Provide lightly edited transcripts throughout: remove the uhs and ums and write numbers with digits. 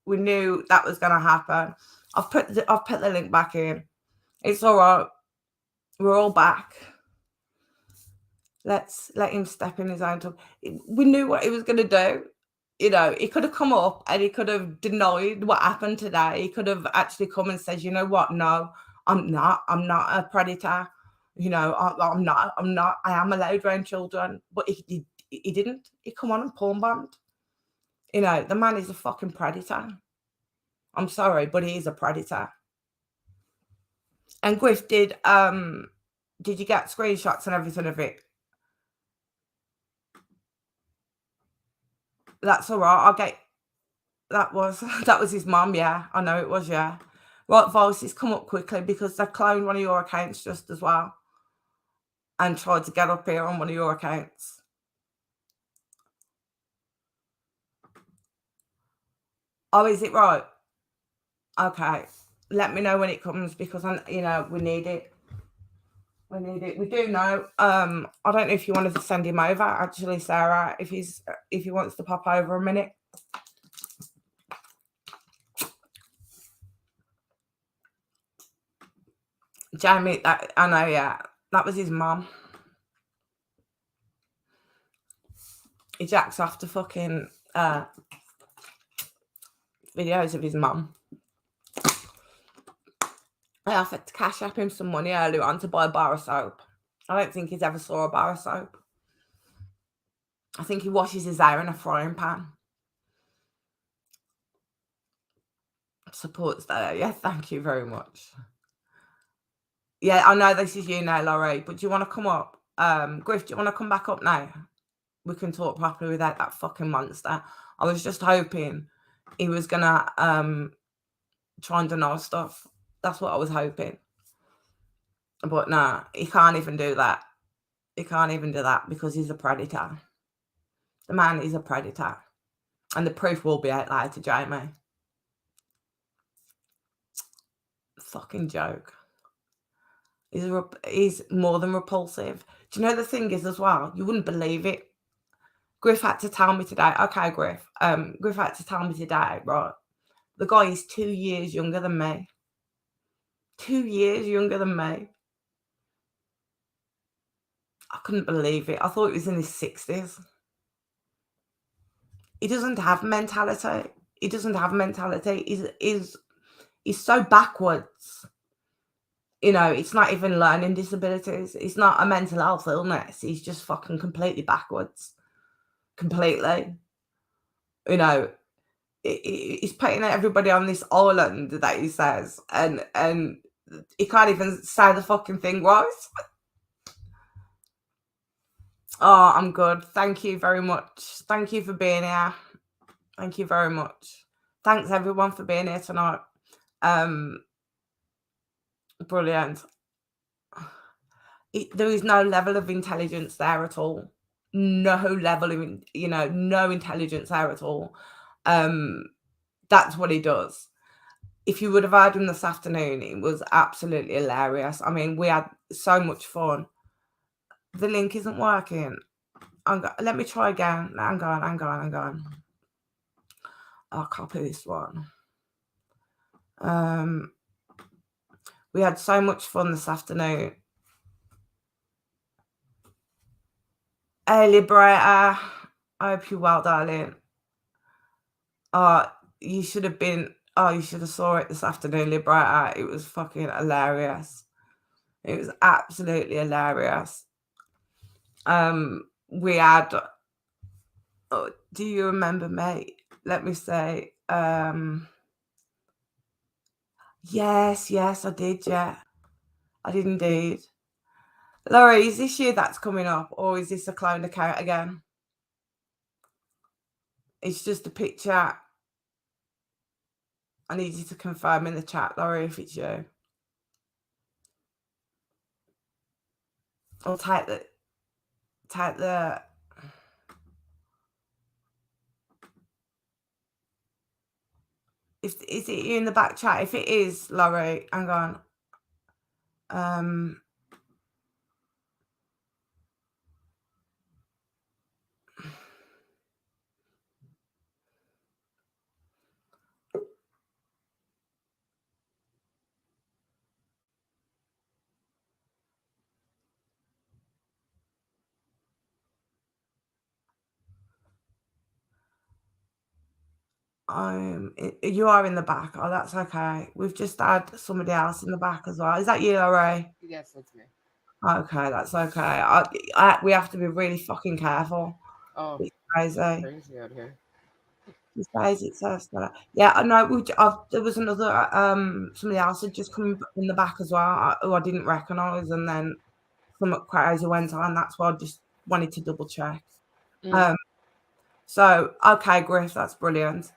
We knew that was going to happen. I've put the link back in. It's all right. We're all back. Let's let him step in his own time. We knew what he was going to do. You know, he could have come up and he could have denied what happened today. He could have actually come and said, you know what? No, I'm not a predator. You know, I'm not. I am allowed around children. But he didn't. He come on and porn bombed. You know, the man is a fucking predator. I'm sorry, but he is a predator. And Griff, did you get screenshots and everything of it? That's all right. I'll get that was his mum, yeah. I know it was, yeah. Right, voices come up quickly because they cloned one of your accounts just as well. And tried to get up here on one of your accounts. Oh, is it right? Okay. Let me know when it comes because we need it. We need it. We do know. I don't know if you wanted to send him over, actually, Sarah, if he wants to pop over a minute. Jamie, I know, yeah. That was his mum. He jacks off to fucking videos of his mum. I offered to cash up him some money earlier on to buy a bar of soap. I don't think he's ever saw a bar of soap. I think he washes his hair in a frying pan. Supports that. Yeah, thank you very much. Yeah, I know this is you now, Laurie, but do you want to come up? Griff, do you want to come back up now? We can talk properly without that fucking monster. I was just hoping he was gonna try and deny stuff. That's what I was hoping. But nah, he can't even do that. He can't even do that because he's a predator. The man is a predator. And the proof will be out later, Jamie. Fucking joke. He's more than repulsive. Do you know the thing is as well? You wouldn't believe it. Griff had to tell me today. Okay, Griff. Griff had to tell me today, right? The guy is 2 years younger than me. 2 years younger than me. I couldn't believe it. I thought he was in his 60s. He doesn't have mentality. He doesn't have mentality. He's so backwards. You know, it's not even learning disabilities. It's not a mental health illness. He's just fucking completely backwards. Completely. You know, he's putting everybody on this island that he says, and he can't even say the fucking thing right. Oh, I'm good. Thank you very much. Thank you for being here. Thank you very much. Thanks everyone for being here tonight. Brilliant. There is no level of intelligence there at all. No level of, no intelligence there at all. That's what he does. If you would have heard him this afternoon, it was absolutely hilarious. I mean, we had so much fun. The link isn't working. Let me try again. Hang on. I'll copy this one. We had so much fun this afternoon. Hey, Liberator. I hope you're well, darling. You should have saw it this afternoon, Liberator. It was fucking hilarious. It was absolutely hilarious. We had, do you remember, mate? Let me say, yes, I did, yeah. I did indeed. Laurie, is this you that's coming up, or is this a cloned account again? It's just a picture. I need you to confirm in the chat, Laurie, if it's you. I'll type the is it you in the back chat? If it is, Laurie, hang on. You are in the back. Oh, that's okay. We've just had somebody else in the back as well. Is that you, Laurie? Yes, that's me. Okay, that's okay. We have to be really fucking careful. Oh, It's it's crazy. crazy out here. These days it says that. Yeah, I know. There was another somebody else had just come in the back as well, who I didn't recognise, and then something crazy went on. That's why I just wanted to double check. Mm. Um, so okay, Griff, that's brilliant.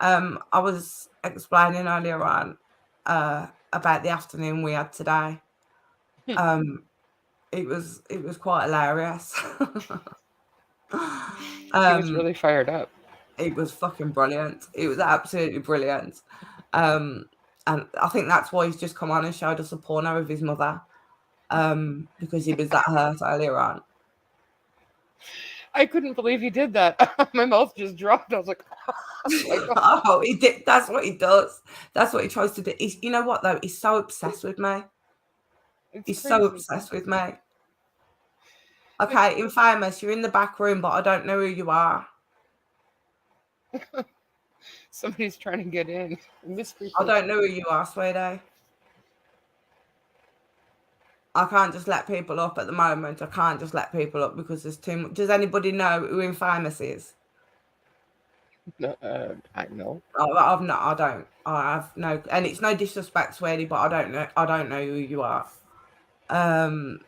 I was explaining earlier on about the afternoon we had today. Um, it was quite hilarious. He was um, really fired up. it was fucking brilliant. It was absolutely brilliant. Um, and I think that's why he's just come on and showed us a porno of his mother. Because he was that hurt earlier on. I couldn't believe he did that. My mouth just dropped. I was like, oh my god. Oh, he did. That's what he does. That's what he tries to do. You know what though? He's so obsessed with me. It's He's so crazy. obsessed with me. It's Okay, Infamous, you're in the back room, but I don't know who you are. somebody's trying to get in. Mystery I person. don't know who you are, sweetie. I can't just let people up at the moment. I can't just let people up because there's too much. Does anybody know who Infamous is? No, I know. I've not. I don't. I have no. And it's no disrespect, sweetie, but I don't know. I don't know who you are. Um,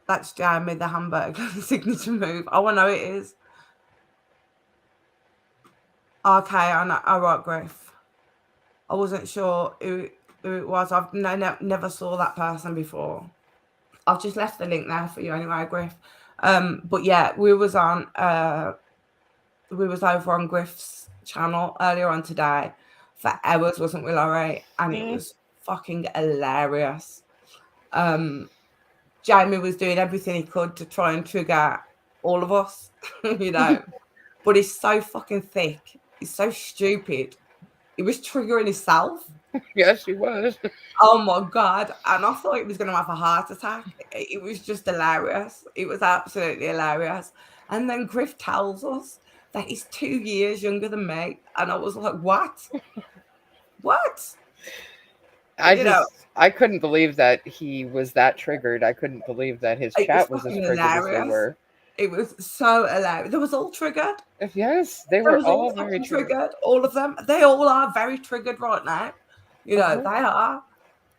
that's Jamie the Hamburg signature move. Oh, I know it is. Okay, I know. All right, Griff. I wasn't sure who it was. I've never saw that person before. I've just left the link there for you anyway, Griff. But yeah, we was over on Griff's channel earlier on today for hours, wasn't we, Laurie? And it Mm. was fucking hilarious. Jamie was doing everything he could to try and trigger all of us, you know. But he's so fucking thick. He's so stupid. He was triggering himself. Yes, he was. Oh my god! And I thought he was going to have a heart attack. It was just hilarious. It was absolutely hilarious. And then Griff tells us that he's 2 years younger than me, and I was like, "What? What?" I You know, just I couldn't believe that he was that triggered. I couldn't believe that his it was chat was as fucking triggered as they hilarious. were. It was so hilarious. They was all triggered. Yes, they They were was all all very fucking triggered. triggered. All of them. They all are very triggered right now. You know, Uh-huh. they are.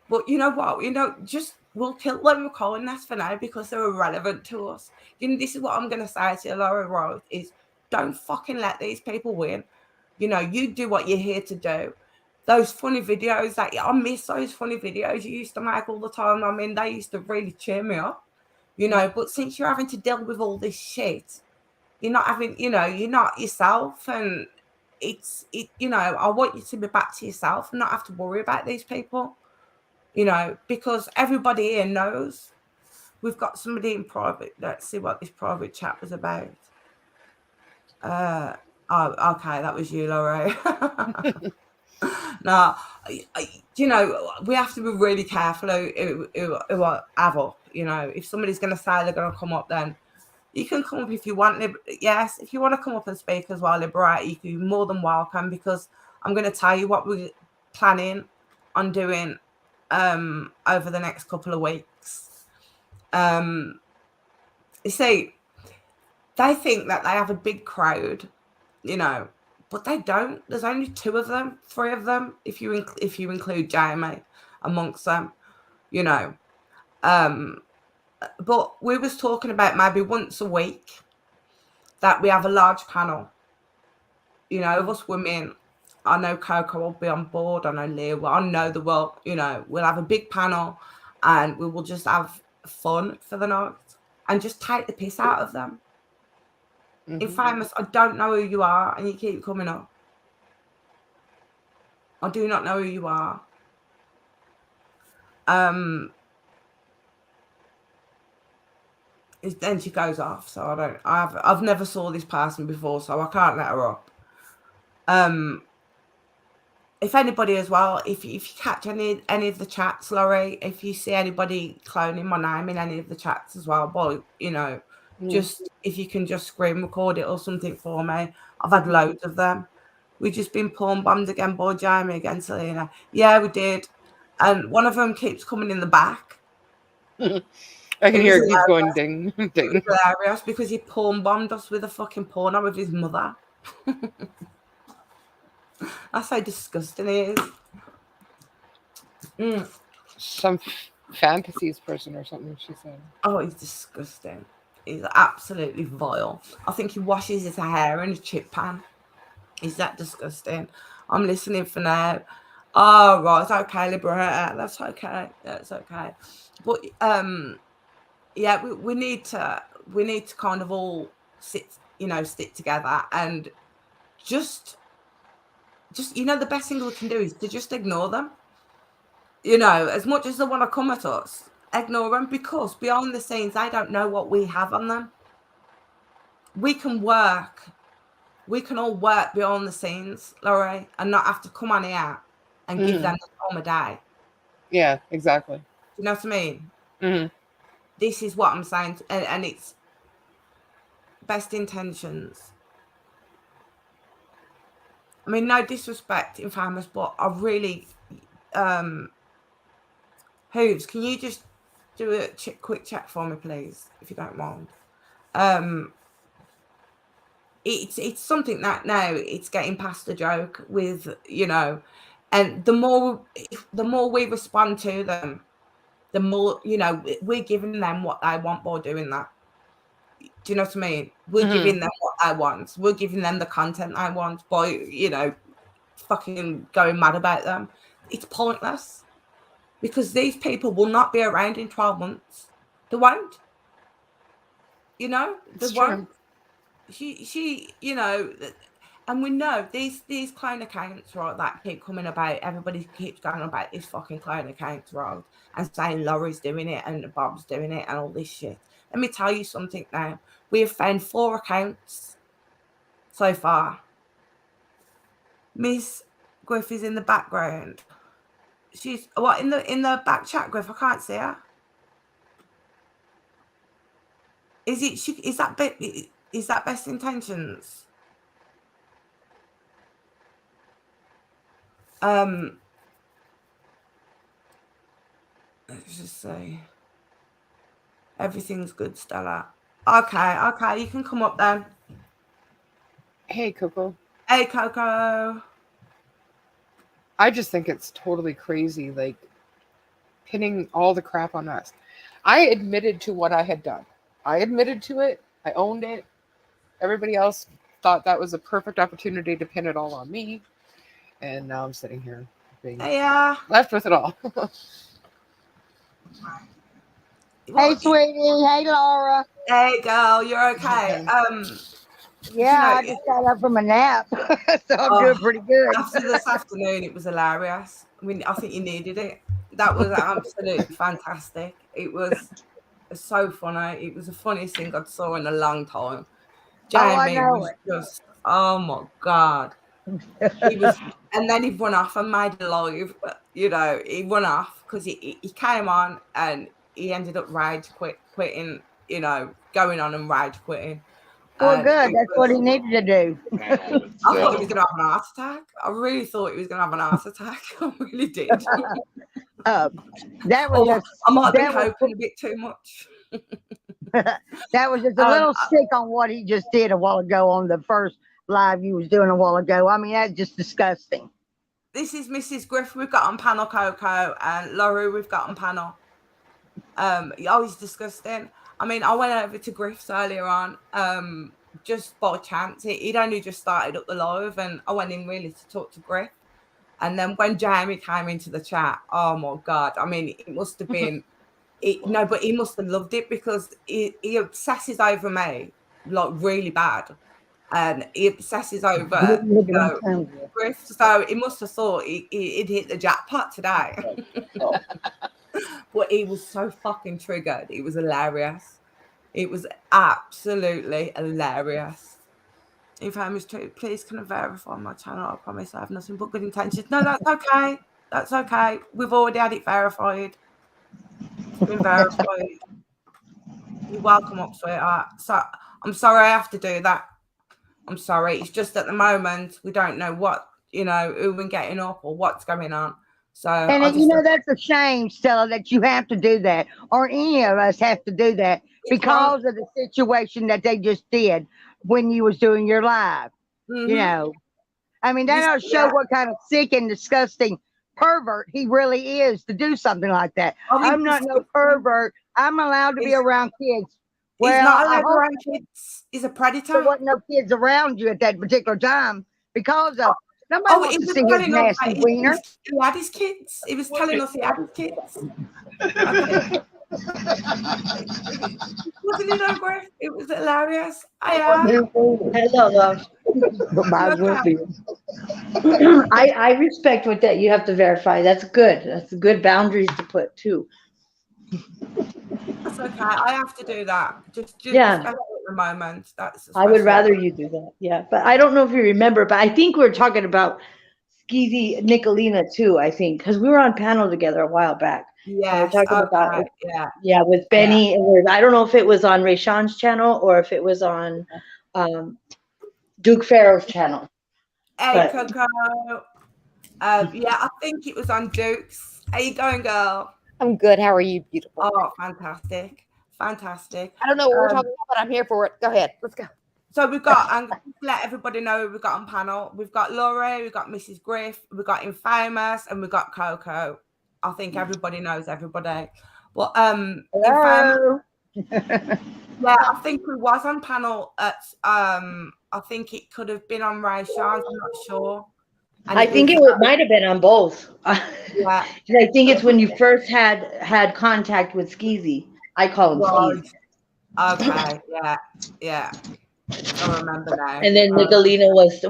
But you know what? Just we'll kill them with kindness for now because they're irrelevant to us. This is what I'm gonna say to you, Laura Roth, is don't fucking let these people win. You do what you're here to do. Those funny videos I miss those funny videos you used to make all the time. I mean, they used to really cheer me up, but since you're having to deal with all this shit, you're not yourself, and I want you to be back to yourself and not have to worry about these people, because everybody here knows. We've got somebody in private. Let's see what this private chat was about. Oh, okay, that was you, Laurie. Now, we have to be really careful who I have up. If somebody's going to say they're going to come up, then you can come up if you want. Yes, if you want to come up and speak as well, Liberate, you can be more than welcome, because I'm going to tell you what we're planning on doing over the next couple of weeks. You see, they think that they have a big crowd, but they don't. There's only 3 of them, if you include Jamie amongst them, you know. But we was talking about maybe once a week that we have a large panel, of us women. I know Coco will be on board. I know Leah will. I know the world. We'll have a big panel, and we will just have fun for the night and just take the piss out of them. Infamous, I don't know who you are, and you keep coming up. I do not know who you are. Then she goes off, so I don't. I've never saw this person before, so I can't let her up. If anybody as well, if you catch any of the chats, Laurie, if you see anybody cloning my name in any of the chats as well, boy, just if you can just screen record it or something for me. I've had loads of them. We just been porn bombed again by Jamie against Selena. Yeah, we did. And one of them keeps coming in the back. I can It hear was it keep hilarious. going ding, It ding. was hilarious because he porn bombed us with a fucking porno with his mother. That's how disgusting he is. Some fantasies person or something, she said. Oh, he's disgusting. He's absolutely vile. I think he washes his hair in a chip pan. Is that disgusting? I'm listening for now. Oh, right. It's okay, Liberator. That's okay. That's okay. But yeah, we need to kind of all stick together and just the best thing we can do is to just ignore them. As much as they want to come at us, ignore them, because behind the scenes they don't know what we have on them. We can all work behind the scenes, Laurie, and not have to come on here and give them the time of day. Yeah, exactly. You know what I mean? Mm-hmm. This is what I'm saying, and it's best intentions. I mean, no disrespect, Infamous, but I really, Hooves, can you just do a quick check for me, please, if you don't mind? It's something that now it's getting past the joke with, and the more we respond to them, the more, we're giving them what they want by doing that. Do you know what I mean? We're giving them what they want. We're giving them the content they want by, fucking going mad about them. It's pointless because these people will not be around in 12 months. They won't. They won't. She, and we know these clone accounts, right, that keep coming about. Everybody keeps going about this fucking clone account, right, and saying Laurie's doing it and Bob's doing it and all this shit. Let me tell you something now. We have found 4 accounts so far. Miss Griff is in the background. She's what in the back chat, Griff? I can't see her. Is that best intentions? Let's just say everything's good, Stella. Okay, you can come up then. Hey, Coco. Hey, Coco. I just think it's totally crazy, like pinning all the crap on us. I admitted to what I had done. I admitted to it. I owned it. Everybody else thought that was a perfect opportunity to pin it all on me. And now I'm sitting here being left with it all. Hey, sweetie. Hey, Laura. Hey, girl. You're okay. Yeah, I just got up from a nap, so I'm doing pretty good. After this afternoon, it was hilarious. I mean, I think you needed it. That was absolutely fantastic. It was so funny. It was the funniest thing I'd saw in a long time. Jamie was just, oh my God. He was, and then he run off and made a live. He run off because he came on and he ended up rage quitting. Going on and rage quitting. Well, good. That's what he needed to do. I thought he was going to have an heart attack. I really thought he was going to have an heart attack. I really did. That was I might be hoping a bit too much. That was just a little sick on what he just did a while ago on the first live you was doing a while ago. I mean, that's just disgusting. This is Mrs. Griff. We've got on panel Coco, and Laurie we've got on panel. He's disgusting. I mean, I went over to Griff's earlier on, just by chance. He'd only just started up the live, and I went in really to talk to Griff. And then when Jamie came into the chat, oh my God! I mean, it must have been. But he must have loved it because he obsesses over me like really bad, and he obsesses over Griff. So he must have thought he'd hit the jackpot today. But he was so fucking triggered. It was hilarious. It was absolutely hilarious. Infamous too. Please can I verify my channel? I promise I have nothing but good intentions. No, that's okay. That's okay. We've already had it verified. It's been verified. You're welcome up, sweetheart. So I'm sorry I have to do that. I'm sorry. It's just at the moment we don't know what, who we're getting up or what's going on. So And I then, you just know, that's a shame, Stella, that you have to do that, or any of us have to do that it's wrong. because of the situation that they just did when you was doing your live. You Mm-hmm. know, I mean, that This, ought to show yeah. what kind of sick and disgusting pervert he really is to do something like that. Oh, I'm not no pervert. I'm allowed to be He's, around kids. he's Well, not I allowed hope around kids. He's a there predator. wasn't no kids around you at that particular time because of nobody Oh, wants he to was see his telling us nasty that wiener. he had his kids. He was telling us he had his kids. Okay. Wasn't it though, Griff? It was hilarious. I am. Hello, love. Might as well Okay. be. I respect what that you have to verify. That's good. That's good boundaries to put too. That's okay. I have to do that. Just Yeah. especially at the moment. That's I would especially. rather you do that. Yeah. But I don't know if you remember, but I think we're talking about Skeezy Nicolina too, I think, because we were on panel together a while back. And we're Yes. talking about Okay. it. Yeah. With Yeah. Benny. I don't know if it was on Rayshawn's channel or if it was on Duke Farrell's channel. Hey, But Coco. Yeah, I think it was on Duke's. How you going, girl? I'm good. How are you, beautiful? Oh, fantastic. Fantastic. I don't know what we're talking about, but I'm here for it. Go ahead. Let's go. So we've got, and to let everybody know, we've got on panel. We've got Laurie, we've got Mrs. Griff, we've got Infamous, and we've got Coco. I think everybody knows everybody. Well, Infamous, Hello. yeah, I think we was on panel at, I think it could have been on Ray Sean's, I'm not sure. And I think it might have been on both. yeah. I think it's when you first had contact with Skeezy. I call him Skeezy. Okay, yeah. I remember now. And then Nicolina was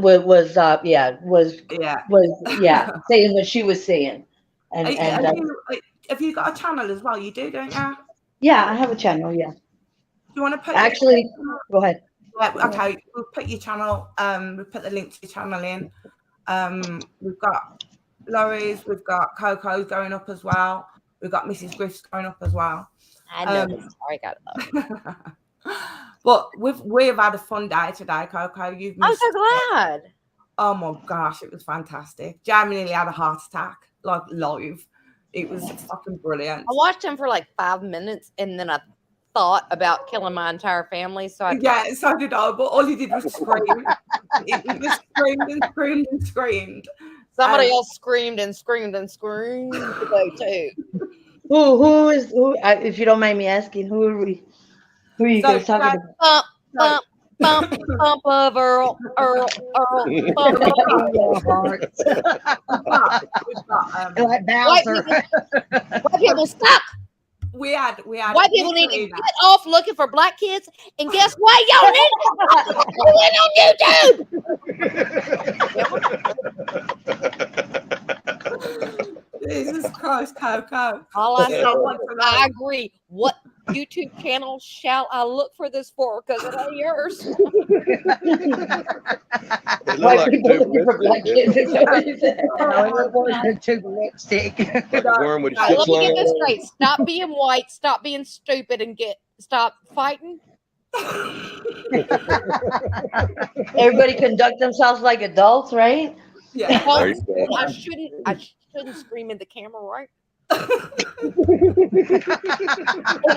saying what she was saying. And have you got a channel as well? You do, don't you? Yeah, I have a channel. Yeah. Do you want to put actually? Go ahead. Yeah, okay, we'll put your channel. We'll put the link to your channel in. We've got Laurie's, we've got Coco's going up as well. We've got Mrs. Griff's going up as well. I know this. Sorry, got it. But we've had a fun day today, Coco. I'm so glad. Oh my gosh, it was fantastic. Jamie nearly had a heart attack, like live. It was fucking brilliant. I watched him for like 5 minutes, and then I thought about killing my entire family. So so did I. But all he did was scream. He just screamed and screamed and screamed. Somebody else screamed and screamed and screamed today too. Who? If you don't mind me asking, who are you guys talking about? Bump of Earl, bump of White people stop. We had white people need to get off looking for black kids, and guess what? Y'all need to on YouTube. Jesus Christ, Coco. All I know, I agree. What YouTube channel shall I look for this for? Because it ain't yours. White people looking for black kids. Lipstick. Let me get this straight. Stop being white. Stop being stupid, and stop fighting. Everybody conduct themselves like adults, right? Yeah. I shouldn't scream in the camera, right? And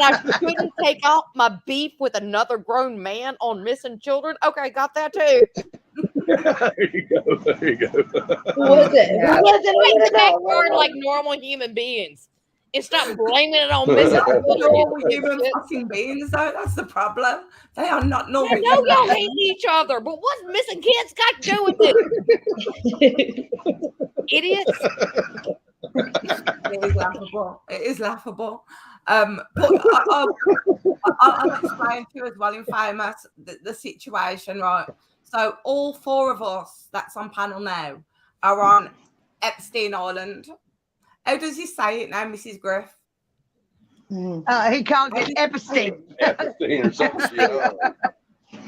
I shouldn't take out my beef with another grown man on missing children. Okay, got that too. There you go. Who was it? Backyard like normal human beings. And stop blaming it on missing normal human fucking beings, though. That's the problem. They are not normal. I know y'all hate each other, but what's missing kids got to do with it? Idiots. It is laughable. It is laughable. But I'll explain to you as well, Infamous, the situation, right? So all 4 of us that's on panel now are on Epstein Island. How does he say it now, Mrs. Griff? He called it Epstein. Epstein or something.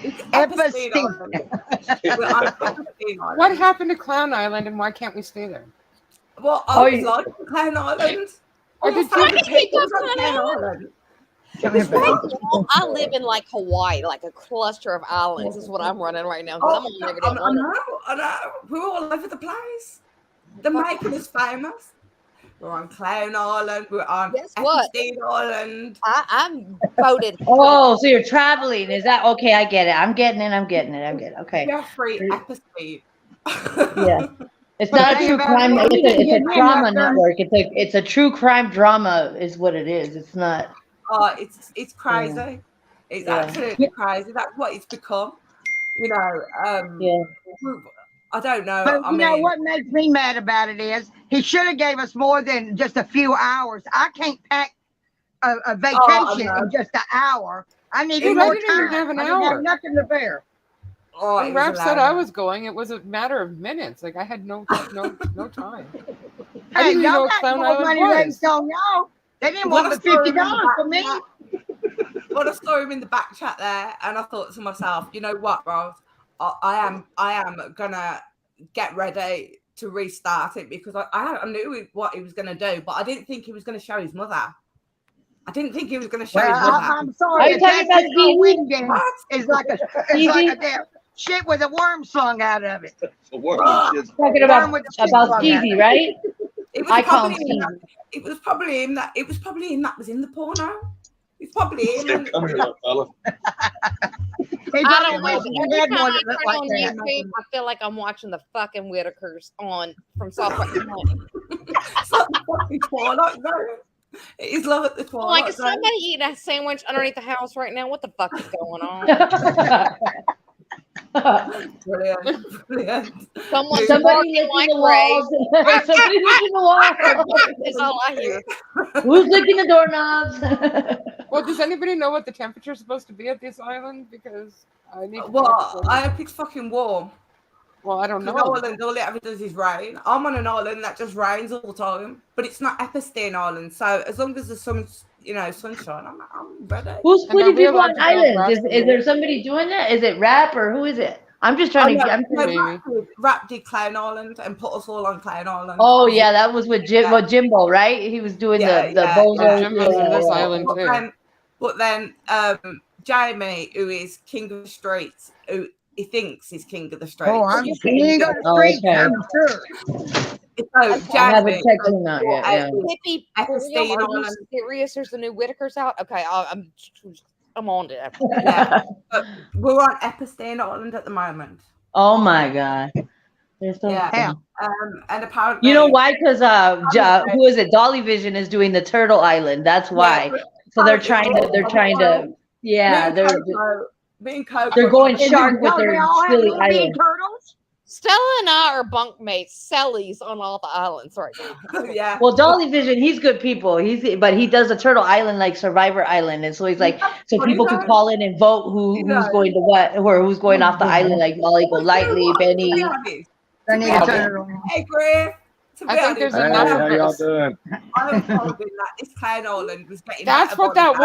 It's Epstein. We're on Epstein Island. What happened to Clown Island, and why can't we stay there? Well, I was like Clown Island. Or did Clown you Island. Come here, baby. I live in like Hawaii, like a cluster of islands is what I'm running right now. 'cause I'm on every I damn one. know. We're all over the place. They're making us famous. We're on Clown Island. We're on Guess what? Epstein Island. I'm voted. Oh, so you're traveling? Is that okay? I get it. I'm getting it. Okay. Jeffrey Epstein. Yeah. It's not a Hey, true about crime. it, you can It's get a me drama enough done. network. It's a true crime drama, is what it is. It's not. Oh, it's crazy. It's Yeah. absolutely crazy. That's what it's become. You know, Yeah. I don't know. But I you know mean, what makes me mad about it is he should have gave us more than just a few hours. I can't pack a vacation know. in just an hour. I needed Dude, more I didn't even time. have an I didn't have hour. nothing to bear. oh, When it was Rap said I hilarious. was going, it was a matter of minutes. Like I had no time. I Hey, didn't even know y'all what got Clown more Island money was. raised on y'all. They didn't When want I but saw him in the $50 for me. back chat- when I saw him in the back chat there, and I thought to myself, you know what, Rose, I am gonna get ready to restart it because I knew what he was gonna do, but I didn't think he was gonna show his mother. I didn't think he was gonna show Well, his mother. I'm Are sorry. you If talking that about shit on Stevie? Wingding What? is like a damn shit with a worm slung out of it. So what? Oh, Shit's Talking Worm about with the shit about slung out Stevie, of it. right? it was I call probably him him Stevie. it was probably him that was in the porno. It's probably him. still coming up, fella. He I probably don't know. wished But he every had time one I that looked turn like on that. YouTube, I feel like I'm watching the fucking Whitakers on from South Park. It's like the fucking Twilight Zone. It is love at the I'm Twilight like, is Zone. somebody eating a sandwich underneath the house right now? What the fuck is going on? Brilliant. Someone's Dude, barking Somebody licking like the Ray. walls. Somebody licking the walls. Is all I hear. Who's licking the doorknobs? Well, does anybody know what the temperature is supposed to be at this island? Because I need to Well, I know. hope it's fucking warm. Well, I don't Because know. Ireland, all it ever does is rain. I'm on an island that just rains all the time, but it's not Epstein Island. So as long as the sun's, sunshine, I'm ready. Who's And are putting we people allowed on to build islands? rafts Is in there it? somebody doing that? Is it Rap or who is it? I'm just trying to. I'm trying to Maybe. Rap did Clown Island and put us all on Clown Island. Oh yeah, that was with Jimbo, right? He was doing the bozo. Yeah, Jimbo's in this yeah. island too. But then Jamie, who is king of the streets, who he thinks is king of the streets. Oh, I'm king of the Oh, streets, okay. I'm sure. So I haven't Jamie, checked him out yet. Yeah. Hippie, Epstein are you Island. serious? There's the new Whitakers out. Okay, I'm on to that. Yeah, but we're on Epstein Island at the moment. Oh my God. They're so Yeah. funny. And apparently, You know why? Because who is it? Dolly Vision is doing the Turtle Island. That's why. So they're trying to. Yeah, being Coco. they're going Is it shark with because their they all have silly little bitty island. turtles? Stella and I are bunkmates, Sellies on all the islands right now. Yeah. Well, Dolly Vision, he's good people. But he does a Turtle Island like Survivor Island, and so he's like, so What is people can that? call in and vote who's going to what or who's going off the island, like Molly Golightly, Benny. They need to turn it on. Hey, Griff. I think there's Hey, enough how of y'all us. doing? I was hoping that this Clown Island was getting That's better what by that the-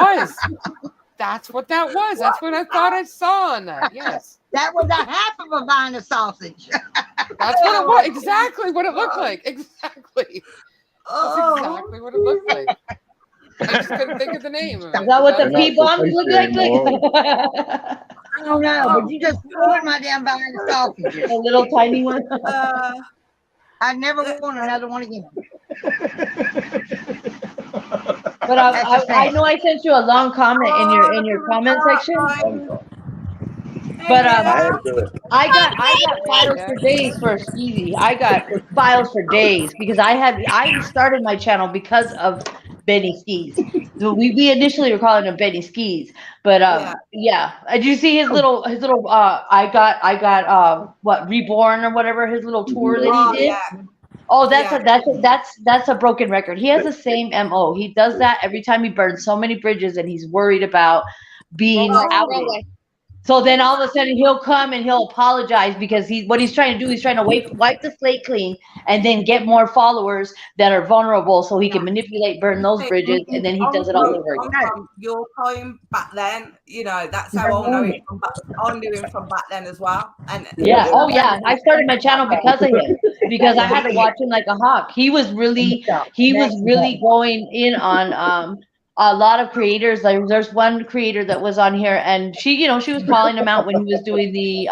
was. That's what that was. That's what I thought I saw on that. Yes. That was a half of a vine of sausage. That's what it was. Exactly what it looked like. Exactly. That's Oh, exactly what it looked like. I just couldn't think of the name of it. Is that what the They're not pea bombs so look tasty like? I don't know, but you just ruined my damn vine of sausages. A little tiny one. I never want another one again. But I know I sent you a long comment in your comment section. But I had to. I got files for days for Skeezy. I got files for days because I started my channel because of Benny Skis. So we initially were calling him Benny Skis, but yeah. Did you see his little I got what Reborn or whatever his little tour that he did? Yeah. Oh, that's a broken record. He has the same MO. He does that every time he burns so many bridges and he's worried about being outed. So then all of a sudden he'll come and he'll apologize because what he's trying to do, he's trying to wipe the slate clean and then get more followers that are vulnerable so he can manipulate, burn those bridges, and then he does it all over again. From your time back then, that's how I know him. I knew him from back then as well. And yeah, oh yeah, I started my channel because of him because I had to watch him like a hawk. He was really going in on a lot of creators. Like there's one creator that was on here, and she was calling him out when he was doing the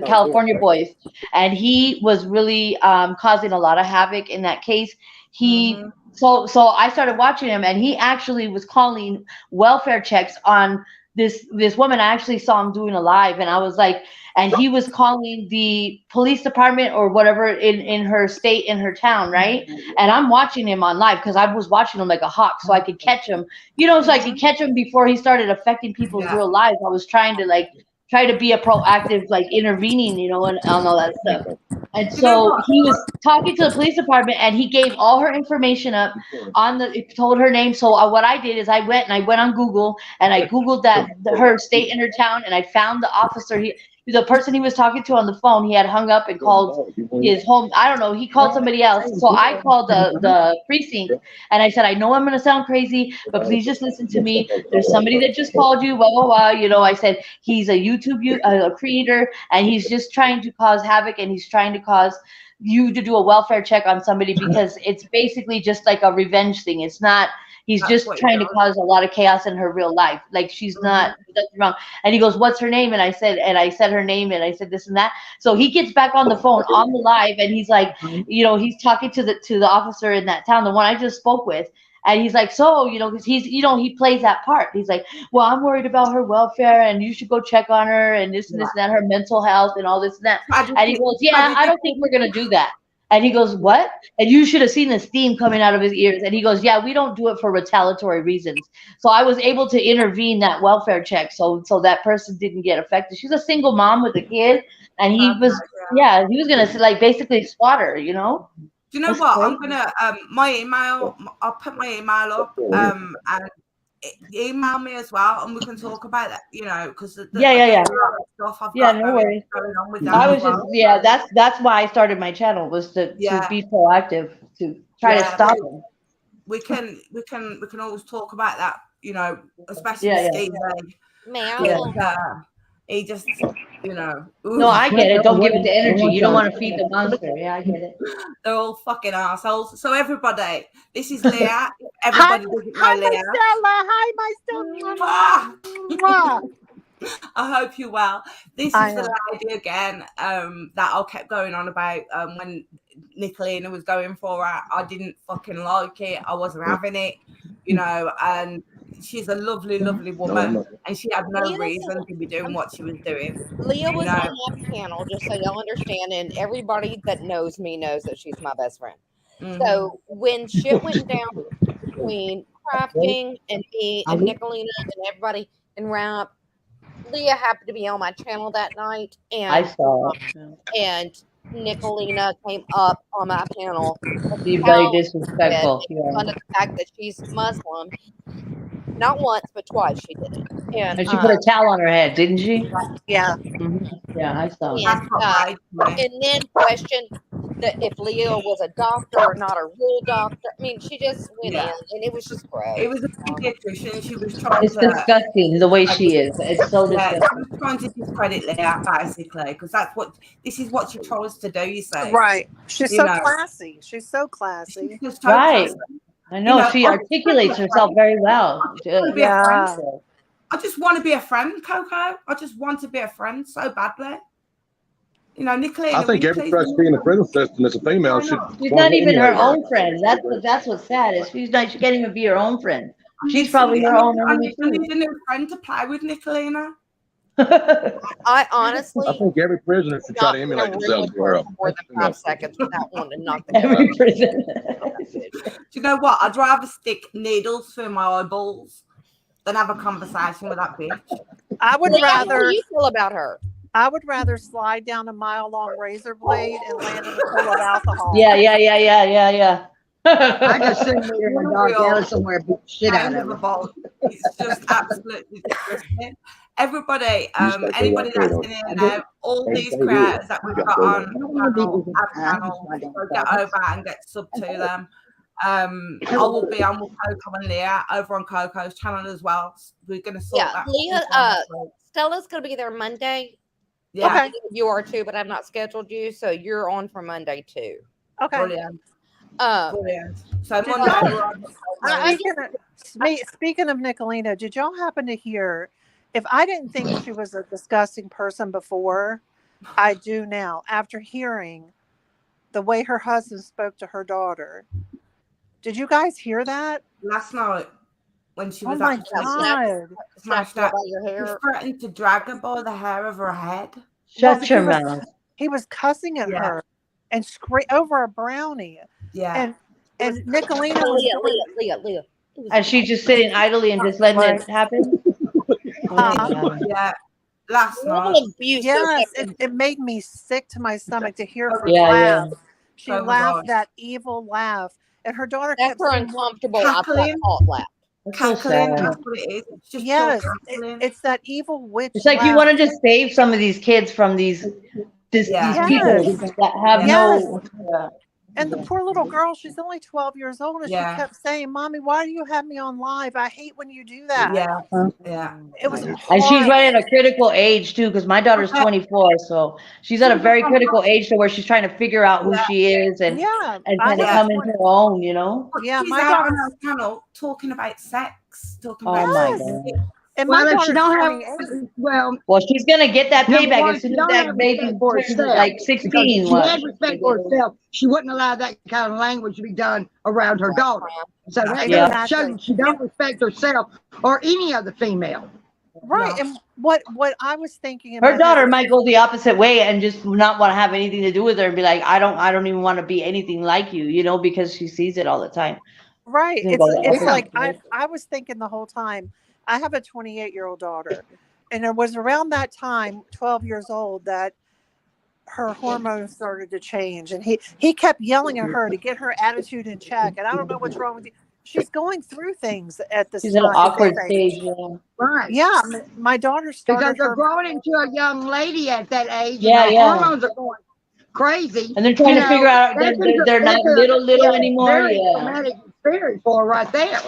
California Boys, and he was really causing a lot of havoc in that case. He so I started watching him, and he actually was calling welfare checks on this woman. I actually saw him doing a live, and I was like, and he was calling the police department or whatever in her state, in her town, right? And I'm watching him on live because I was watching him like a hawk, so I could catch him, so I could catch him before he started affecting people's real lives. I was trying to be a proactive, intervening, and all that stuff. And so he was talking to the police department, and he gave all her information up told her name. So what I did is I went on Google, and I Googled her state and her town, and I found the officer. The person he was talking to on the phone, he had hung up and called his home. I don't know. He called somebody else. So I called the precinct, and I said, I know I'm going to sound crazy, but please just listen to me. There's somebody that just called you, blah, blah, blah. I said, he's a YouTube creator, and he's just trying to cause havoc, and he's trying to cause you to do a welfare check on somebody because it's basically just like a revenge thing. It's not. He's just trying to cause a lot of chaos in her real life. Like she's not nothing wrong. And he goes, "What's her name?" And I said her name, and I said this and that. So he gets back on the phone on the live, and he's like, he's talking to the officer in that town, the one I just spoke with. And he's like, so, because he's, he plays that part. He's like, well, I'm worried about her welfare, and you should go check on her, and this and this and that, her mental health and all this and that. And he goes, yeah, I don't think we're going to do that. And he goes, what? And you should have seen the steam coming out of his ears. And he goes, yeah, we don't do it for retaliatory reasons. So I was able to intervene that welfare check so that person didn't get affected. She's a single mom with a kid, and he was going to basically swat her, Do you know what? Crazy. I'm gonna my email. I'll put my email up. And email me as well, and we can talk about that. Because stuff I've got no worries. going on with that. That's why I started my channel, was to be proactive, to try to stop him. We can always talk about that. Especially Steve. He just, No, I get it. Don't give it the energy. You don't want to feed the monster. Yeah, I get it. They're all fucking assholes. So everybody, this is Leah. Everybody doesn't know Leah. Hi, my Stella. I hope you're well. This is the lady again that I kept going on about when Nicolina was going for her. I didn't fucking like it. I wasn't having it, and she's a lovely, lovely woman, and she had no reason to be doing what she was doing. Leah was on my channel, just so y'all understand, and everybody that knows me knows that she's my best friend. So when shit went down between crafting and me and Nicolina and everybody in Roundup, Leah happened to be on my channel that night, and I saw it. And Nicolina came up on my panel. She's very disrespectful. On the fact that she's Muslim. Not once, but twice she did it. And she put a towel on her head, didn't she? Yeah. Yeah, I saw it. And then questioned if Leah was a doctor or not a real doctor. I mean, she just went in, and it was just gross. It was a pediatrician. She was trying It's disgusting the way she is. It's so disgusting. She was trying to discredit Leah, basically, because this is what she tries to do, you say. Right. She's so classy. She's so classy. She's so classy. I know, she articulates herself very well. I just want to be a friend, Coco. I just want to be a friend so badly. Nicolina. I think every person being a friend system is a female. She's not even her own friend. That's what's sad. Is she can't even be her own friend. She's probably her own enemy too. I need a new friend to play with, Nicolina. I honestly, I think every prisoner should try to emulate themselves. More than 5 seconds without wanting to knock them every prisoner. Do you know what? I'd rather stick needles through my eyeballs than have a conversation with that bitch. I would rather. How do you feel about her? I would rather slide down a mile-long razor blade and land in a pool of alcohol. Yeah. I just sit there in the dark alley somewhere and beat the shit out of her. It's just absolutely disgusting. Everybody, anybody that's in here now, all these creators that we've got on our channel, so get over and get sub to them. I will be on with Coco and Leah over on Coco's channel as well. We're going to sort that. Leah, Stella's going to be there Monday. Yeah. Okay. You are too, but I've not scheduled you, so you're on for Monday too. Okay. Brilliant. Brilliant. So Did Monday, y'all- we're on Speaking of Nicolina, did y'all happen to hear? If I didn't think she was a disgusting person before, I do now. After hearing the way her husband spoke to her daughter, did you guys hear that? last night when she was Oh my actually God! smashed Snatched up. by your He hair. threatened to drag her by the hair of her head. Shut your he was, mouth. he was cussing at Yeah. her and over a brownie. Yeah. And Nicolina was Leah. And she's just sitting idly and just letting Right. it happen. Oh my God. Yeah. Last night. Yes, it made me sick to my stomach to hear her Yeah, laugh. yeah. She So was laughed I. that evil laugh, and her daughter That's kept her saying, uncomfortable. I Cackling. thought laugh. That's so Cackling, sad. that's what it is. It's just yes, pure cackling. it's that evil witch It's like you laugh. want to just save some of these kids from these Yeah. people Yes. that have Yes. no. And the poor little girl, she's only 12 years old, and Yeah. she kept saying, "Mommy, why do you have me on live? I hate when you do that." Yeah. Yeah. It was And she's horrible. right at a critical age too, because my daughter's 24, so she's at a very critical age to where she's trying to figure out who she is and Yeah, kind of come into her own, you know. But Yeah, she's my out on daughter. her channel talking about sex, talking Oh about my Yes. God. And my Well, if she daughter's don't have, 28. well, Well, she's gonna get that number payback one, as soon she as don't that have baby respect for turns herself. like Because 16. if she What? had respect for herself, she wouldn't allow that kind of language to be done around her daughter. So that Yeah. goes to show you she don't respect herself or any other female. Right. No. And what I was thinking in Her my daughter head, might go the opposite way and just not want to have anything to do with her and be like, I don't even want to be anything like you, you know, because she sees it all the time. right. She's gonna go the It's like opposite way. I was thinking the whole time. I have a 28-year-old daughter, and it was around that time, 12 years old, that her hormones started to change, and he kept yelling at her to get her attitude in check. And I don't know what's wrong with you. She's going through things at this She's at an time. awkward this age. stage. Yeah. Right. Yeah, my daughter Because started they're her. growing into a young lady at that age. Yeah, and her yeah. hormones are going crazy. And they're trying to figure out that's they're not little anymore. Very Yeah. traumatic experience for her right there.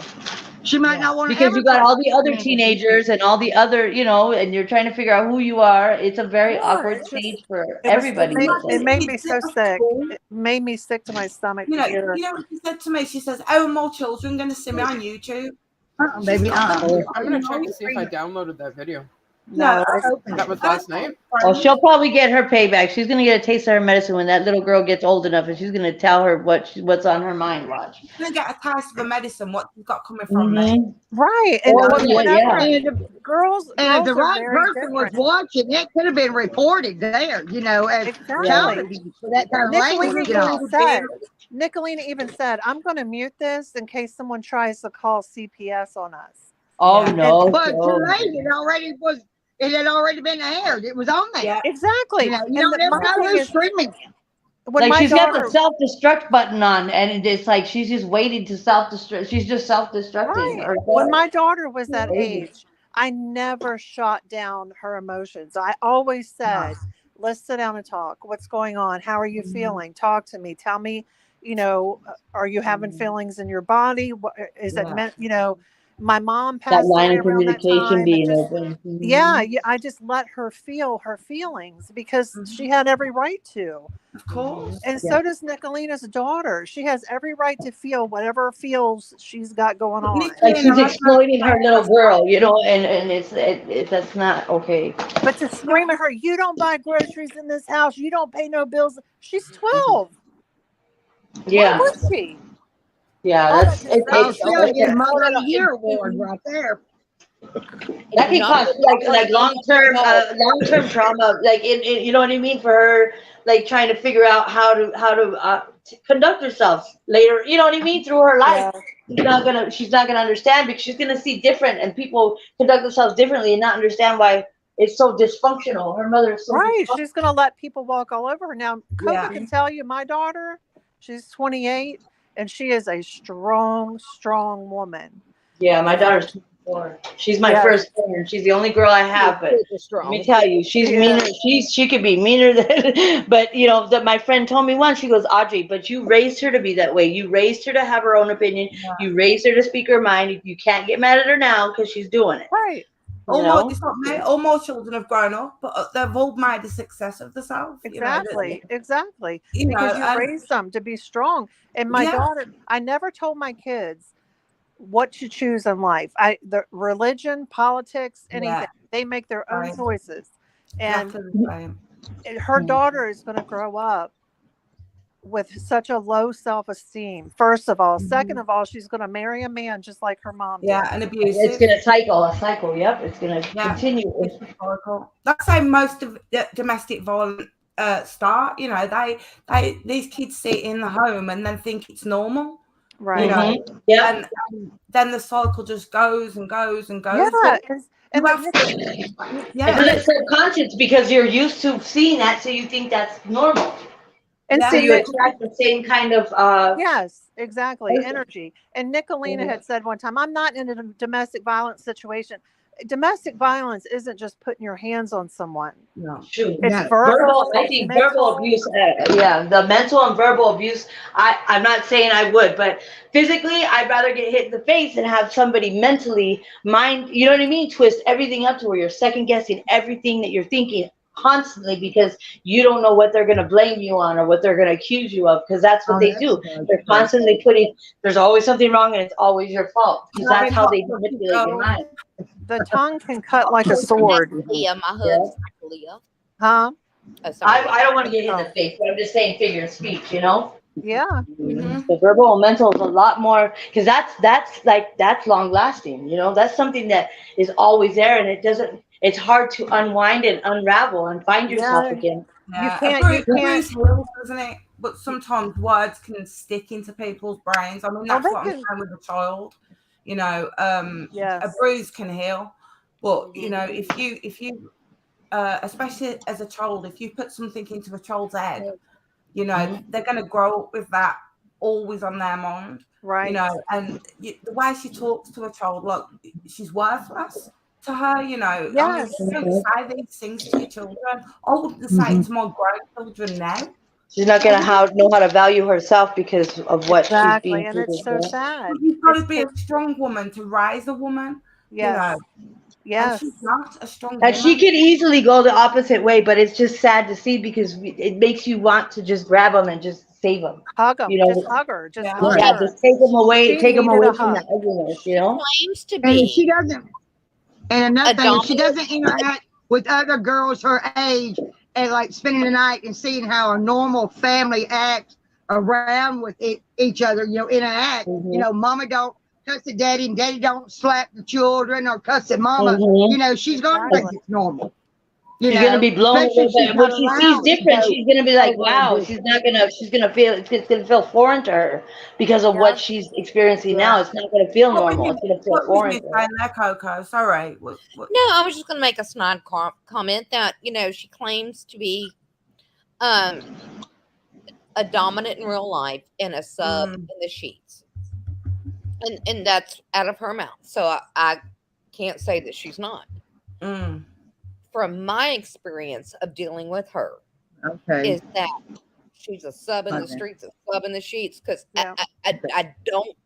She might not want to Because you got all the other teenagers and all the other, you know, and you're trying to figure out who you are. It's a very awkward it's just- stage for It everybody. made me so sick. It made me sick to my stomach You to know, hear. you know what she said to me? She says, "Oh, more children going to see me on YouTube." Baby, I'm gonna check and see if I downloaded that video. No, That was last night. Oh, she'll probably get her payback. She's gonna get a taste of her medicine when that little girl gets old enough, and she's gonna tell her what's on her mind. Watch. She's going to get a taste of the medicine, what you've got coming from me. right. And Oh, whenever And girls if the are right very person was different. watching, it could have been reported there, as Exactly. child abuse for that kind of language. Nicolina even said, "I'm going to mute this in case someone tries to call CPS on us." Oh Yeah. no! But no. too late. It had already been aired. It was on there. Yeah. Exactly. You And don't ever my know thing who's is, streaming. when Like my she's daughter, got the self-destruct button on, and it's like she's just waiting to self-destruct. She's just self-destructing. right, when my daughter was that age, I never shot down her emotions. I always said, "Let's sit down and talk. What's going on? How are you feeling? Talk to me. Tell me, are you having feelings in your body? What is it meant? My mom that passed line away of around that communication time, and being just open. yeah, I just let her feel her feelings because she had every right to. Of course. And so does Nicolina's daughter. She has every right to feel whatever feels she's got going on. Like she's exploiting her little girl, and that's not okay. But to scream at her, "You don't buy groceries in this house. You don't pay no bills." She's 12. Yeah, What was she? yeah, that's She'll get Mother of the Year award right there. that can cause like long-term trauma, like in you know what I mean, for her, like trying to figure out how to conduct herself later, you know what I mean, through her life. Yeah. She's not gonna understand because she's gonna see different and people conduct themselves differently and not understand why it's so dysfunctional. Her mother is so Right. dysfunctional. She's going to let people walk all over her. Now, Coca Yeah. can tell you, my daughter, she's 28, and she is a strong, strong woman. Yeah, my daughter's 24. She's my firstborn. She's the only girl I have, but let me tell you, she's meaner. She could be meaner than. But that my friend told me once. She goes, Audrey, but you raised her to be that way. You raised her to have her own opinion. You raised her to speak her mind. You can't get mad at her now because she's doing it. Right. It's not me. All my children have grown up, but they've all made a success of themselves. Exactly. You know, Because you and raised them to be strong. And my daughter, I never told my kids what to choose in life. The religion, politics, anything. They make their own choices. And exactly the same. her daughter is going to grow up with such a low self-esteem, first of all. Second of all, she's going to marry a man just like her mom did. And abusive. It's going to cycle. Yep, it's going to continue. That's how most of the domestic violence start. You know, these kids see it in the home and then think it's normal. Right. You know, and then the cycle just goes and goes and goes. And it's subconscious because you're used to seeing that, so you think that's normal. And so you attract the same kind of yes, exactly, energy. And Nicolina had said one time, I'm not in a domestic violence situation. Domestic violence isn't just putting your hands on someone. No. It's verbal. I think verbal abuse. The mental and verbal abuse. I'm not saying I would, but physically, I'd rather get hit in the face than have somebody mentally you know what I mean? Twist everything up to where you're second guessing everything that you're thinking constantly because you don't know what they're going to blame you on or what they're going to accuse you of, because that's what they do. They're constantly there's always something wrong and it's always your fault, because that's how they manipulate your mind. The tongue can cut like a sword. Leah, my husband, Leah. Huh? I don't want to get hit in the face, but I'm just saying figure of speech, you know? Yeah. The verbal and mental is a lot more, because that's long lasting, you know? That's something that is always there, and it's hard to unwind and unravel and find yourself again. You can't, isn't it? But sometimes words can stick into people's brains. I mean, that's what I'm saying with a child. You know, a bruise can heal, but you know, if you, especially as a child, if you put something into a child's head, you know, they're going to grow up with that always on their mind. Right. You know, and the way she talks to a child, like she's worthless to her, you know. Yes. I mean, you don't say these things to your children. I wouldn't say it to my grandchildren now. She's not going to know how to value herself because of what she's being. And it's so sad. You've got to be a strong woman to raise a woman. Yes. You know. Yes. And she's not a strong woman. And she could easily go the opposite way, but it's just sad to see because it makes you want to just grab them and just save them. Hug them. You know, just hug her. Just hug her. Just take them away. Take them away from the ugliness. You know. Claims to be. And she doesn't. And another thing, if she doesn't interact with other girls her age and like spending the night and seeing how a normal family acts around with each other, you know, interact. You know, mama don't cuss at daddy and daddy don't slap the children or cuss at mama. You know, she's gonna think it's normal. She's gonna be blown away. When she sees different, she's gonna be like, "Wow!" She's gonna feel it's gonna feel foreign to her because of what she's experiencing now. It's not gonna feel normal. It's gonna feel foreign. Coco, sorry. What? No, I was just gonna make a snide comment that she claims to be a dominant in real life and a sub in the sheets, and that's out of her mouth. So I can't say that she's not. From my experience of dealing with her, is that she's a sub in the streets, a sub in the sheets. Because I don't.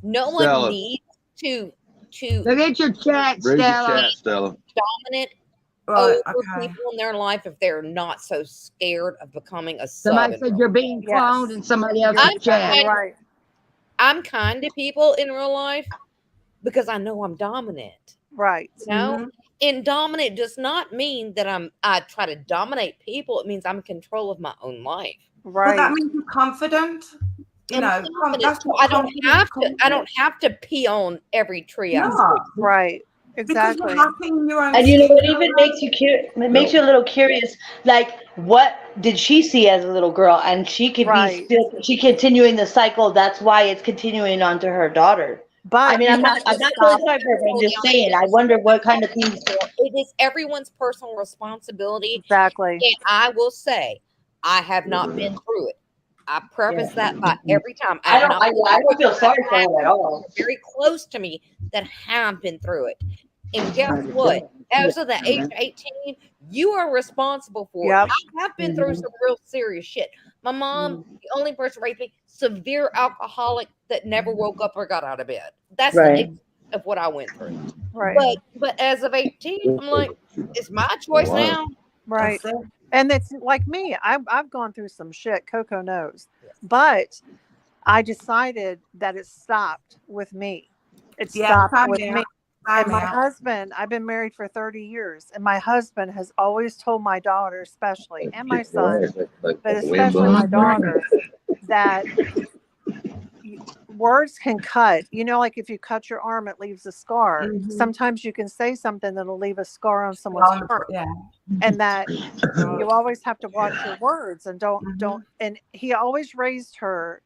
No one needs to. Look at your chat, Stella. Dominant over people in their life if they're not so scared of becoming a sub. Somebody said you're being cloned in somebody else's chat. Right. I'm kind to people in real life because I know I'm dominant. Right. You know? And dominant does not mean that I try to dominate people. It means I'm in control of my own life. Right. Well, that means you're confident. I don't have to pee on every tree. Right. Exactly. And you know what even makes you curious? It makes you a little curious. Like, what did she see as a little girl? And she could be still. She continuing the cycle. That's why it's continuing on to her daughter. But I mean, I'm not feeling sorry for her. I'm just saying. I wonder what kind of things. It is everyone's personal responsibility. Exactly. And I will say, I have not been through it. I preface that by every time. I don't feel sorry for her at all. Very close to me that have been through it. And guess what? As of the age of 18, you are responsible for it. I have been through some real serious shit. My mom, the only person raised me, severe alcoholic that never woke up or got out of bed. That's right. of what I went through. Right. But as of 18, I'm like, it's my choice now. Right. That's it. And it's like me. I've gone through some shit. Coco knows. But I decided that it stopped with me. It Yeah, stopped with me. And Sign my me up. husband, I've been married for 30 years, and my husband has always told my daughter, especially, and my son, but especially my daughter, that words can cut. You know, like if you cut your arm, it leaves a scar. Mhm. Sometimes you can say something that'll leave a scar on someone's heart, Yeah. and that you always have to watch your words and don't. And he always raised her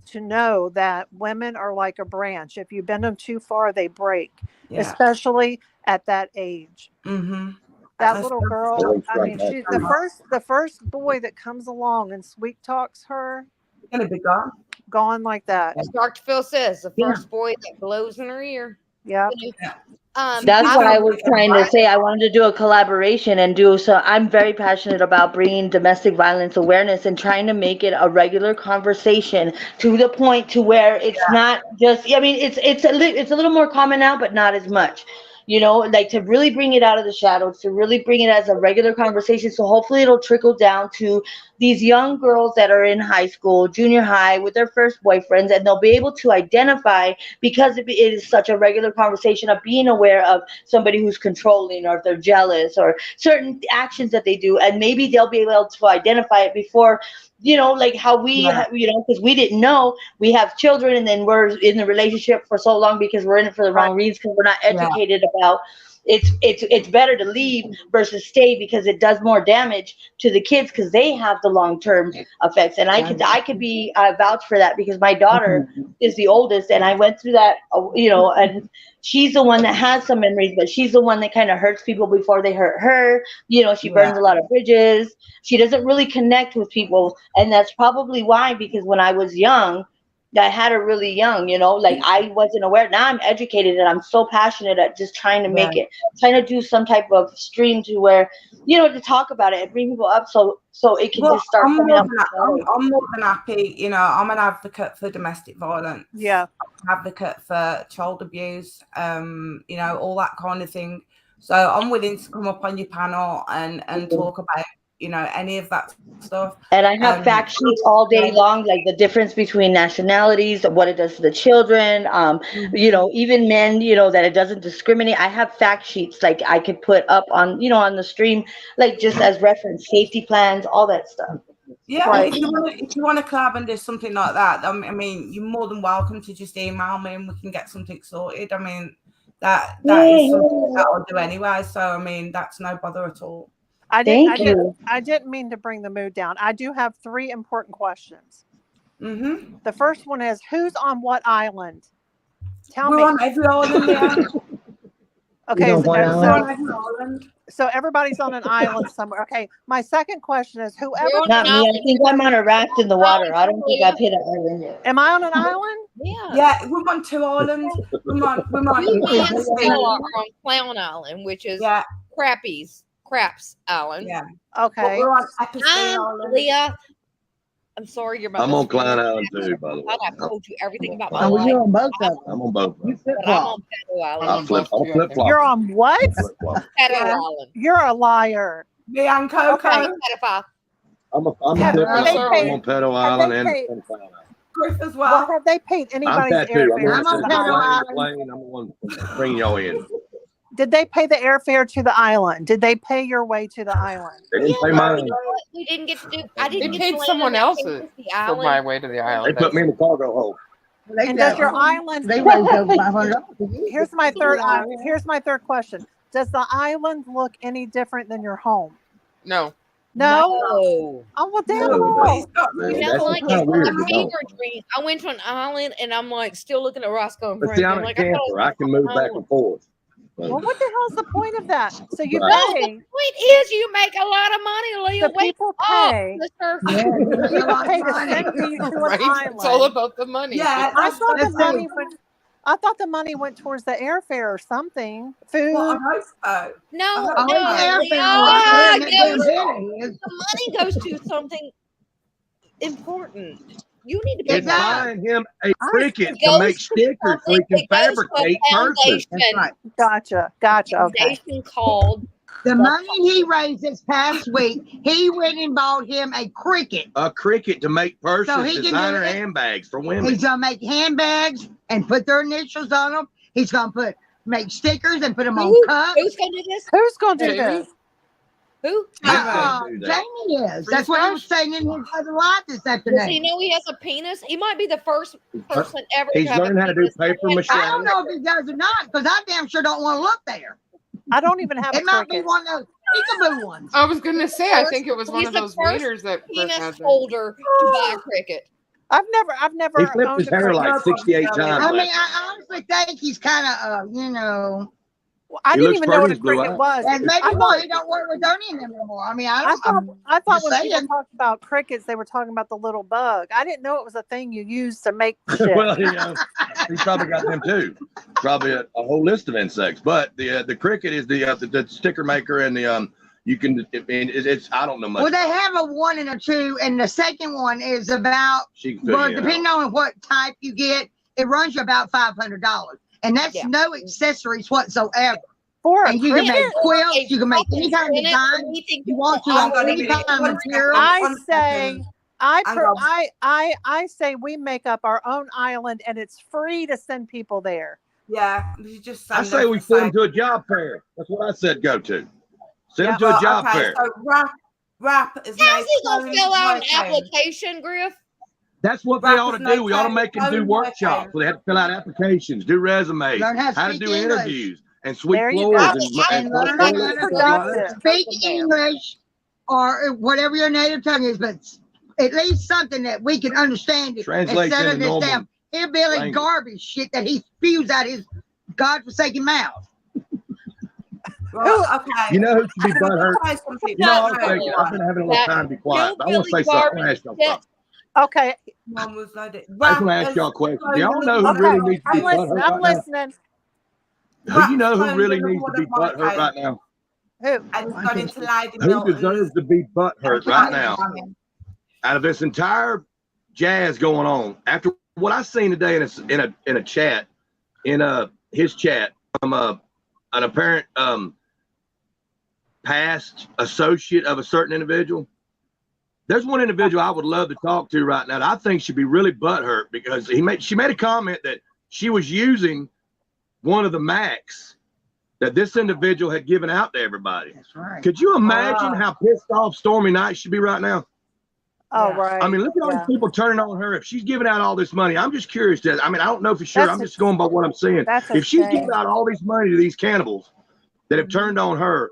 to know that women are like a branch. If you bend them too far, they break, especially at that age. That little girl, I mean, she's the first boy that comes along and sweet talks her, gonna be gone like that. As Dr. Phil says, the first boy that blows in her ear. Yeah. That's what I was trying to say. I wanted to do a collaboration and do so. I'm very passionate about bringing domestic violence awareness and trying to make it a regular conversation to the point to where it's not just. I mean, it's a little more common now, but not as much. You know, like to really bring it out of the shadows, to really bring it as a regular conversation. So hopefully it'll trickle down to these young girls that are in high school, junior high, with their first boyfriends, and they'll be able to identify, because it is such a regular conversation, of being aware of somebody who's controlling, or if they're jealous, or certain actions that they do, and maybe they'll be able to identify it before, you know, like how we, you know, because we didn't know. We have children, and then we're in the relationship for so long because we're in it for the wrong reasons, because we're not educated about it's better to leave versus stay, because it does more damage to the kids, because they have the long-term effects. And I could be vouch for that, because my daughter is the oldest, and I went through that, you know, and she's the one that has some memories, but she's the one that kind of hurts people before they hurt her. You know, she burns a lot of bridges. She doesn't really connect with people, and that's probably why, because when I was young, I had her really young, you know, like I wasn't aware. Now I'm educated, and I'm so passionate at just trying to make it, trying to do some type of stream to where, you know, to talk about it and bring people up so it can just start coming up. I'm more than happy. You know, I'm an advocate for domestic violence. Yeah. I'm an advocate for child abuse, you know, all that kind of thing. So I'm willing to come up on your panel and talk about, you know, any of that stuff. And I have fact sheets all day long, like the difference between nationalities, what it does to the children, you know, even men, you know, that it doesn't discriminate. I have fact sheets like I could put up on, you know, on the stream, like just as reference, safety plans, all that stuff. Yeah, if you want to collab and do something like that, I mean, you're more than welcome to just email me and we can get something sorted. I mean, that is something that I'll do anyway. So I mean, that's no bother at all. I didn't mean to bring the mood down. I do have 3 important questions. The first one is, who's on what island? Tell me. We're on every island there. Okay, so everybody's on an island somewhere. Okay, my second question is, whoever. Not me. I think I'm on a raft in the water. I don't think I've hit an island yet. Am I on an island? Yeah, we're on 2 islands. We're on on Clown Island, which is Craps Island. Yeah. Okay. But we're on Island. Leah. I'm sorry, you're my. I'm on Klein Island too, by the way. I've told you everything about my life. You're on both of them. I'm on both. But I'm on Pato Island. I'll flip flop. You're on what? Pato Island. You're a liar. Me and Coco. Okay, I'm on Pato Island and Griff as well. Have they paid anybody's I'm tattooed. airfare? I'm the one bringing y'all in. Did they pay the airfare to the island? Did they pay your way to the island? They didn't pay mine. We didn't get to do. I didn't. They get paid to someone else's the for island. my way to the island. They put me in the cargo hold. And does your island? They raised over $500. Here's my third question. Does the island look any different than your home? No. No. Oh well, damn. You know, like it's a fever dream. I went to an island and I'm like still looking at Roscoe and But Brent. see, I'm a like, camper. I can move back and forth. Well, what the hell's the point of that? So you The pay. point is, you make a lot of money, Leah. The people pay. Mister. People pay to send you to an Right? island. It's all about the money. Yeah, I thought the money went towards the airfare or something. Food. Well, I hope so. No, Oh, the money goes to something important. You need to be It's does. buying him a cricket It to goes make to stickers so he something. can It goes to a fabricate purses. That's foundation. right. Gotcha. Okay. Foundation called The money he raised this past week, he went and bought him a cricket. A cricket to make purses, So he can do designer it. handbags for women. He's gonna make handbags and put their initials on them. He's gonna make stickers and put them on cups. Who's gonna do this? Who's gonna do Jamie? this? Who? Jamie is. That's what he was saying in his other live this Does he afternoon. know he has a penis? He might be the first person ever. He's to have learning a how to do penis. paper mache. I don't know if he does or not, because I damn sure don't want to look there. I don't even have a It might be cricket. one of those peekaboo ones. I was gonna say, I think it was one He's of the those first waiters that Chris Penis has. holder to buy a cricket. I've never He flipped owned his a hair cricket. like 68 times. I mean, last I honestly think he's kind of, I He didn't looks even know what pretty, a blue cricket eyes. was. and maybe I why thought, he don't work with any of them anymore. I mean, I thought when just people saying. talked about crickets, they were talking about the little bug. I didn't know it was a thing you used to make week. shit. Well, he's probably got them too. Probably a whole list of insects. But the cricket is the sticker maker, and the you can. It's I don't know much. Well, they have a 1 and a 2, and the second one is about, She can figure well, it depending on what type you get, it runs you about $500, and that's Yeah. no accessories whatsoever. For a And you can cricket, make quilts, you can make any kind of design you want to I'm on gonna any be- kind of one material. second. I One say, second. I Hang per, on. I say we make up our own island, and it's free to send people there. Yeah, you just I send say them we to send say- them to a job fair. That's what I said. Go to. Send Yeah, them to a job okay, fair. so rap is How's made he gonna phone fill out an hurricane. application, Griff? That's what they Rap ought is to no do. We ought to time, make them do phone workshops. hurricane. So they have to fill out applications, do resumes, Learn how to to speak do English. interviews, and sweep There you floors go. and And learn Become how toilets and stuff like productive. that. Speak English or whatever your native tongue is, but at least something that we can understand it Translates instead of into this normal damn hillbilly language. garbage shit that he spews out his godforsaken mouth. Well, okay. You know who should be I'm gonna butthurt? try something. You know, No, I've been having a little time to be quiet, but I want to say something. I want to ask y'all something. Okay, one was loaded. I just want to ask y'all a question. Do y'all know who okay. really needs to be I'm listening. butthurt I'm right now? listening. Who you know who really needs to be butthurt right now? Who? I just got into Lady Who Milton's- deserves to be butthurt right now? Out of this entire jazz going on, after what I seen today in a chat, in his chat from an apparent past associate of a certain individual. There's one individual I would love to talk to right now that I think should be really butthurt because she made a comment that she was using one of the Macs that this individual had given out to everybody. That's right. Could you imagine Wow. how pissed off Stormy Knight should be right now? Oh, Yeah. right. I mean, look at all Yeah. these people turning on her. If she's giving out all this money, I'm just curious. I mean, I don't know for sure. That's I'm a- just going by what I'm saying. That's a If she's shame. giving out all this money to these cannibals that have Mhm. turned on her,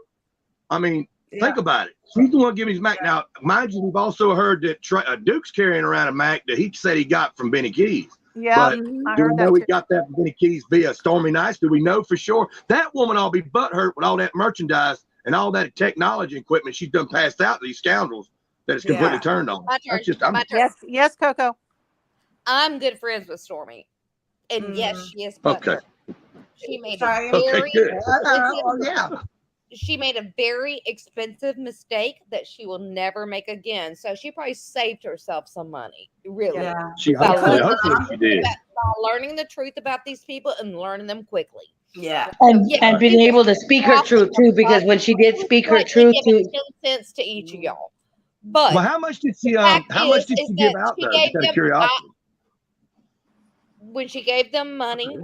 I mean, Yeah. think about it. She's the one giving his Mac. Now, mind you, we've also heard that Duke's carrying around a Mac that he said he got from Benny Keys. Yeah, But I do we heard that know he too. got that from Benny Keys via Stormy Nights? Do we know for sure? That woman ought to be butthurt with all that merchandise and all that technology equipment she's done passed out to these scoundrels that it's completely Yeah. turned on. My turn. That's just, My turn. Yes, yes, Coco. I'm good friends with Stormy, and yes, Mm. she is. Okay. butthurt. She made Sorry. a very good. Yeah. she made a very expensive mistake that she will never make again. So she probably saved herself some money. Really. Yeah. She By hopefully she did. learning the truth about these people and learning them quickly. Yeah. And being able to speak her truth too, because when she did speak her Like, truth give it to 10 cents to each of y'all. But Well, how much did she fact how much did is she give that out she though? gave Just out of them- curiosity. when she gave them money,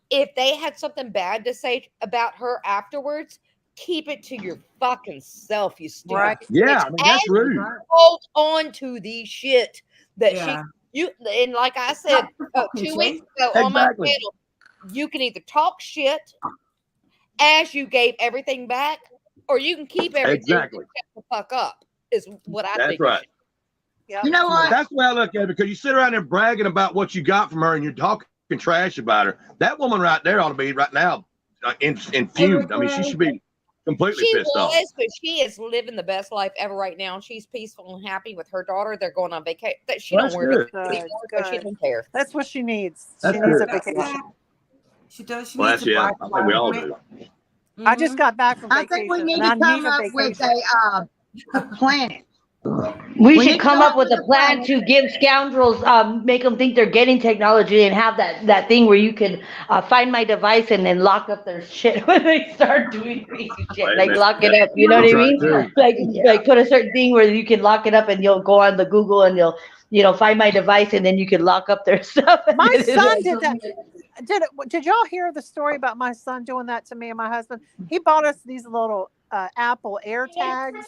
if they had something bad to say about her afterwards, keep it to your fucking self, you stupid. Right. Yeah, I mean that's And rude. hold on to the shit that Yeah. you and like I said fucking 2 weeks ago on my Exactly. channel, you can either talk shit as you gave everything back, or you can keep everything Exactly. and shut the fuck up. Is what I That's think. you right. should. Yeah. You know what? That's the way I look at it because you sit around there bragging about what you got from her and you're talking trash about her. That woman right there ought to be right now infumed. I mean, she should be completely She pissed off. was, but she is living the best life ever right now. And she's peaceful and happy with her daughter. They're going on vacation. She Well, don't that's worry good. about it anymore, Good, so she good. don't care. That's what she needs. That's she needs good. a vacation. She does. She Well, needs that's to yeah. buy I think we all one. do. I just got back from I vacation. think we need and to I need come a up with vacation. a planet We When should it come comes up with to a the plan planet, to give scoundrels, make them think they're getting technology and have that thing where you can find my device and then lock up their shit when they start doing crazy shit. Like Amen. lock it up, you know what I That's right, mean? too. Like put a certain thing where you can lock it up and you'll go on the Google and you'll find my device and then you can lock up their stuff. My son did that. Did y'all hear the story about my son doing that to me and my husband? He bought us these little Apple AirTags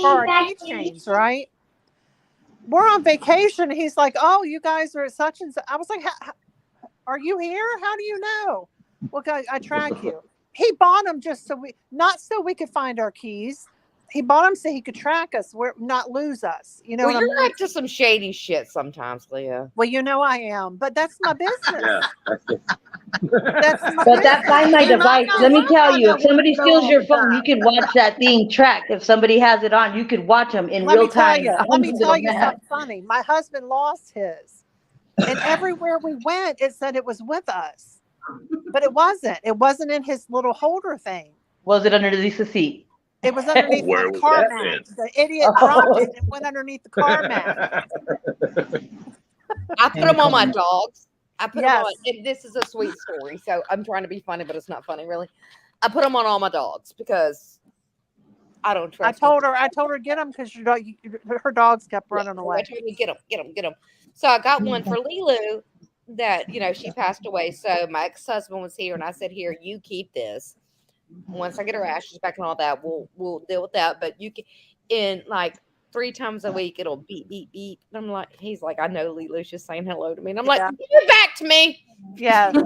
for our keychains, right? We're on vacation. He's like, "Oh, you guys are at such and such." I was like, "Are you here? How do you know?" Well, I track you. He bought them just not so we could find our keys. He bought them so he could track us, not lose us. You know Well, what I you're mean? up to some shady shit sometimes, Leah. Well, you know I am, but that's my business. Yeah. That's my But that business. Find My and my Device, let me tell you, if somebody go steals all your the phone, you time. can watch that thing tracked. If somebody has it on, you could watch them in Let real me tell time. you. Let on me the tell you map. something funny. My husband lost his, and everywhere we went, it said it was with us, but it wasn't. It wasn't in his little holder thing. Was it underneath the seat? It was underneath Where my was car that mat. then? The idiot dropped it and it went underneath the car mat. I put them on my dogs. I put them on, Yes. and this is a sweet story. So I'm trying to be funny, but it's not funny really. I put them on all my dogs because I don't I trust. told her get them because her dogs kept running I away. told me get them. So I got one for Lilu that she passed away. So my ex-husband was here, and I said, "Here, you keep this. Once I get her ashes back and all that, we'll deal with that. But you can, in like 3 times a week, it'll beep beep beep." And I'm like, he's like, "I know Lilu's just saying hello to me," and I'm like, Yeah. "Give it back to me. Yes.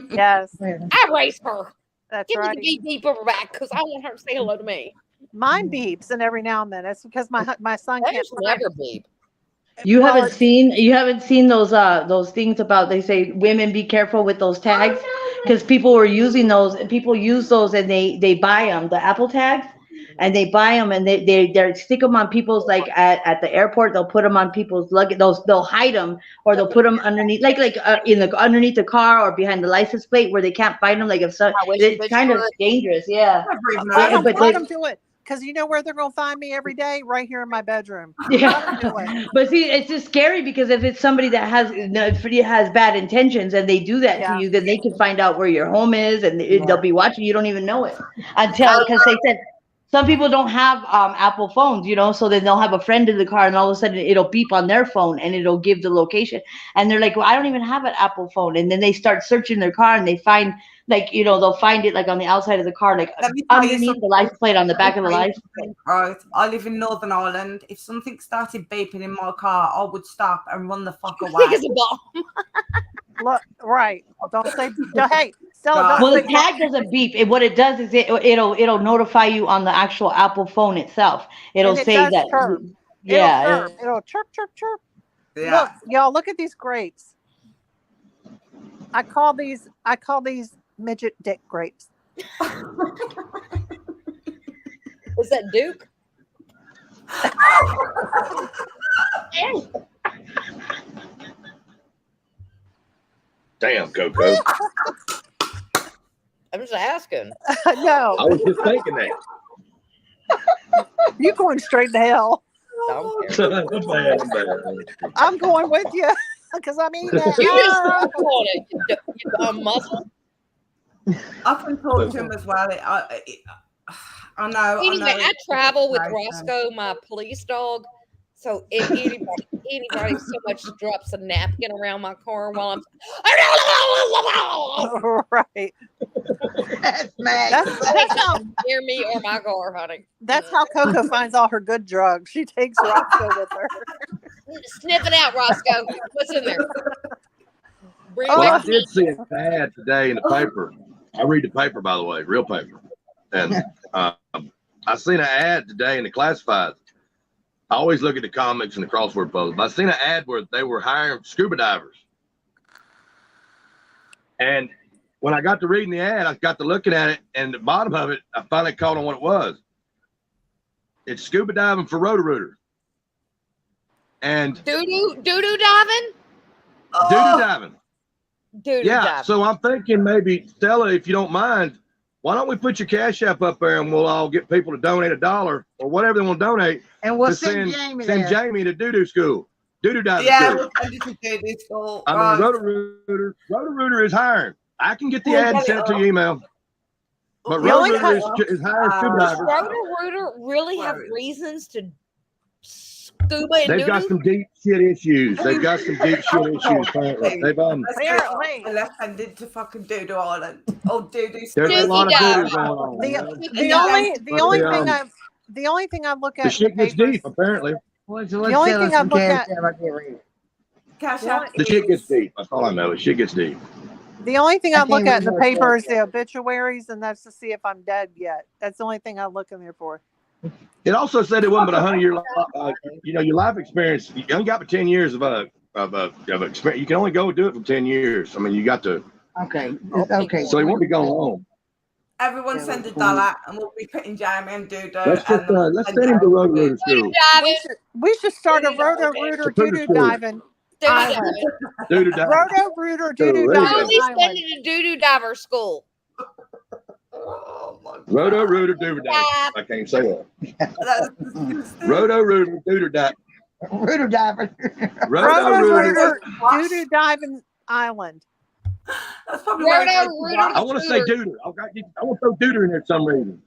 Yes. I raised her. That's Give me right. the beep beep over back because I want her to say hello to me." Mine beeps, and every now and then it's because my son can't Theirs find never beep. You Well, haven't seen those things about, they say women be careful with those tags because people were using those and people use those and they buy them, the Apple tags, and they buy them and they stick them on people's, like at the airport, they'll put them on people's luggage, they'll hide them or they'll put them underneath in the underneath the car or behind the license plate where they can't find them, like if so, I wish a it's bitch kind of would. dangerous. Yeah. let them do it because you know where they're gonna find me every day, right here in my bedroom. Let them do it. But see, it's just scary because if it's somebody that has bad intentions and they do that to Yeah. you, then they can find out where your home is and they'll be watching. You don't even know it until, because they said some people don't have Apple phones, so then they'll have a friend in the car and all of a sudden it'll beep on their phone and it'll give the location. And they're like, well, I don't even have an Apple phone. And then they start searching their car and they find, they'll find it like on the outside of the car, like Let me tell you underneath the license plate, on the back of the license plate. Right. I live in Northern Ireland. If something started beeping in my car, I would stop and run the fuck away. Think it's a bomb. Look, right. Don't say. Hey, Stella. Well, the tag doesn't beep. What it does is it'll notify you on the actual Apple phone itself. It'll And it say does that. chirp. Yeah. It'll chirp, chirp, chirp. Yeah. Look, y'all, look at these grapes. I call these midget dick grapes. Is that Duke? Damn, Coco. I'm just asking. No, I was just thinking that. you going straight to hell. I'm going with you because I'm eating it. You just drop on it, you dumb muscle. I can talk to him as well. I know. Anyway, I travel with Right. Roscoe, my police dog. So if anybody so much drops a napkin around my car while I'm Right. That's mad. That's how near me or my car, honey. that's how Coco finds all her good drugs. She takes Roscoe with her. Sniff it out, Roscoe. What's in there? Bring Well, I back did see an ad today in the paper. I read the paper, by the way, real paper. And I seen an ad today in the classifieds. I always look at the comics and the crossword puzzles. But I seen an ad where they were hiring scuba divers. And when I got to reading the ad, I got to looking at it, and the bottom of it, I finally caught on what it was. It's scuba diving for Roto-Rooter. And doo-doo diving? doo-doo diving. Doo-doo Yeah, diving. so I'm thinking maybe, Stella, if you don't mind, why don't we put your Cash App up there and we'll all get people to donate $1 or whatever they want to donate. And we'll to send Jamie send there. Jamie to doo-doo school. Doo-doo diving Yeah, school. we'll send you to doo-doo school. I mean, Roto-Rooter is hiring. I can get the We'll ad and get send it it to up. your email. But The only Roto-Rooter is hiring scuba Does divers. Roto-Rooter really have reasons to scuba and They've got doo-doo? some deep shit issues. They've got some deep shit issues. Apparently. They've Apparently. Unless I did to fucking Doo-Doo Island. Oh, Doo-Doo. there's a lot of Doo-doo doo-doo going on. you know? The only thing I look at The in shit gets papers, deep, apparently. The only thing I look at, Cash The App The shit is- gets deep. That's all I know. The shit gets deep. the only thing I I look can't at in the remember what paper is it the obituaries, and that's to see if I'm dead yet. That's the only thing I look in there for. It also said it wasn't but 100-year, your life experience. You only got for 10 years of experience. You can only go do it for 10 years. I mean, you got to. Okay. Okay. So he won't be going long. Everyone send $1 and we'll be putting Jamie and Doo-Doo. Let's and send him to Roto-Rooter school. We should start a Roto-Rooter doo-doo diving island. Doo-doo dive. Roto-Rooter doo-doo There you go. diving Totally island. send it to doo-doo diver school. Oh my God. Roto-Rooter doo-doo dive. I can't say that. That's disgusting. Roto-Rooter doo-doo dive. Rooter diver. Roto-Rooter. Roto-Rooter doo-doo diving island. That's probably where it goes to Roto-Rooter. wash. I want to say doo-doo. I want to throw doo-doo in there for some reason.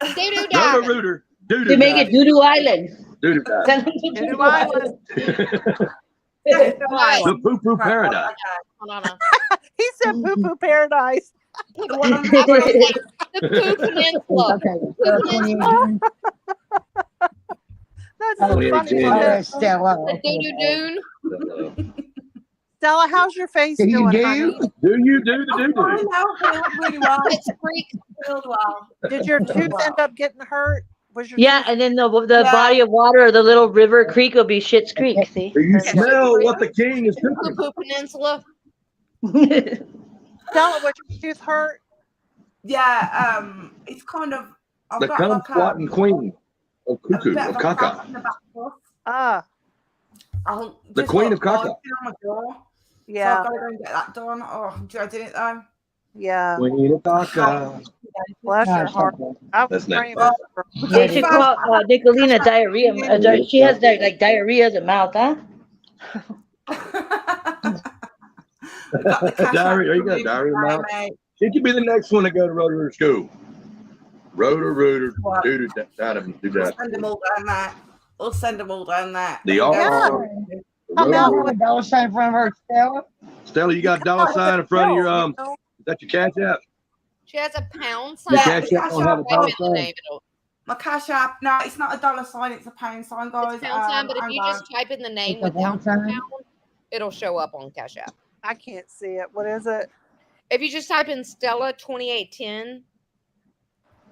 Doo-doo diving. Roto-Rooter doo-doo To make it dive. Doo-Doo Island. Doo-doo dive. Send them to Doo-doo Doo-Doo island. Doo-doo island. The poo-poo paradise. Hold on. He said poo-poo paradise. The one on the I was screen. saying, the Poo Peninsula. Okay. That's Oh, so funny. 2018. Oh, Stella. that's Stella. The Doo-Doo Dune. Stella, how's your face Do you doing, do? honey? Do you do the Oh, doo-doo? I know, healed really well. It's Greek. Healed well. Did your tooth end up getting hurt? Was your Yeah, tooth- and then the Yeah. body of water or the little river creek will be Schitt's Creek. See? Do you smell what the king is Poo cooking? Poo Peninsula. Stella, was your tooth hurt? Yeah, it's kind of. I've The got cum like squatting queen of a cuckoo, bit of of a crack caca. in the back foot. Ah, The queen of caca. On my jaw. yeah, So I've got to go and get that done. Oh, I'm dreading it though. yeah. Queen of caca. Bless your heart. I was That's praying next. for They should call Nicolina diarrhea. She has like diarrhea of the mouth, huh? We've got the cash Diarrhea, there you app go, for diarrhea today, mouth. mate. She could be the next one to go to Roto-Rooter school. Roto-Rooter, What? doo-doo, do We'll that. send them all down there. We'll send them all down there. The They'll R. go- Come out Roto-Rooter. A dollar sign in front of her, Stella. Stella, you got a dollar sign in front of your You know? is that your Cash App? She has a pound sign. Your Yeah, Cash the App Cash don't have a App, Type dollar in the sign. name, it'll- My cash app. No, it's not a dollar sign. It's a pound sign, guys. It's pound sign, but if hang you on. just type in the name It's a without the one sign? pound, it'll show up on Cash App. I can't see it. What is it? If you just type in Stella 2810,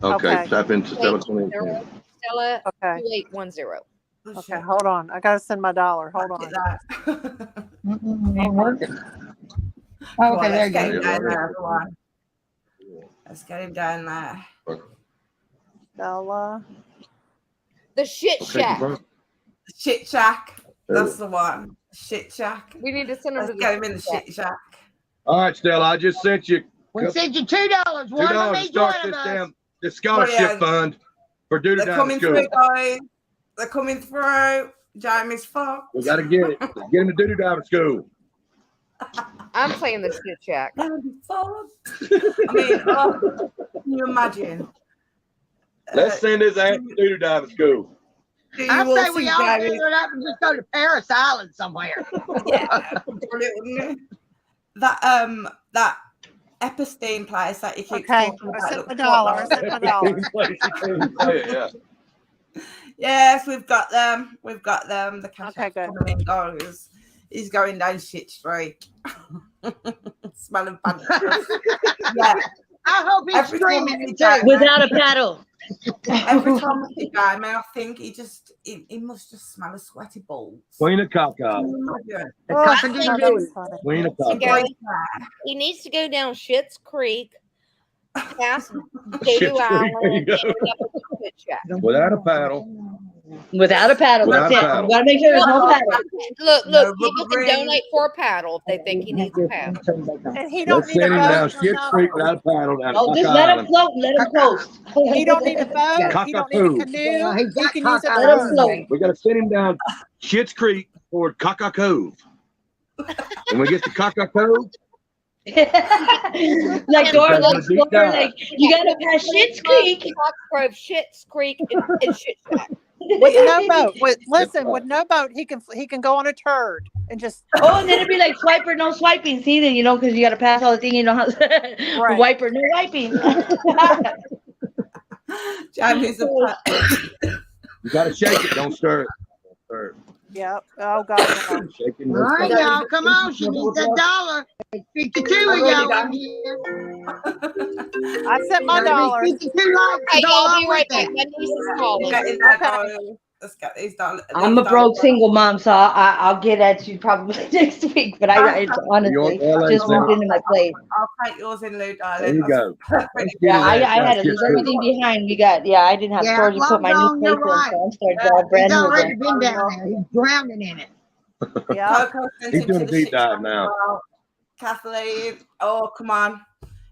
Okay, Okay. type into Stella 28. Stella Okay. 2810. Oh, Okay, shit. hold on. I gotta send my dollar. Hold Look on. at that. Ain't working. Come Okay, on, there let's get you him go. down there, everyone. Let's get him down there. Stella. The Shit Okay, Shack. bro. Shit Shack. That's the one. Shit Shack. We need to send them Let's to get him in the the Shit shit shack. All right, Stella, I just sent you We sent you $2. One $2 of to each start one this of us. this scholarship Brilliant. fund for Doo-Doo They're Down coming School. through, guys. They're coming through. Jamie's fucked. We got to get it. Let's get him to Doo-Doo Down School. I'm saying the Shit Shack. Jamie's fucked. I mean, can you imagine? Let's send his ass to Doo-Doo Down School. Do you I all say see we all Jamie? do it up and just go to Paris Island somewhere. Yeah, brilliant, wouldn't it? That Epstein place that you keep Okay, talking I about. sent looks my dollar. I like- sent my dollar. Yeah. Yes, we've got them. We've got them. The cash Okay, app's good. coming in, guys. He's going down shit street. Smelling fantastic. Yeah. I hope he's Every time screaming we it go- too. Without a paddle. Every time I see Jamie, I think he must just smell a sweaty balls. Queen of Caca. Can you imagine? The Oh, cockadoo that doo. was funny. Queen of Okay. Caca. He needs to go down Shit's Creek, past Shit's Doo-Doo Creek, Island, there you and go. end up at the Shit Shack. Without a paddle. Without a paddle. Without That's a it. paddle. We gotta make sure there's no paddle. Look, No people rubber can ring. donate for a paddle if they think he needs a paddle. And he don't Let's need a send him down boat for Shit's Creek nothing. without a paddle down Oh, Cock just let him Island. float. Let him coast. He don't need a boat. He don't need a Cockapoo. canoe. Well, he's He got can use a cock Let him boat. float. We got to send him down Shit's Creek toward Caca Cove. When we get to Caca Cove, Like Dora the Because of the deep Explorer, dive. like you gotta pass Shit's Creek. Foxgrove, Shit's Creek, and Shit Shack. With no boat. With no boat, he can go on a turd and just Oh, and then it'd be like swiper, no swiping. See, then because you gotta pass all the thing. Right. Wiper, no wiping. Jamie's a you got to shake it. Don't stir it. Don't stir it. Yep. Oh God. No. Shaking. All right, y'all, come on. She needs $1. 52 of y'all in here. I sent my Gotta be $. 52 likes Hey, to go I'll be along right with back. it. My niece is calling. Get in there, darling. Let's get these done. I'm a broke single mom, so I'll get at you probably next week. But I honestly just moved into my place. I'll take yours in, Lou, darling. There you go. Let's get Yeah, it I out had to Shit's leave Creek. everything behind. I didn't have Yeah, storage to put my new Long place John, in, you're right. so I'm starting all brand He's new already again. been down there. He's drowning in it. Yeah. Coco sent He's him doing to a the deep shit dive shack now. as well. Kathleen, oh come on,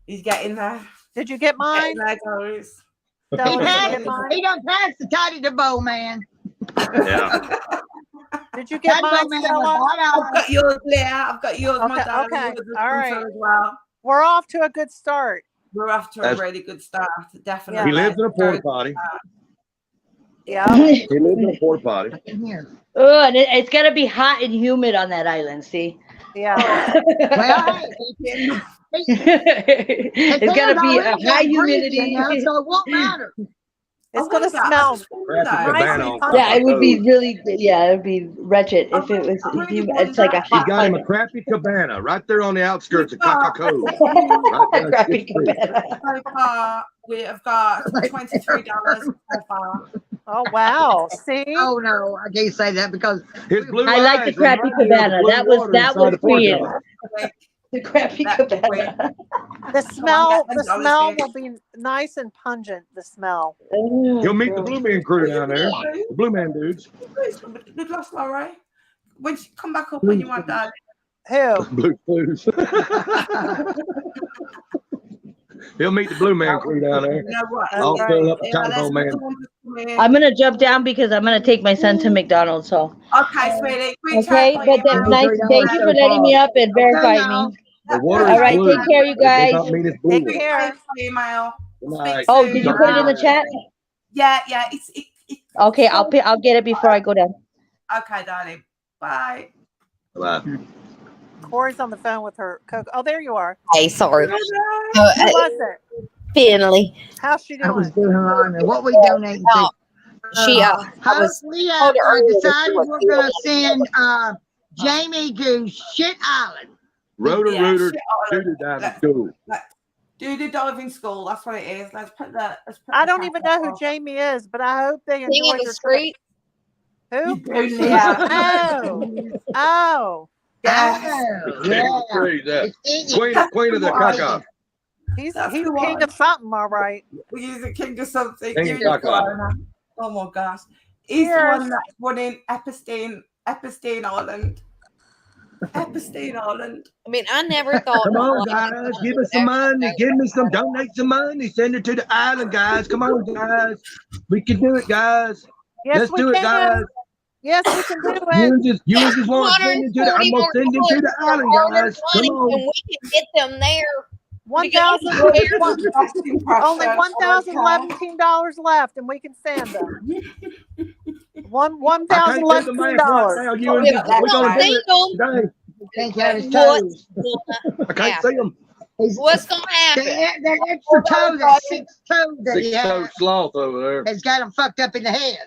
he's getting there. Did you get mine? Getting there, guys. He Stella, did you passed. get mine? He done passed the Toddy the Bow man. Yeah. Did you get Toddy Bow mine, man Stella? was I've got yours, Leah. I've got yours, my Okay, darling. okay, Yours has all come right. through as well. We're off to a good start. We're off to a That's- really good start, definitely. He lives in a porta potty. Yeah. He lives in a porta potty. In here. Oh, and it's gotta be hot and humid on that island. See, Yeah. Well, hey, it's gotta be a high humidity. so it won't matter. It's gonna smell. Crappy cabana on Nice. Yeah, it would be Cove. really, it would be wretched if it was. It's like a He's hot got him a climate. crappy cabana right there on the outskirts of Caca Cove. Right there at Crappy Shit's Creek. cabana. So far, we have got $23 so far. Oh wow. See? Oh no, I can't say that because His blue I like the eyes crappy remind me of the cabana. blue That was water inside the for you. porta potty. The crappy That's cabana. The smell get the them smell dollars will be nice and pungent, the smell. You'll meet the Blue Man crew down there. The Blue Man dudes. The glass, Laurie. When you come back up when you want, darling. Who? Blue Blues. He'll meet the Blue Man crew down there. You know what? I'll That's fill right. up the telephone man. I'm gonna jump down because I'm gonna take my son to McDonald's. So Okay, sweetie. Reach okay, out for but you, that's man. nice. Thank you for letting me up and verifying y'all. me. The water All is right, blue. take care, you It does guys. not mean it's blue. Take care. Email. Good night. Oh, did you put it in the chat? Yeah. Okay, I'll get it before I go down. Okay, darling. Bye. Bye. Corey's on the phone with her Coco. Oh, there you are. Hey, sorry. Who was it? Finley. How's she I was doing? doing her honor. What we donating to? She I was We told her earlier that decided she was we're gonna send Jamie to Shit Island. Rotor Yeah, Rooter, shit, Shooter Diving School. Do the diving school. That's what it is. Let's put that. I don't even know who Jamie is, but I hope they King enjoy of the their street. trip. Who? Yeah. Oh. Oh, yeah. Crazy, that. It's Queen of the Caca. He's That's he's the king one. of something, all right. We use a king of something. King You of just Caca. go on. Oh my gosh. He's the Cheers. one that's running Epstein Island. Epstein Island. I mean, I never thought. Come in on, life guys. Give us some money. Give me some. Donate some money. Send it to the island, guys. Come on, guys. We can do it, guys. Yes, Let's we do it, can. guys. Yes, we can do it. You just want to send it to the. I'm gonna send it to the island, guys. Come and on. we can get them there. 1,000. Only $1,017 left, and we can send them. One I thousand can't do the math right now. $11. You and we're gonna do it today. Can't count his What's toes. I can't see them. What's gonna happen? That extra toe, that 6 toes that he 6-toed has, sloth over there. has got him fucked up in the head.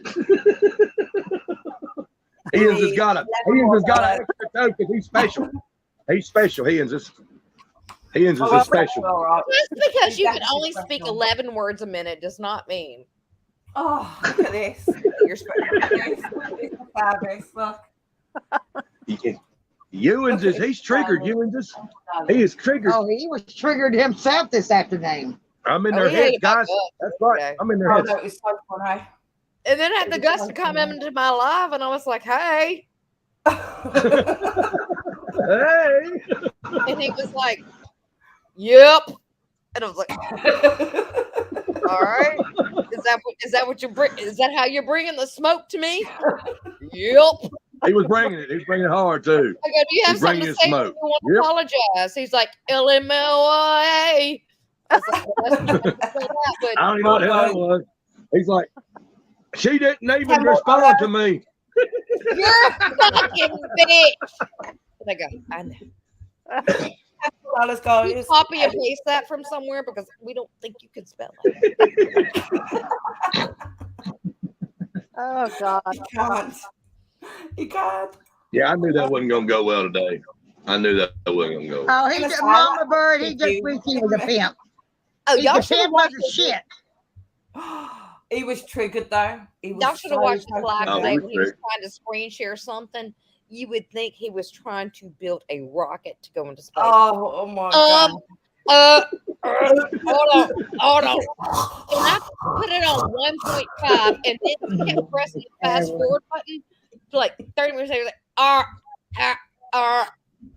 Ian's has got an extra toe because he's special. He's special. Ian's is a special. Just because you can only speak 11 words a minute does not mean. Oh, look at this. You're fabulous. Look. Ewins is he's triggered. Ewins is he is triggered. Oh, he was triggered himself this afternoon. I'm in Oh, their yeah, heads, you got guys. that. That's right. Okay. I'm in their Oh, heads. that was so funny. And then I had the guts to come into my life, and I was like, "Hey," Hey. and he was like, "Yep," and I was like, "All right, is that what you bring? Is that how you're bringing the smoke to me?" Yep. He was bringing it. He was bringing it hard too. I go, "Do you have He's something bringing to say? smoke. You want to Yep. apologize?" He's like, "LMLA." I was like, well, that's not that, but I don't even know what the hell that was. He's like, she didn't even respond to me. you're a fucking bitch. And I go, I know. Let's go. You copy and paste that from somewhere because we don't think you can spell it. Oh God. He can't. He can't. Yeah, I knew that wasn't going to go well today. I knew that wasn't going to go. Oh, he's a mama bird. He just wished he was a pimp. Oh, He's y'all a should have pimp watched of the shit. He was triggered though. He was Y'all should have watched the live Oh, today he when was he was triggered. trying to screen share something. You would think he was trying to build a rocket to go into space. Oh my god. Hold on. And I put it on 1.5, and then he kept pressing the fast forward button for like 30 minutes later. Like,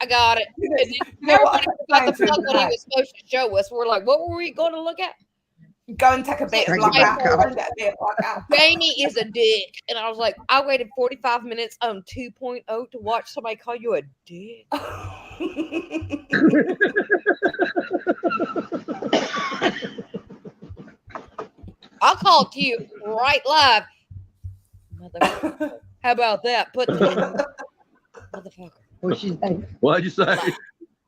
I got it. And then everybody forgot the fuck what he was supposed to show us. We're like, what were we going to look at? Go and take a bit of blackout. Go and get a bit of blackout. Jamie is a dick. And I was like, I waited 45 minutes on 2.0 to watch somebody call you a dick. I'll call it to you right live. Motherfucker. How about that? Put the motherfucker. What she say? What'd you say?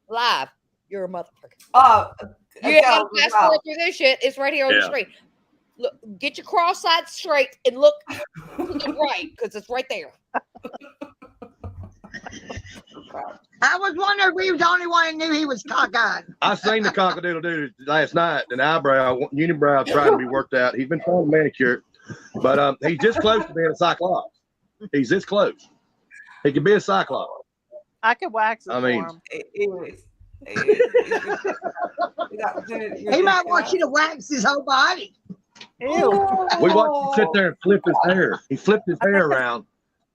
Live. You're a motherfucker. Oh, You ain't gonna fast forward through this shit. It's right here on the Yeah. screen. Look, get your cross-eyed straight and look to the right because it's right there. I was wondering if we was the only one who knew he was cockeyed. I seen the cockadoodle dude last night, an unibrow trying to be worked out. He's been trying to manicure it, but he's just close to being a cyclops. He's this close. He could be a cyclops. I could wax it I mean, for him. He might want you to wax his whole body. Ew. We watched him sit there and flip his hair. He flipped his hair around.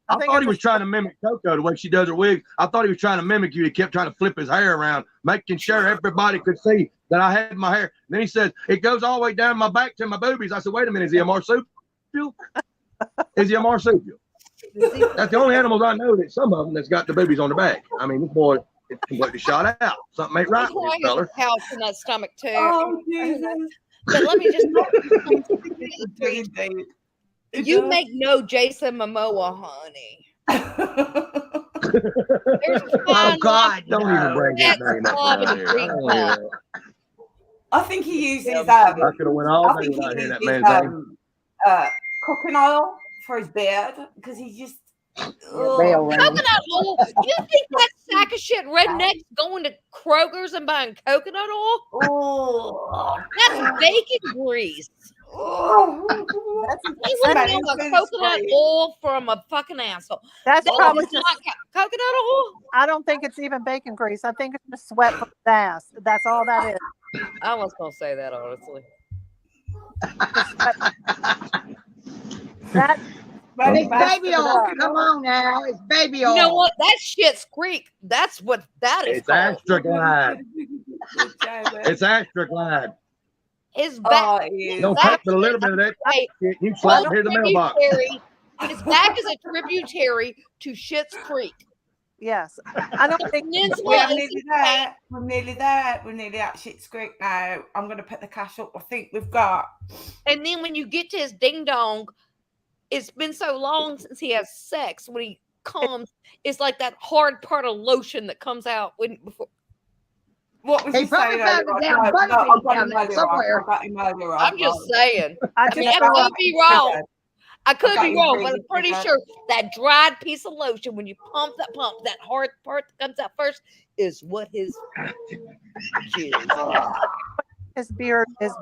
I think thought it's he was trying to mimic Coco the way she does her wig. I thought he was trying to mimic you. He kept trying to flip his hair around, making sure everybody could see that I had my hair. And then he says, it goes all the way down my back to my boobies. I said, wait a minute, is he a marsupial? Is he a marsupial? That's the only animals I know that some of them that's got the boobies on the back. I mean, this boy is completely shot out. Something ain't right with this There's feller. a couch in that stomach too. Oh, Jesus. But let me just you make no Jason Momoa, honey. There's a Oh fine God, Don't even bring that Sex name up club around and here. drink I don't club. even- I think he uses I could have went all I day think without he hearing that uses man's name. cooking oil for his beard because he just Rail running. Coconut oil. You think that sack of shit rednecks going to Kroger's and buying coconut oil? oh, That's bacon grease. that's He was getting a coconut oil from a fucking asshole. That's That probably is just, not coconut oil. I don't think it's even bacon grease. I think it's just sweat from his ass. That's all that is. I was gonna say that honestly. That it's baby oil. Come on now, it's baby oil. You know what? That shit's Greek. That's what that is It's called. Astroglide. It's Astroglide. His back. Don't That put a little bit of that Hey, shit. You slap him in the mailbox. His back is a tributary to Schitt's Creek. yes. I don't think Peninsula We're is nearly there. We're nearly there. We're nearly at Shit's Creek now. I'm going to put the cash up. I think we've got. And then when you get to his ding dong, it's been so long since he has sex. When he comes, it's like that hard part of lotion that comes out when before. What was He he probably saying? found the damn No, butter no, bean I've got down him there earlier on. somewhere. I've got him earlier on. I'm just saying. I I just mean, I felt could be wrong. I could got be you wrong, really but I'm pretty good. sure that dried piece of lotion, when you pump, that hard part that comes out first, is what his jizz. his beard is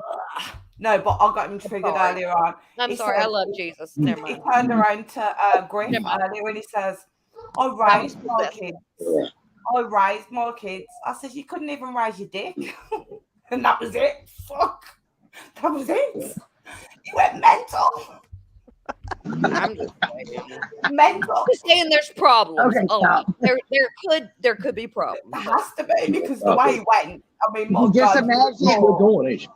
No, but I got him triggered sorry. earlier on. I'm He sorry, I said- love Jesus. Never He mind. turned around to Griff Never mind. earlier and he says, I raised my possessed. kids. I raised my kids. I said, you couldn't even raise your dick. And that was it. Fuck. That was it. You went mental. I'm just saying. Mental. Just saying there's problems. Okay, Oh, stop. there could be problems. It has to be because the way he went. I mean, my You just God. imagine. She's still going, ain't she?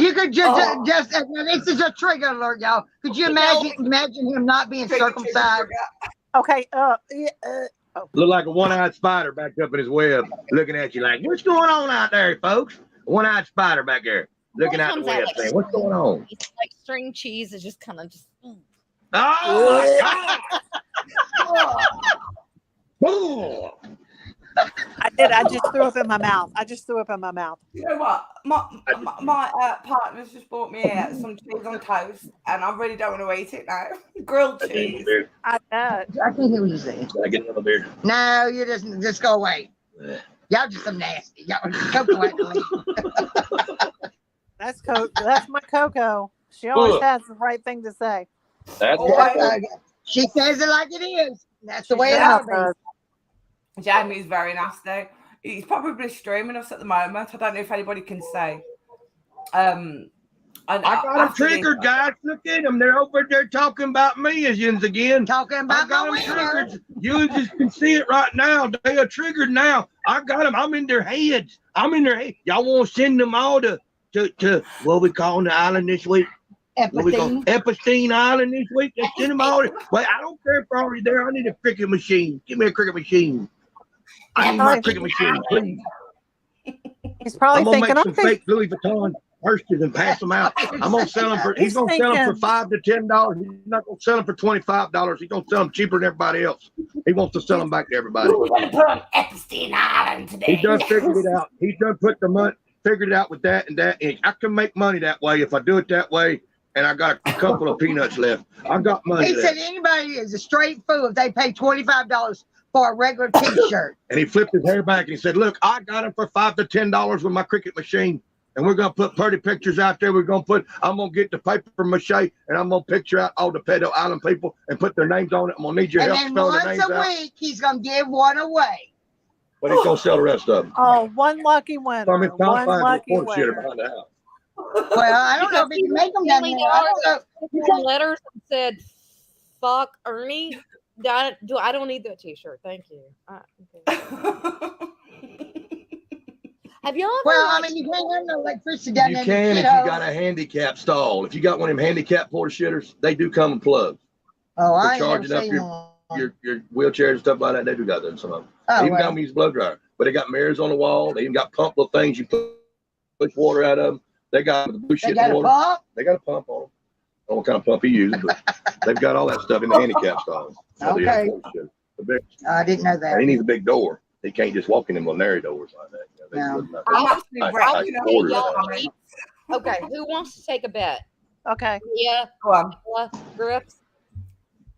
You could just, Oh. now this is a trigger alert, y'all. Could you imagine him not being circumcised? Okay. Yeah, Look like a one-eyed spider back up in his web, looking at you like, what's going on out there, folks? A one-eyed spider back there, looking out the Comes out web, like saying, what's going on? It's like string cheese is just kind of just. Oh, my God! Oh. I did. I just threw up in my mouth. You know what? My partner's just bought me some cheese on toast, and I really don't want to eat it now. Grilled cheese. I bet. I can't hear what you're saying. Can I get another beer? No, you just go away. Y'all just some nasty. Y'all come away. That's That's my Coco. She always has the right thing to say. That's She says it like it is. That's the She way it should ought have to be. Jamie's very nasty. He's probably streaming us at the moment. I don't know if anybody can say. I got them triggered, guys. Look at them. They're over there talking about me again. Talking about I got my them winner. triggered. You just can see it right now. They are triggered now. I got them. I'm in their heads. Y'all want to send them all to what we call the island this week? What we call Epstein Island this week? Let's send them all. Well, I don't care if they're already there. I need a cricket machine. Give me a cricket machine. I need my cricket machine, please. He's probably I'm gonna thinking, make some fake Louis Vuitton purses and pass them out. I'm gonna sell them for. He's gonna sell them for $5 to $10. He's not gonna sell them for $25. He's gonna sell them cheaper than everybody else. He wants to sell them back to everybody. We're going to put on Epstein Island today. He done figured it out. He's done put the money, figured it out with that and that. And I can make money that way if I do it that way. And I got a couple of peanuts left. I got money. He said anybody is a straight fool if they pay $25 for a regular T-shirt. And he flipped his hair back and he said, look, I got them for $5 to $10 with my cricket machine. And we're going to put pretty pictures out there. I'm going to get the paper mache and I'm going to picture out all the Pedo Island people and put their names on it. I'm going to need your And help then spell their once names a out. week, he's going to give one away. But he's going to sell the rest of them. Oh, one lucky winner. So I'm in One lucky shitter winner. behind the house. Well, I don't know if he can make them down there. I don't know. Some letters that said "fuck Ernie." I don't need that T-shirt. Thank you. Okay. Have y'all ever? Well, I mean, you can't have no electricity down You there. can if you got a handicap stall. If you got one of them handicap porta shitters, they do come in plugs. Oh, I ain't charging never up seen one. your wheelchairs and stuff like that. They do got them. Some of them. Oh, They even well. got them use blow dryer, but they got mirrors on the wall. They even got pump little things you push water out of them. They got the blue They shit got a water. pump? They got a pump on them. I don't know what kind of pump he uses, but they've got all that stuff in the handicap stalls. So they have Okay. porta shitters. The big, I didn't know and that. he needs a big door. He can't just walk in them little narrow doors like that. You know, No. I'm actually I- wrapping I up ordered your that. comments. Okay, who wants to take a bet? Okay. Yeah, Go on. Grips.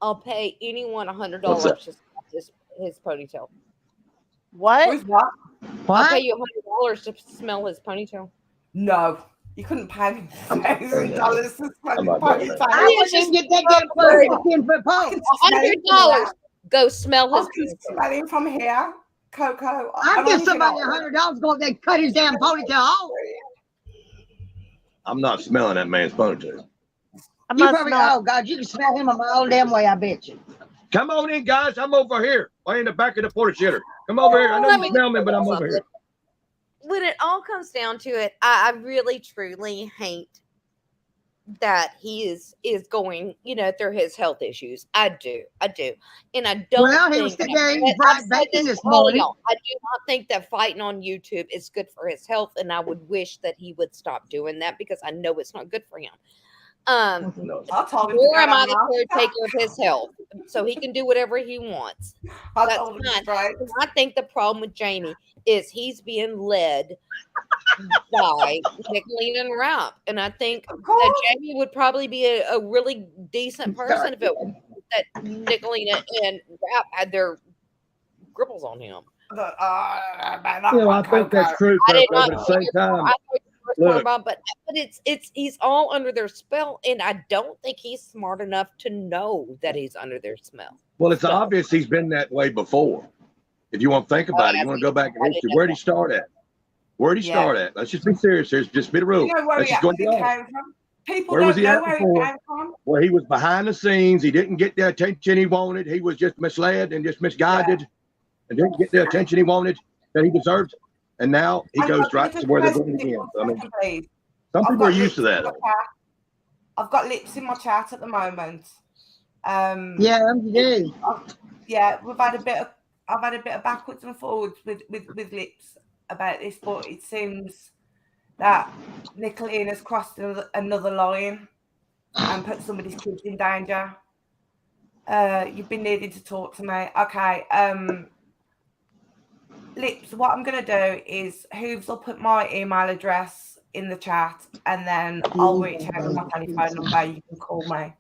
I'll pay anyone $100 What's that? to smell his ponytail. What? Who's what? I'll pay What? you $100 to smell his ponytail. No. You couldn't pay me $1,000 to smell I'm his not doing ponytail. that. I wouldn't even get that close to 10-foot pole. $100. Go smell I his can ponytail. smell him from here. Coco. I'll give somebody $100 go up there and cut his damn ponytail off. I'm not smelling that man's ponytail. I'm You not probably, smelling. oh God, you can smell him a mile damn way, I bet you. Come on in, guys. I'm over here. Way in the back of the porta shitter. Come over here. I know you smell me, but I'm over here. When it all comes down to it, I really truly hate that he is going, through his health issues. I do, and I don't. Well, he think was sitting there eating I've fried said bacon this all of morning. y'all, I do not think that fighting on YouTube is good for his health, and I would wish that he would stop doing that because I know it's not good for him. No. I told him to Or go am I down the there. caretaker of his health, so he can do whatever he wants? I That's told him fine. straight. And I think the problem with Jamie is he's being led by Nicolene and Rap. And I think Of that course. Jamie would probably be a really decent person if it was that Nicolene and Rap had their gripples on him. Man, I I think that's true, I did Coco, not but at the same time, I thought you were look. smart about, but it's he's all under their spell, and I don't think he's smart enough to know that he's under their spell. well, it's obvious he's been that way before. If you want to think about it, you want to go back in history. Where'd he start at? Where'd he start at? Let's just be serious here. Just be the rule. You know where Let's he just go actually down. came from? people Where was don't he know at where he before? came from. Where he was behind the scenes. He didn't get the attention he wanted. He was just misled and just misguided and didn't get the attention he wanted that he deserved. And now he And goes I'm right gonna to just where they're post going it again. one So, I mean, second, please. some I've people are got used to lips that. in my Though. chat. I've got lips in my chat at the moment. Yeah, you do. Yeah, I've had a bit of backwards and forwards with lips about this, but it seems that Nicolene has crossed another line and put somebody's kids in danger. You've been needing to talk to me. Okay. Lips, what I'm gonna do is Hooves will put my email address in the chat and then I'll reach out with my telephone number. You can call me.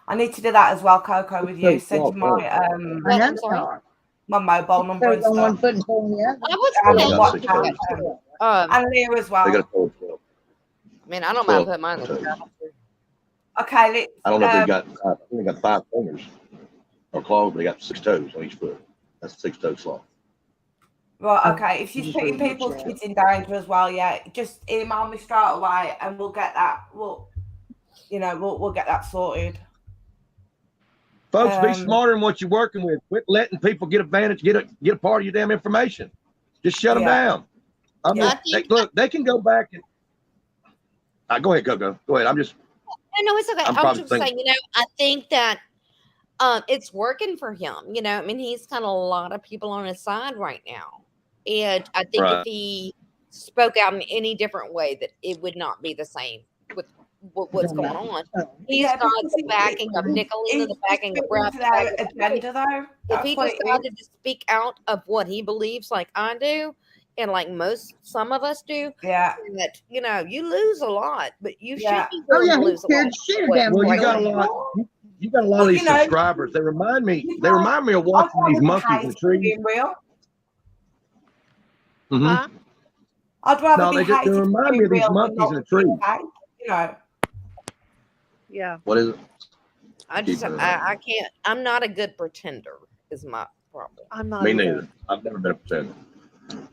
I need to do that as well, Coco, with you. Send you my I know. my mobile number and On one stuff. foot and pulling the other. I was And gonna got look 6 at toes. that. And Leah as They well. got a total 12. I mean, I don't mind 12 putting mine in the toes. chat. Okay, let's. I don't know if they got. I think they got 5 fingers or claws, but they got 6 toes on each foot. That's a 6-toe sloth. Right, okay. If she's putting people's kids in danger as well, yeah, just email me straight away and we'll get that. We'll get that sorted. Folks, be smarter in what you're working with. Quit letting people get advantage, get a part of your damn information. Just shut them down. I mean, they can go back and. Go ahead, Coco. Go ahead. No, it's okay. I was just saying, I think that it's working for him. I mean, he's got a lot of people on his side right now. And I think if he spoke out in any different way, that it would not be the same with what's going on. He's got the backing of Nicolene, the backing of Brad. If he decided to speak out of what he believes, like I do, and like some of us do, that you lose a lot, but you should be willing to lose a lot. Well, you got a lot. You got a lot of these subscribers. They remind me of watching these monkeys in the trees. Mm-hmm. I'd rather they remind me of these monkeys in the trees. Yeah. What is it? I can't. I'm not a good pretender. Is my problem. I'm not. Me neither. I've never been a pretender.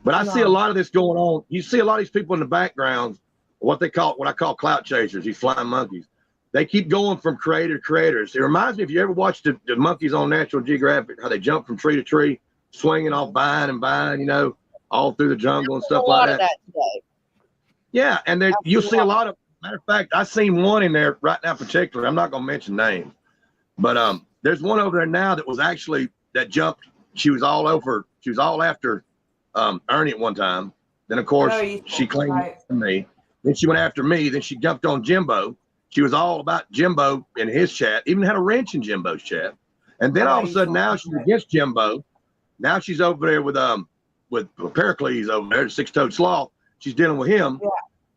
But I see a lot of this going on. You see a lot of these people in the background, what I call clout chasers, these flying monkeys. They keep going from creator to creators. It reminds me, if you ever watched the monkeys on Natural Geographic, how they jump from tree to tree, swinging off vine and vine, all through the jungle and stuff like that. Yeah, and you'll see a lot of. Matter of fact, I seen one in there right now, particularly. I'm not going to mention names, but there's one over there now that jumped. She was all after Ernie at one time. Then of course she claimed to me. Then she went after me. Then she jumped on Jimbo. She was all about Jimbo in his chat. Even had a wrench in Jimbo's chat. And then all of a sudden now she's against Jimbo. Now she's over there with Pericles over there, the 6-toed sloth. She's dealing with him,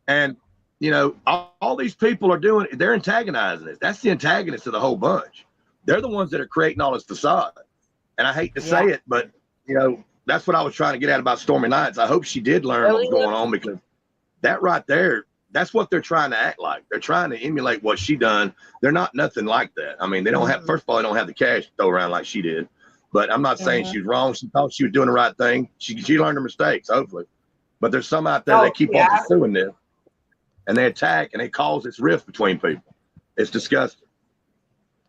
and. All these people they're antagonizing it. That's the antagonist of the whole bunch. They're the ones that are creating all this facade. And I hate to say it, but, that's what I was trying to get at about Stormy Nights. I hope she did learn what was going on, because that right there, that's what they're trying to act like. They're trying to emulate what she done. They're not nothing like that. I mean, they don't have, first of all, they don't have the cash to throw around like she did. But I'm not saying she was wrong. She thought she was doing the right thing. She learned her mistakes, hopefully. But there's some out there that keep on pursuing this. And they attack and they cause this rift between people. It's disgusting.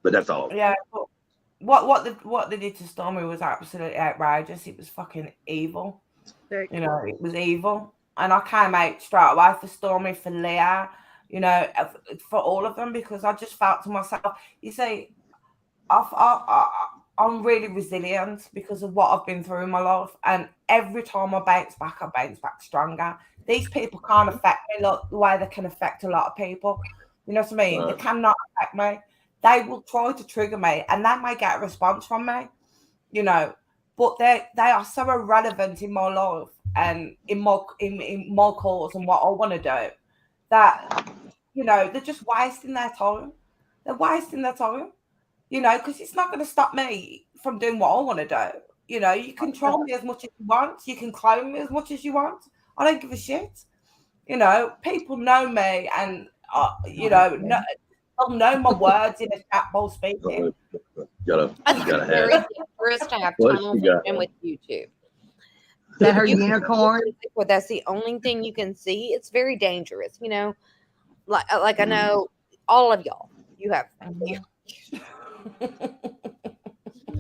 But that's all. Yeah. What they did to Stormy was absolutely outrageous. It was fucking evil. It was evil. And I came out straight away for Stormy, for Leah, for all of them, because I just felt to myself, you see, I'm really resilient because of what I've been through in my life. And every time I bounce back stronger. These people can't affect me like the way they can affect a lot of people. You know what I mean? Right. They cannot affect me. They will try to trigger me, and they may get a response from me, but they are so irrelevant in my life and in my cause and what I want to do that, they're just wasting their time. They're wasting their time, because it's not going to stop me from doing what I want to do. You can troll me as much as you want. You can clone me as much as you want. I don't give a shit. People know me, and they'll know my words in a chat bowl speaking. I think it's very dangerous to have tunnel vision with YouTube. that her You can unicorn? but that's the only thing you can see. It's very dangerous, you know. Like I know all of y'all. You have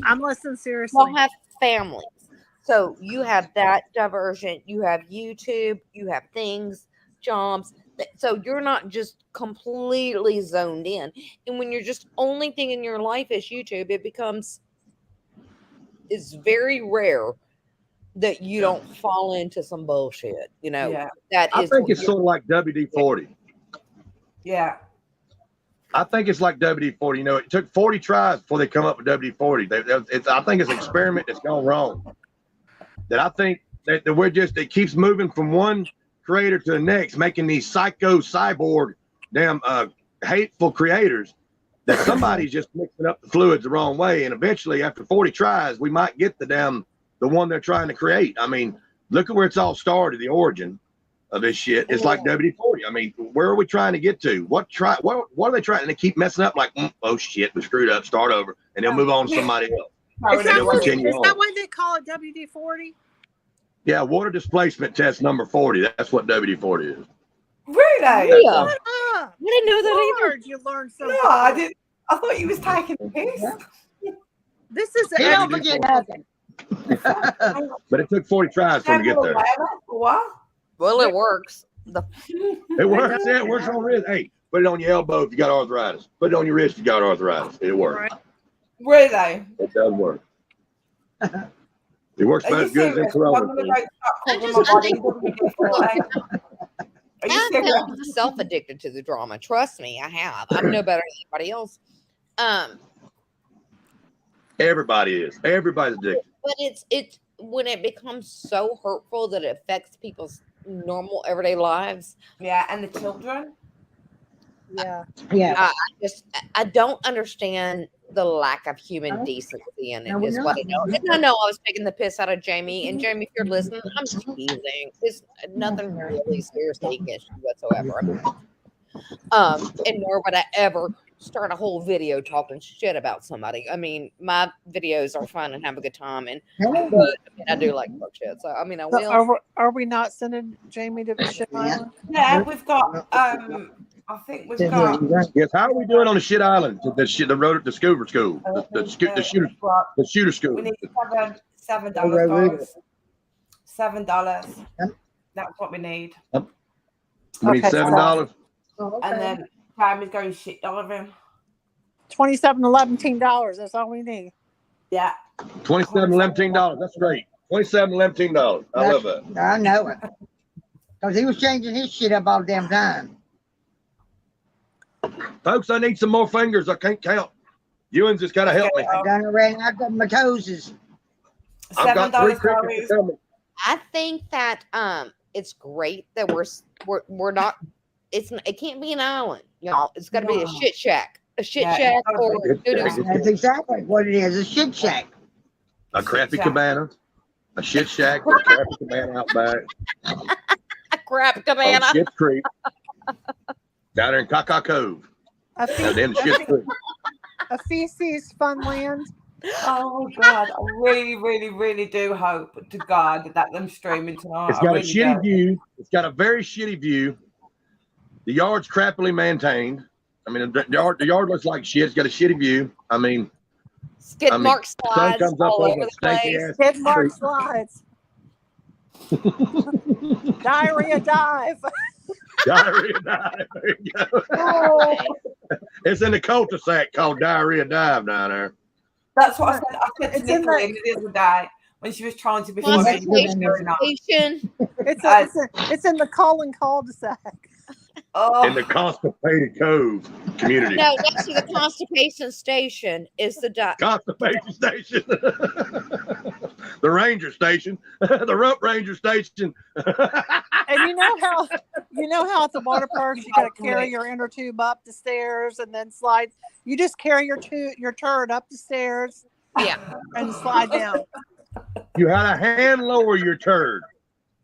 I'm listening seriously. y'all have families, so you have that diversion. You have YouTube. You have things, jobs. So you're not just completely zoned in. And when you're just only thing in your life is YouTube, it's very rare that you don't fall into some bullshit. You know, Yeah. that I is think what it's you're- sort of like WD-40. Yeah. I think it's like WD-40. You know, it took 40 tries before they come up with WD-40. I think it's an experiment that's gone wrong. That I think that it keeps moving from one creator to the next, making these psycho cyborg, damn hateful creators. That somebody's just mixing up the fluids the wrong way, and eventually, after 40 tries, we might get the one they're trying to create. I mean, look at where it's all started. The origin of this shit. It's like WD-40. I mean, where are we trying to get to? What are they trying? And they keep messing up. Like, oh shit, we screwed up. Start over, and they'll move on to somebody else. Is that on. why they call it WD-40? Yeah, water displacement test number 40. That's what WD-40 is. Really? Yeah. Shut up. I didn't know that either. Lord, you learned something. No, I didn't. I thought you was taking the piss. This is He don't forget nothing. But it took 40 tries for them to get there. What? Well, it works. It works. Yeah, it works on wrist. Hey, put it on your elbow if you got arthritis. Put it on your wrist if you got arthritis. It works. Right. Really? It does work. It works Are about you as good as serious? in Corona. I'm gonna go start I calling just- my I think- body Are you I'm serious? myself addicted to the drama. Trust me, I have. I'm no better than anybody else. Everybody is. Everybody's addicted. But it's when it becomes so hurtful that it affects people's normal everyday lives. Yeah, and the children. Yeah. Yeah. I don't understand the lack of human decency in it. No, we're Is what I not. know. And I know I was taking the piss out of Jamie. And Jamie, if you're listening, I'm teasing. It's nothing really serious against you whatsoever. And nor would I ever start a whole video talking shit about somebody. I mean, my videos are fun and have a good time, but I do like fuck shit. So I mean, I So will. are we not sending Jamie to Ship Island? Yeah, we've got. I think we've got. Yes. How are we doing on the shit island? The scuba school. The shooter school. We need $7. $7. That's what we need. We need $7. And then time is going shit dollar. $27 to $17. That's all we need. Yeah. $27, $17. That's great. $27, $17. I love that. I know it. Because he was changing his shit up all the damn time. Folks, I need some more fingers. I can't count. Ewans has got to help me. I done ran out of my toes. I've got $7 3 crickets to tell me. I think that it's great that we're not. It can't be an island, y'all. It's got to be a shit shack, shack, or a doo-doo. That's exactly what it is. A shit shack. A crappy cabana, a shit shack, with a crappy cabana out back. A crap cabana. On Shit Creek. Down there in Caca Cove. A Then Shit Creek. feces fun land. Oh God, I really, really, really do hope to God that them streaming tonight. It's got a shitty view. It's got a very shitty view. The yard's crappily maintained. I mean, the yard looks like shit. It's got a shitty view. I mean, Skid mark sun slides comes up all over over a the stinky place. ass Skid mark street. slides. Diarrhea dive. Diarrhea dive. There you go. It's in the cul-de-sac called Diarrhea Dive down there. That's what I said. I said to It's in Nicole the other day when she was trying to be funny. Constipation. It's in the Colin cul-de-sac. Oh, In the Constipated Cove community. No, next to the constipation station is the Constipation Station. The Ranger Station. The Rump Ranger Station. And you know how at the water parks you got to carry your inner tube up the stairs and then slide. You just carry your turd up the stairs. Yeah. And slide down. You had a hand lower your turd.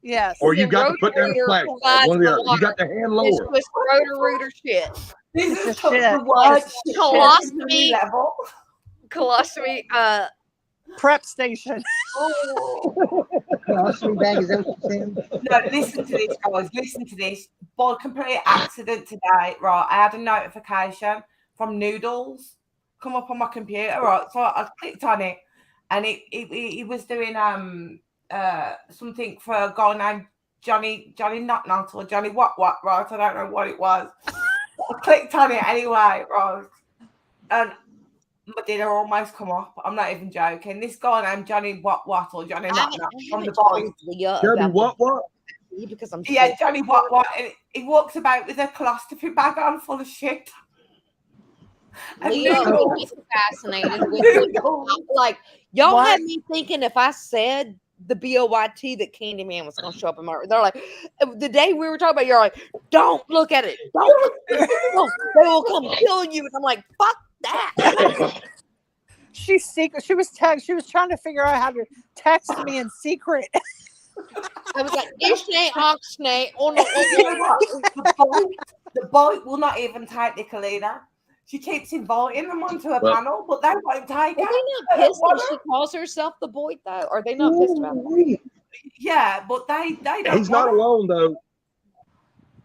Yes. Or you got to put down a Roto-Rooter flashlight. One or the provides other. You got the hand This lower. was Roto-Rooter shit. this It's is a shit. the word Colostomy. level. Colostomy prep station. Colostomy bag, is that what you said? No, listen to this, guys. Listen to this. By complete accident today, right? I had a notification from Noodles come up on my computer, right? So I clicked on it, and it was doing something for a guy named Johnny Not or Johnny What, right? I don't know what it was. I clicked on it anyway, right? And my dinner almost come up. I'm not even joking. This guy named Johnny What or Johnny Not from the boys. Johnny what? Because I'm Yeah, Johnny What. And he walks about with a colostomy bag on full of shit. And Leah would be fascinated with like y'all What? had me thinking if I said the BOYT that Candyman was going to show up in my. They're like the day we were talking about. You're like, don't look at it. Don't look at it. They will come kill you. And I'm like, fuck that. She's secret. She was trying to figure out how to text me in secret. I was like, Ishne, Oxne, oh no, The boy will not even take Nicolina. She keeps inviting them onto a panel, but they won't take her. Are they not pissed that she calls herself the boy, though? Are they not pissed about that? Yeah, but they don't. He's not alone though.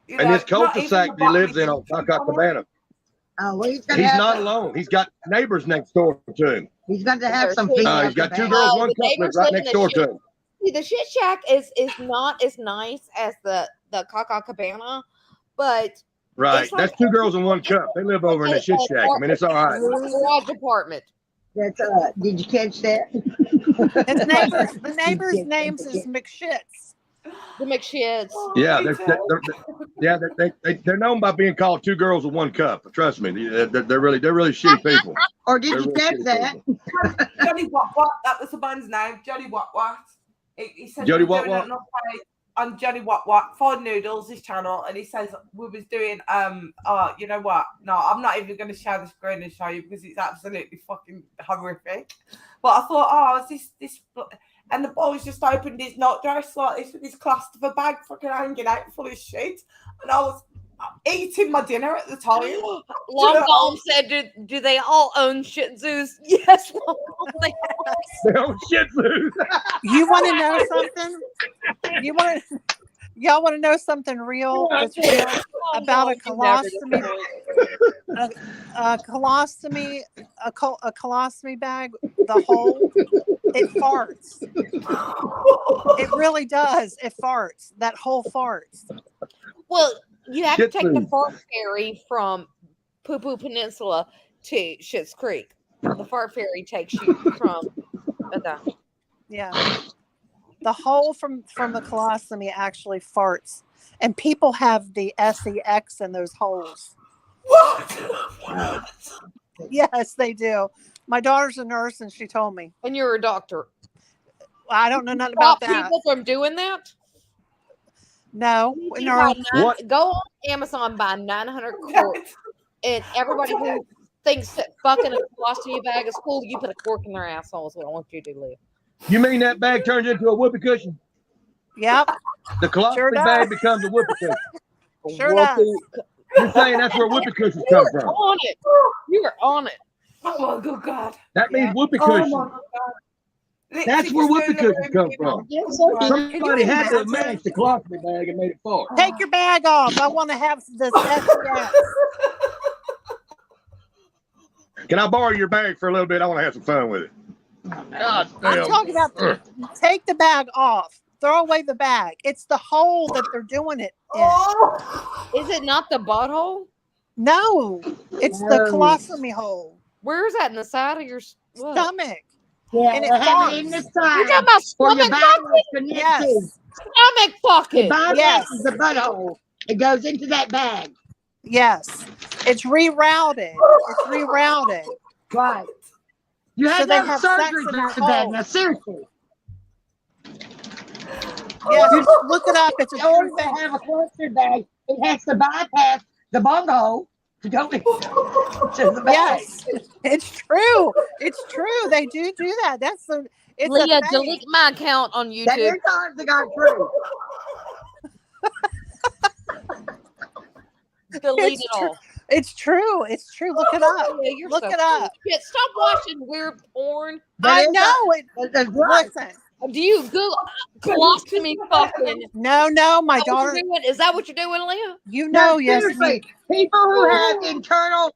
You And know, this cul-de-sac that he lives in on Cabana. Oh, well, he's He's not alone. He's got neighbors next door to him. He's got to have some He's female. He's got two companions. girls, Oh, one the couple neighbors right live in next the door to shit- him. See, the shit shack is not as nice as the Caca Cabana, but Right. It's like- That's two girls in one cup. They live over in the shit shack. I mean, it's all right. garage apartment. That's did you catch that? The neighbor's names is McShits. The McShids. Yeah, they're known by being called two girls in one cup. Trust me, they're really shitty people. Or did They're you really catch shitty that? people. Johnny What? That was the man's name. Johnny What? He said Johnny we were What? doing an update on Johnny What? Fine Noodles, his channel, and he says we was doing you know what? No, I'm not even going to share the screen and show you because it's absolutely fucking horrific. But I thought, is this? And the boy's just opened his nightdress like this with his cluster bag fucking hanging out full of shit, and I was eating my dinner at the time. Long Gone said, do they all own Shih Tzus? Yes, Long Gone, they all. They own Shih Tzus. You want to know something? Y'all want to know something real? That's real about a colostomy. A colostomy bag. The hole. It farts. It really does. It farts. That hole farts. Well, you have to Shih take the Tzus. fart ferry from Poo Poo Peninsula to Schitt's Creek. The fart ferry takes you from Yeah. The hole from the colostomy actually farts. And people have the SEX in those holes. What? Yes, they do. My daughter's a nurse and she told me. and you're a doctor. I don't know nothing about Stop that. people from doing that. No. You can No. buy What? go on Amazon, buy 900 corks, and everybody who thinks that fucking a colostomy bag is cool, you put a cork in their asshole. Is what I want you to do, Leah. You mean that bag turns into a whoopee cushion? Yep. The colostomy Sure does. bag becomes a whoopee cushion. Sure does. You're saying that's where whoopee cushions come You're from? on it. You are on it. Oh my good God. That means Yeah. whoopee Oh cushion. my God. That's where whoopee cushions come from. Can Somebody you had to imagine? manage the colostomy bag and made it fart. Take your bag off. I want to have this SEX. Can I borrow your bag for a little bit? I want to have some fun with it. God I'm damn. talking about take the bag off. Throw away the bag. It's the hole that they're doing it in. Oh. Is it not the butthole? No, it's the colostomy hole. Where is that in the side of your what? Stomach. Yeah, And it they have it in farts. the You're side talking about where your stomach bowel fucking? is connected. Yes. Stomach The fucking. bypass Yes. is the butthole. It goes into that bag. Yes. It's rerouted. It's rerouted. Right. You So had they to have have sex surgery in for that that. hole. Now, seriously. Yes. Look it up. It's a In order true to thing. have a cluster bag, it has to bypass the bunghole to go into the bag. Yes. It's true. It's true. They do that. That's the. It's Leah, a thing. delete my account on That YouTube. your times got true. Delete It's it all. It's true. It's true. Look it up. Yeah, you're Look so it up. Shit, stop watching weird porn. I That is know it. That's right. Listen. Do you Google colostomy fucking? No, my daughter. Is that what you're doing, Leah? You No, know, yes. seriously, people who have internal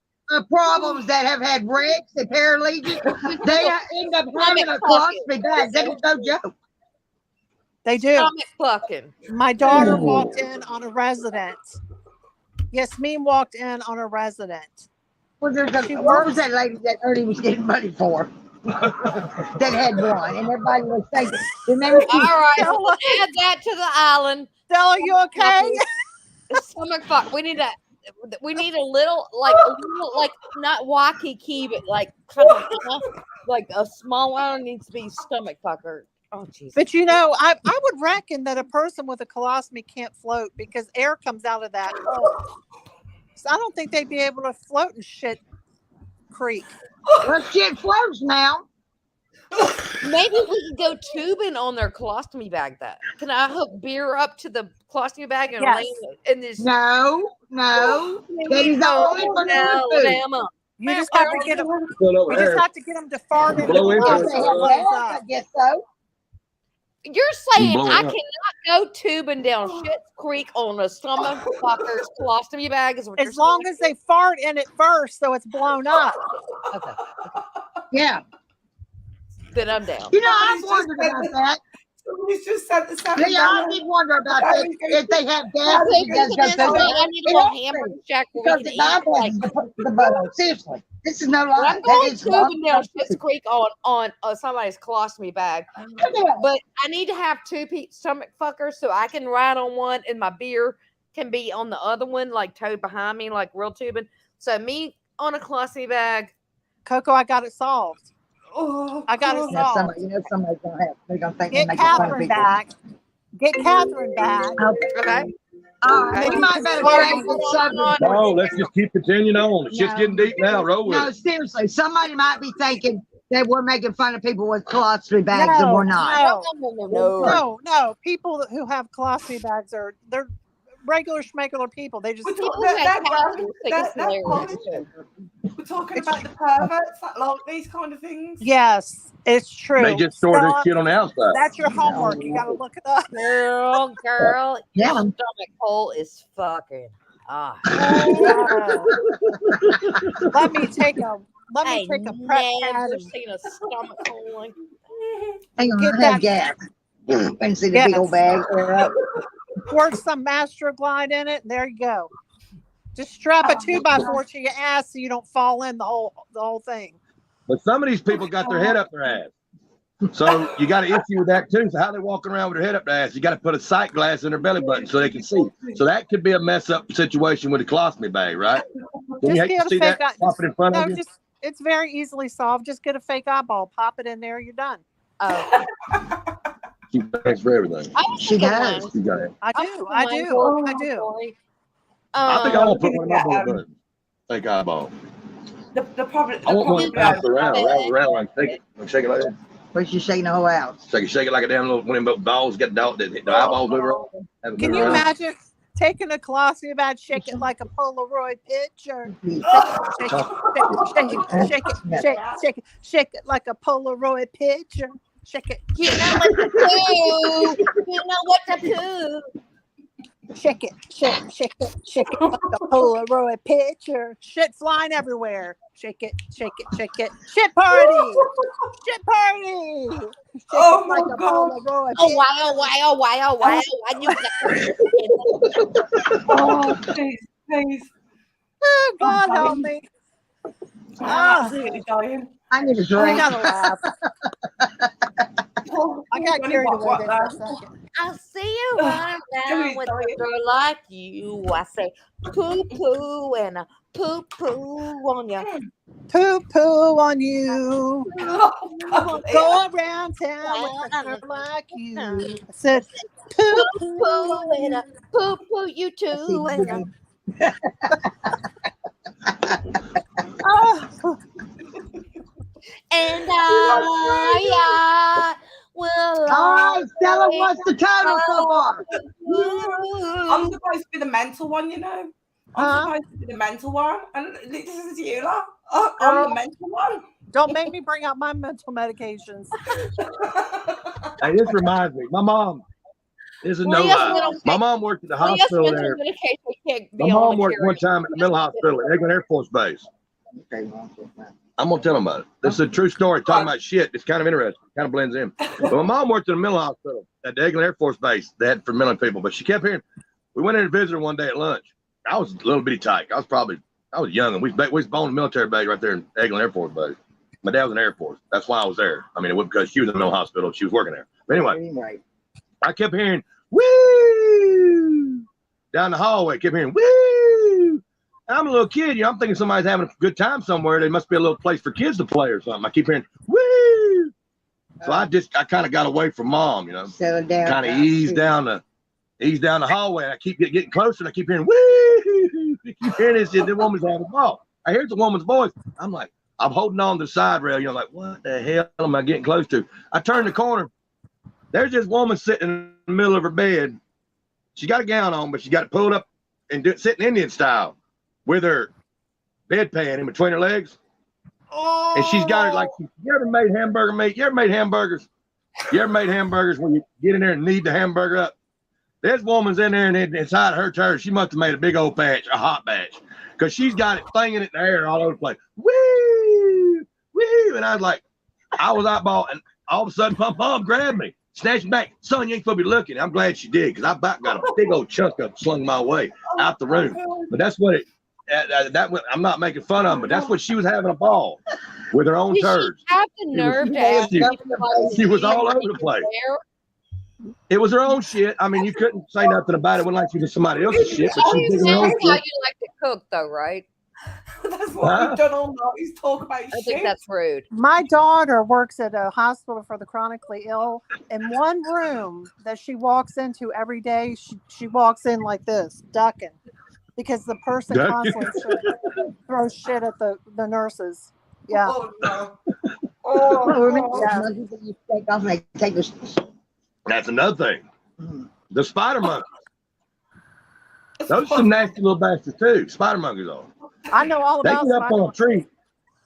problems that have had wrecks and paralytic, they end up having a colostomy bag. That is no joke. They do. Stomach fucking. My daughter walked in on a resident. Yasmin walked in on a resident. Well, what was that lady that Ernie was getting money for? That had one, and everybody was thinking. Remember? All right, so add that to the island. Stella, you okay? Stomach fuck. We need a little not Waikiki, but like kind of like a small one needs to be stomach fucker. Oh Jesus. But you know, I would reckon that a person with a colostomy can't float because air comes out of that hole. So I don't think they'd be able to float in shit creek. Well, shit floats now. Maybe we could go tubing on their colostomy bag. That can I hook beer up to the colostomy bag and lay in this? No. That is only for the food. Alabama. You just have to get them. You just have to get them to fart in Blow into it. I guess so. You're saying Blow it I up. cannot go tubing down Schitt's Creek on a stomach fucker's colostomy bag? Is what As long as they fart in it first, so it's blown up. Okay. Yeah. Then I'm down. You know, I've wondered about that. Somebody's just said the same. Yeah, I did wonder about that. If they have gas, it does go through I that. need a little hamburger shack where we Because can the eat. Like, bypass the butthole. Seriously, this is no but lie. I'm going That is tubing down Schitt's Creek on somebody's colostomy bag. But I need to have two stomach fuckers so I can ride on one and my beer can be on the other one, like towed behind me, like real tubing. So me on a colostomy bag. Coco, I got it solved. Oh, I got it God. solved. Somebody's gonna have. They're gonna think Get they make fun of Catherine people. back. Get Catherine back. Okay. All right, we might better change the subject. No, let's just keep continuing on. The shit's getting deep now. Roll with No, it. seriously, somebody might be thinking that we're making fun of people with colostomy bags, and we're not. No. People who have colostomy bags they're regular schmegular people. They just We're talking about the perverts that like these kind of things. Yes, it's true. They just store this shit on the outside. That's your homework. You gotta look it up. Girl, Yeah. your stomach hole is fucking hot. Let me take a prep never pad. seen a stomach hole like Hang on, Get I that- have gas. And see the big old bag. Pour some Mastroglide in it. And there you go. Just strap a 2x4 to your ass so you don't fall in the whole thing. But some of these people got their head up their ass. So you got an issue with that too. So how they walking around with their head up their ass? You got to put a sight glass in their belly button so they can see. So that could be a mess up situation with a colostomy bag, right? Then you hate to see that popping in front of you. It's very easily solved. Just get a fake eyeball, pop it in there, you're done. oh. She thanks for everything. She does. She got it. I do. I I think I want to put one of my buttons. Fake eyeball. The problem. I want one to bounce around, and shake it like that. But she's shaking the whole house. Shake it like a damn little one of them balls get the eyeballs move around. Can you imagine taking a colostomy bag, shake it like a Polaroid picture? Shake it like a Polaroid picture. Shake it. You know what to do. You know what to do. Shake it like a Polaroid picture. Shit flying everywhere. Shake it. Shit party. Shit party. Shake it like a Polaroid Oh, picture. wow. Oh, please. Oh, God help me. I'm absolutely dying. I need a I drink. gotta laugh. I got carried away there for a second. I see you running around with a girl like you. I say poo poo and a poo poo on you. Poo poo on you. Oh, God. Go around town with a girl like you. I said poo Poo poo poo and a poo poo you too. And I will. All right, Stella, what's the total so far? I'm supposed to be the mental one, you know. I'm supposed to be the mental one, and this is you, lot. I'm the mental one. Don't make me bring out my mental medications. Hey, this reminds me. My mom. This is no lie. My mom worked at the hospital there. My mom worked one time at the middle hospital at Eglin Air Force Base. I'm gonna tell them about it. This is a true story. Talking about shit. It's kind of interesting. Kind of blends in. But my mom worked at the middle hospital at the Eglin Air Force Base. They had for mental people, but she kept hearing. We went in to visit her one day at lunch. I was a little bitty tight. I was young, and we was born in the military base right there in Eglin Air Force Base. My dad was in the Air Force. That's why I was there. I mean, it wasn't because she was in the middle hospital. She was working there. But anyway, I kept hearing, woo, down the hallway. Kept hearing, woo. And I'm a little kid. You know, I'm thinking somebody's having a good time somewhere. There must be a little place for kids to play or something. I keep hearing, woo. So I kind of got away from mom, you know, kind of eased down the hallway. And I keep getting closer, and I keep hearing, woo. I keep hearing this shit. The woman's having a ball. I hear the woman's voice. I'm like, I'm holding on to the side rail. You know, like, what the hell am I getting close to? I turn the corner. There's this woman sitting in the middle of her bed. She got a gown on, but she got it pulled up and sitting Indian style with her bedpan in between her legs. Oh. And she's got it like, you ever made hamburger meat? You ever made hamburgers? You ever made hamburgers when you get in there and knead the hamburger up? This woman's in there, and inside her turd, she must have made a big old batch, a hot batch, because she's got it flinging it in the air all over the place. Woo! Woo! And I was like, I was eyeball, and all of a sudden, my mom grabbed me, snatched me back. Son, you ain't supposed to be looking. I'm glad she did, because I about got a big old chunk of slung my way out the room. But that's what it, I'm not making fun of them, but that's what she was having a ball with her own turds. She have the nerve to ask she was all over the place. It was her own shit. I mean, you couldn't say nothing about it. It wasn't like she was somebody else's shit, but she was her own shit. You like to cook, though, right? That's what we've done all night. He's talking about shit. I think that's rude. My daughter works at a hospital for the chronically ill. In one room that she walks into every day, she walks in like this, ducking, because the person constantly throws shit at the nurses. Yeah. That's another thing. The spider monkey. Those are some nasty little bastards too. Spider monkeys are. I know all about. They get up on a tree.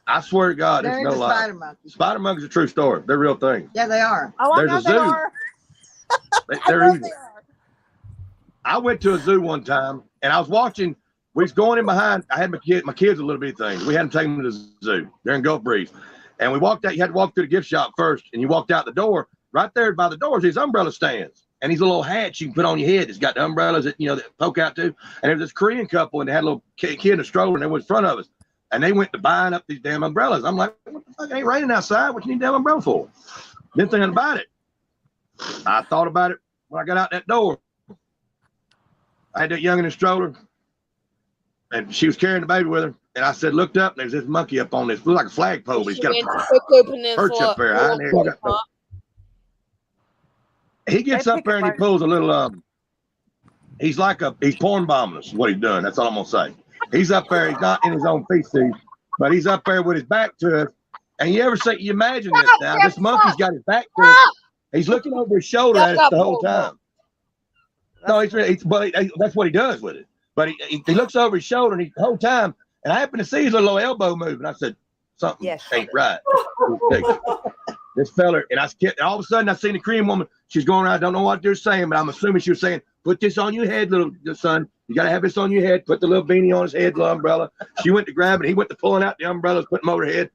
I swear to God, it's no lie. Spider monkeys are a true story. They're real things. Yeah, they are. Oh, there's I know a zoo. They are. They're evil. I went to a zoo one time, and I was watching. We was going in behind. I had my kids a little bitty things. We hadn't taken them to the zoo. They're in Gulf Breeze, and we walked out. You had to walk through the gift shop first, and you walked out the door. Right there by the doors, these umbrella stands, and these little hats you can put on your head. It's got the umbrellas that that poke out too. And there was this Korean couple, and they had a little kid in a stroller, and they were in front of us, and they went to buying up these damn umbrellas. I'm like, what the fuck? It ain't raining outside. What you need a damn umbrella for? Didn't think about it. I thought about it when I got out that door. I had that young in a stroller, and she was carrying the baby with her. And I said, looked up, and there's this monkey up on this, it looked like a flagpole, but he's got a perch up there. He gets up there and he pulls a little, he's porn bombing us, is what he's done. That's all I'm going to say. He's up there, he's not in his own feces, but he's up there with his back to us. And you imagine this now, this monkey's got his back to us. He's looking over his shoulder at us the whole time. No, but that's what he does with it. But he looks over his shoulder and the whole time, and I happened to see his little elbow move, and I said, something ain't right. This fella, and all of a sudden I seen the Korean woman. She's going around, I don't know what they're saying, but I'm assuming she was saying, put this on your head, little son. You got to have this on your head. Put the little beanie on his head, little umbrella. She went to grab it. He went to pulling out the umbrellas, putting them over her head.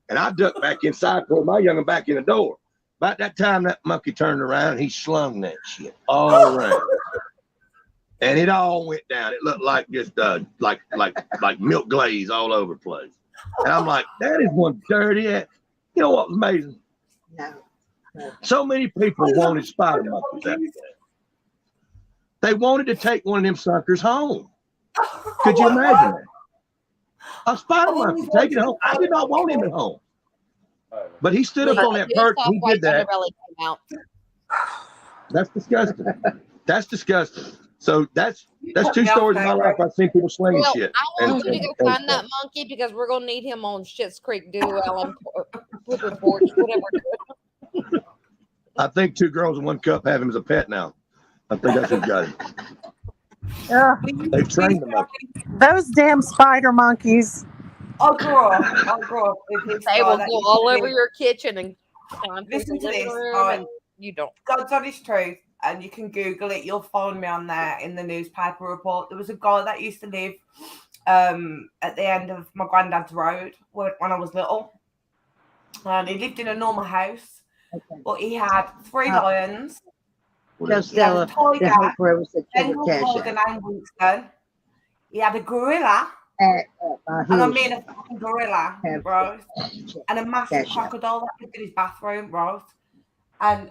And I ducked back inside, pulled my young'un back in the door. About that time, that monkey turned around, and he slung that shit all around. And it all went down. It looked like just like milk glaze all over the place. And I'm like, that is one dirty ass. You know what was amazing? No. So many people wanted spider monkeys after that. They wanted to take one of them suckers home. Could you imagine that? A spider monkey taking it home. I did not want him at home. But he stood up on that perch. He did that. That's disgusting. That's disgusting. So that's two stories in my life. I've seen people slinging shit. I want you to go find that monkey because we're gonna need him on Schitt's Creek Duo and Pooper Porch, whatever. I think 2 girls in 1 cup have him as a pet now. I think that's who's got him. Ugh, They trained them up. those damn spider monkeys. I grew up with this They guy will that go used all to over live- your kitchen and climb through Listen the to living this, room, right? and you don't. God's honest truth, and you can Google it. You'll find me on there in the newspaper report. There was a guy that used to live at the end of my granddad's road when I was little, and he lived in a normal house, but he had 3 lions. Just He had a the tiger, hope whoever said Bengal tiger named Winston. He had a gorilla, and I mean a fucking gorilla, right? And a massive crocodile that lived in his bathroom, right? And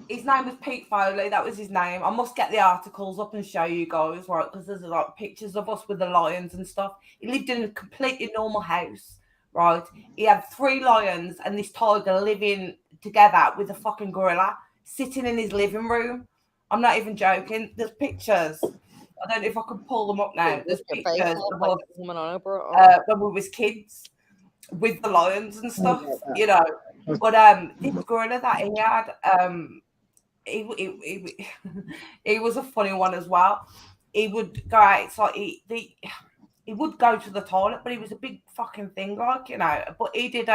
his name was Pete Foley. That was his name. I must get the articles up and show you guys, right? Because there's like pictures of us with the lions and stuff. He lived in a completely normal house, right? He had 3 lions and this tiger living together with a fucking gorilla sitting in his living room. I'm not even joking. There's pictures. I don't know if I can pull them up now. There's Your face pictures off of like us that woman on Oprah. when we was kids with the lions and stuff, you know. But this gorilla that he had, he was a funny one as well. He would go outside. He would go to the toilet, but he was a big fucking thing, like, you know. But he did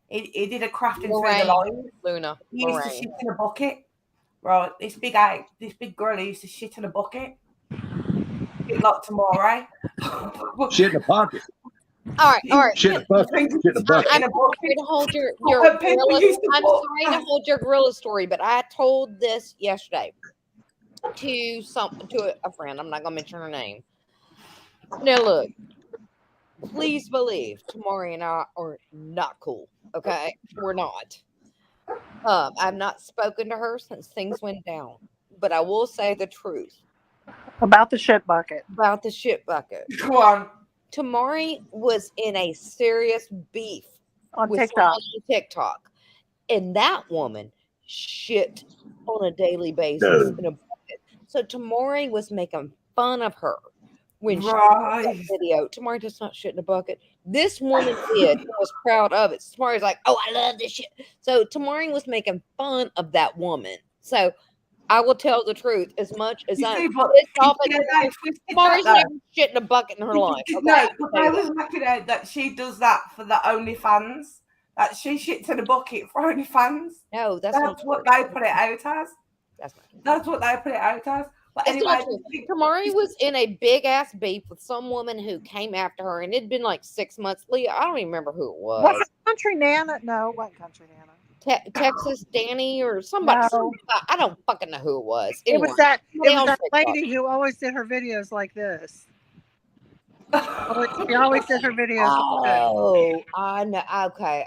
he did a crafting through the lions. Luna. He used to shit in a bucket, right? This big gorilla used to shit in a bucket. Bit like tomorrow. Shit in the pocket. All right. Shit in the bucket. Shit in the bucket. I'm sorry to hold your But people gorilla. used to I'm walk sorry to past. hold your gorilla story, but I told this yesterday to a friend. I'm not gonna mention her name. Now look, please believe Tamari and I are not cool. Okay, we're not. I've not spoken to her since things went down, but I will say the truth About the shit bucket. about the shit bucket. Go on. Tamari was in a serious beef On with TikTok. someone on TikTok, and that woman shit on a daily basis in a bucket. So Tamari was making fun of her when she did Right. that video. Tamari does not shit in a bucket. This woman did and was proud of it. Tamari's like, oh, I love this shit. So Tamari was making fun of that woman. So I will tell the truth as much as You I'm see, but pissed off at yeah, they Tamari. twisted Tamari's that, never shit in a bucket in her life. Okay? No, I can but tell I you was that. making out that she does that for the OnlyFans. That she shits in a bucket for OnlyFans. No, that's not That's what true. they put it out as. That's not true. That's what they put it out as. But It's not anyway, true. Tamari was in a big ass beef with some woman who came after her, and it'd been like 6 months. Leah, I don't even remember who it Was was. it Country Nana? No, it wasn't Country Nana. Texas Danny or somebody. No. I don't fucking know who it was. It Anyway, was that somebody on TikTok. lady who always did her videos like this. She always did her videos like this. Oh, I know. Okay,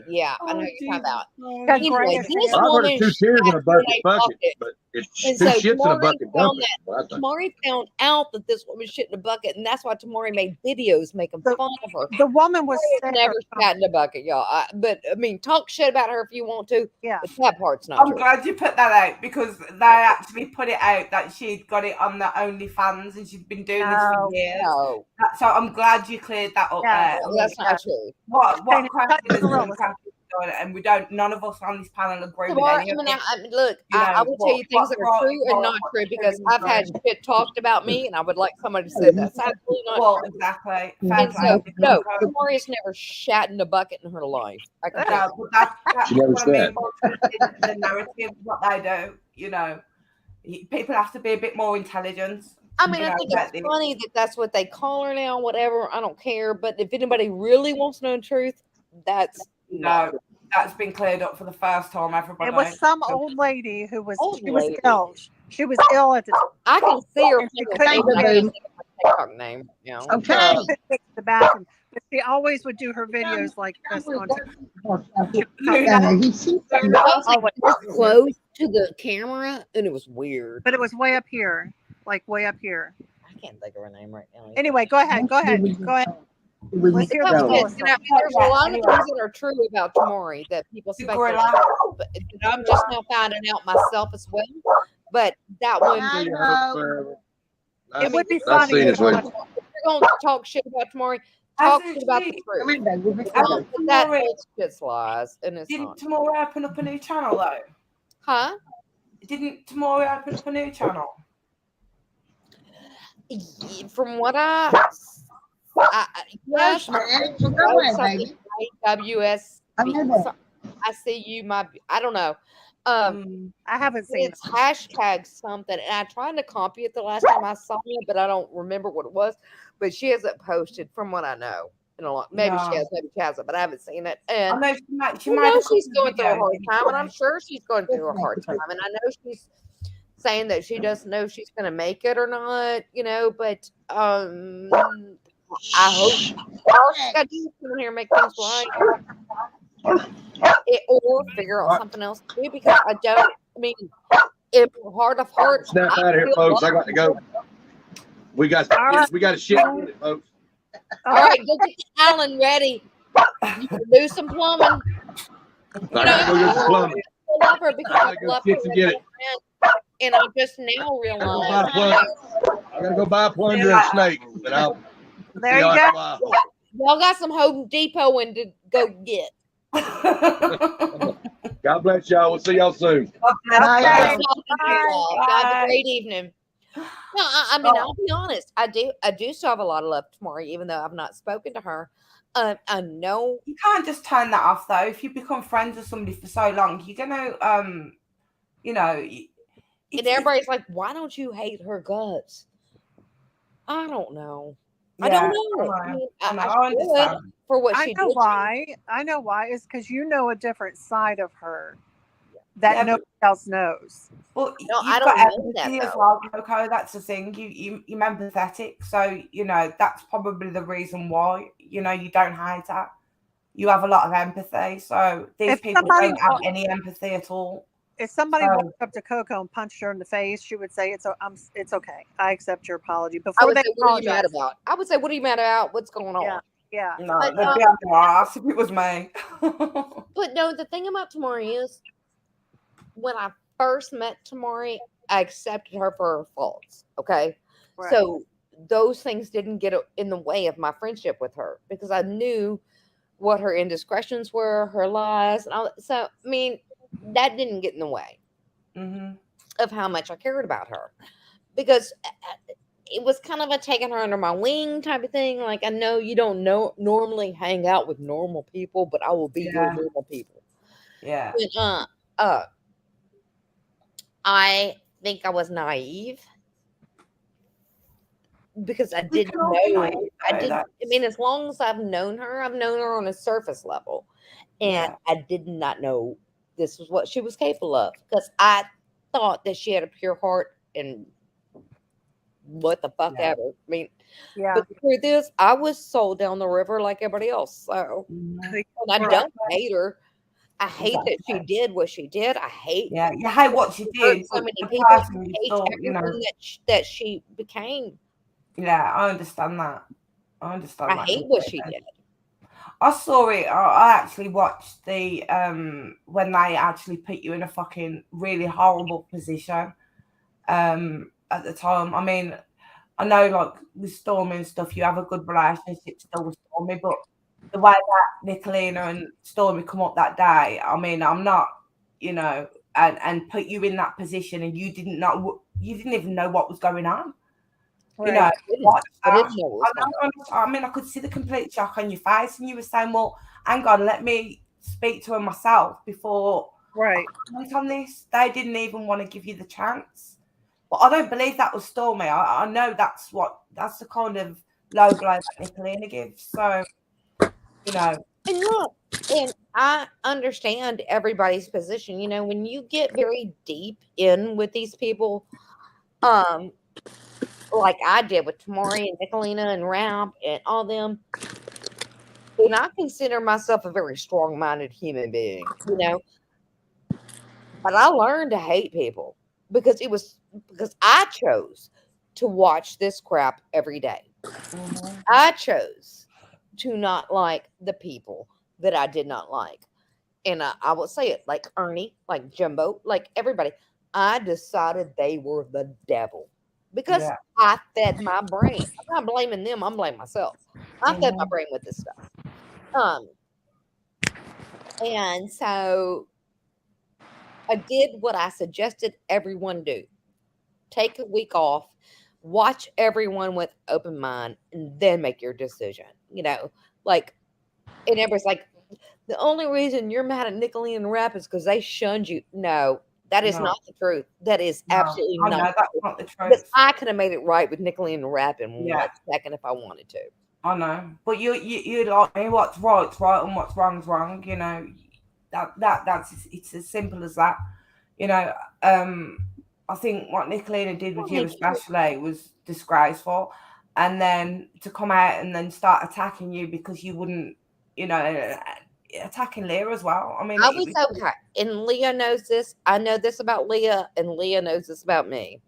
yeah, I know what you're talking about. Got Anyway, grayish this hair. I've heard woman of 2 tears in a shat in bucket, but it's And 2 so shits in a Tamari bucket found dumping. Tamari found out that this woman shit in a bucket, and that's why Tamari made videos making fun of her. The woman was Tamari sick. never shat in a bucket, y'all. But I mean, talk shit about her if you want to. Yeah. But that part's not I'm true. glad you put that out because they actually put it out that she'd got it on the OnlyFans and she'd been doing this No. for years. No, So I'm glad you cleared that up Yeah. there. that's not true. What Saying crafting it's is doing, gorillas. crafting is doing, and we don't. None of us on this panel agree with Tamari, any of it. I mean, look, You I know, will tell you things that are true and not true because I've had shit talked about me, and I would like somebody to say that's absolutely not Well, true. exactly. Fair And play. so, no, Tamari's never shat in a bucket in her life. I can tell No, but that's She never what I mean said. by the narrative, what they do. You know, people have to be a bit more intelligent. I mean, You I know, think that it's they- funny that that's what they call her now, whatever. I don't care. But if anybody really wants to know the truth, that's No, that's been cleared up for the first time. Everybody. It was some old lady who was Old she was lady. ill. She was ill at the time. I can see her. And she face, couldn't but I get- can't think of my TikTok name. You know? Okay. She couldn't get to the bathroom. But she always would do her videos like this on He sees I was like this close to the camera, and it was weird. but it was way up here. Like way up here. I can't think of her name right now. Anyway, go ahead. Let's hear the That was full it. story. And I mean, there's a lot of things that are true about Tamari that people The speculate, gorilla. but I'm just now finding out myself as well. But that one, I if know. It would be I've funny. seen if this one. it you're going to talk shit about Tamari, talk shit about the truth. That Tamari, whole shit's lies, and it's didn't not. Tamari open up a new channel though? Huh? Didn't Tamari open up a new channel? From what yes, Man, go ahead, baby. WSB. So, I see you. I don't know. Mm. I haven't seen It's hashtag something, and I tried to copy it the last time I saw it, but I don't remember what it was. But she hasn't posted, from what I know, in a lot. Maybe she No. has, maybe she hasn't, but I haven't seen it. I And know she I made know a couple she's of going through a videos. hard time, and I'm didn't sure she's going through a hard time, and I know she's saying that she doesn't know if she's going to make it or not, but I hope all she got to do is come in here and make things right, or figure out something else to do, because in heart of hearts, Snap I out of here, feel folks. I love got to go. We got a shit minute, folks. All right, get the Alan ready. You can do some plumbing. I got to go do some plumbing. I love her because I go love her fix and as get a it. friend, and I just now realized. I got to go buy a plunger and a snake, and I'll There see you y'all in go. a while. Y'all got some Home Depot and to go get. God bless y'all. We'll see y'all soon. Bye, Nice y'all. talking to you all. Have a great evening. No, I'll be honest. I do still have a lot of love for Tamari, even though I've not spoken to her. I know You can't just turn that off though. If you become friends with somebody for so long, you're gonna and everybody's like, why don't you hate her guts? I don't know. I Yeah, don't know. I I should understand. for what I she know did. why. I know why. It's because you know a different side of her that Yeah, nobody else knows. Well, No, I you've don't got know that, empathy as though. well, Coco. That's the thing. You're empathetic, so that's probably the reason why you don't hate her. You have a lot of empathy, so these If people somebody don't have any empathy at all. if somebody So walked up to Coco and punched her in the face, she would say, "It's okay. I accept your apology." I Before would they say, what are you mad apologize. about? I would say, what are you mad about? What's going on? Yeah, yeah. no, But, they'd be on their ass if it was me. But no, the thing about Tamari is, when I first met Tamari, I accepted her for her faults. Okay. Right. So those things didn't get in the way of my friendship with her because I knew what her indiscretions were, her lies, and all that. So, that didn't get in the way of how much I cared about her because it was kind of a taking her under my wing type of thing. Like, I know you don't normally hang out with normal people, but I will be your normal people. Yeah. But, I think I was naive because I didn't know. As long as I've known her on a surface level, and I did not know this was what she was capable of because I thought that she had a pure heart and what the fuck ever. But the truth is, I was sold down the river like everybody else. So, and I don't hate her. I hate that she did what she did. I hate. Yeah, you hate what she did. So many the people person you hate thought, everything that she became. Yeah, I understand that. I hate what she did. I saw it. I actually watched the when they actually put you in a fucking really horrible position. At the time, I know, like with Stormy and stuff, you have a good relationship still with Stormy, but the way that Nicolina and Stormy come up that day, I'm not, and put you in that position, and you didn't even know what was going on. Right. I didn't know what was going on. I could see the complete shock on your face, and you were saying, "Well, hang on, let me speak to her myself before I comment on this." They didn't even want to give you the chance. But I don't believe that was Stormy. I know that's the kind of low blow that Nicolina gives. So, And look, and I understand everybody's position. When you get very deep in with these people, like I did with Tamari and Nicolina and Ramp and all them, and I consider myself a very strong-minded human being, But I learned to hate people because I chose to watch this crap every day. I chose to not like the people that I did not like. And I will say it like Ernie, like Jumbo, like everybody. I decided they were the devil because I fed my brain. I'm not blaming them. I'm blaming myself. I fed my brain with this stuff. And so I did what I suggested everyone do. Take a week off watch everyone with open mind and then make your decision. You know, like, and everybody's like, the only reason you're mad at Nickelodeon Rap is because they shunned you. No, that is No. not the truth. That is No, absolutely I know not. that's not the Because truth. I could have made it right with Nickelodeon Rap in Yeah. 1 second if I wanted to. I know, but you like me. What's right's right and what's wrong's wrong. You know, that's it's as simple as that. You know, I think what Nicolina did with you especially was disgraceful, and then to come out and then start attacking you because you wouldn't, you know, attacking Leah as well. I mean, I was okay, and Leah knows this. I know this about Leah, and Leah knows this about me.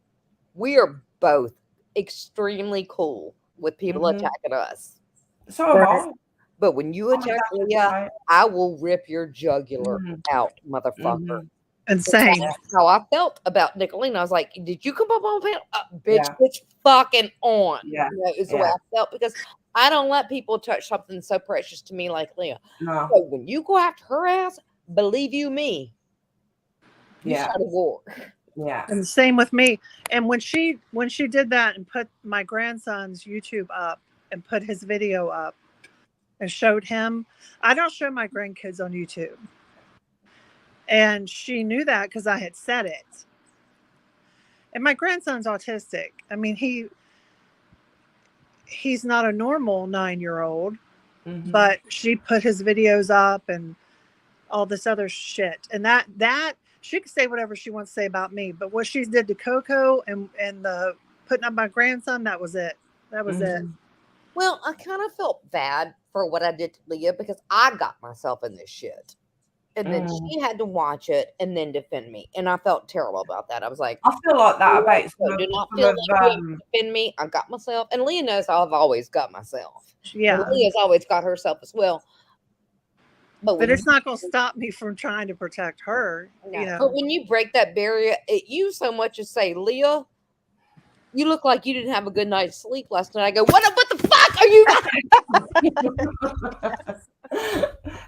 We are both extremely cool with people attacking us. So am I. But when you attack Leah, I will rip your jugular out, motherfucker. Insane. That's how I felt about Nicolina. I was like, did you come up on panel? Bitch, it's fucking on. Yeah. You know, is the way I felt, because I don't let people touch something so precious to me like Leah. No. So when you go after her ass, believe you me, you start a war. Yeah. And same with me. And when she did that and put my grandson's YouTube up and put his video up and showed him, I don't show my grandkids on YouTube. And she knew that because I had said it. And my grandson's autistic. I mean, he's not a normal 9-year-old, but she put his videos up and all this other shit. And that she can say whatever she wants to say about me, but what she did to Coco and the putting up my grandson, that was it. That was it. Well, I kind of felt bad for what I did to Leah because I got myself in this shit. And then she had to watch it and then defend me. And I felt terrible about that. I was like, I feel like that about so do not feel like you have to defend me. I got myself. And Leah knows I've always got myself. Yeah. And Leah's always got herself as well. But it's not going to stop me from trying to protect her. No. You know? But when you break that barrier, you so much as say, Leah, you look like you didn't have a good night's sleep last night. I go, what the fuck are you?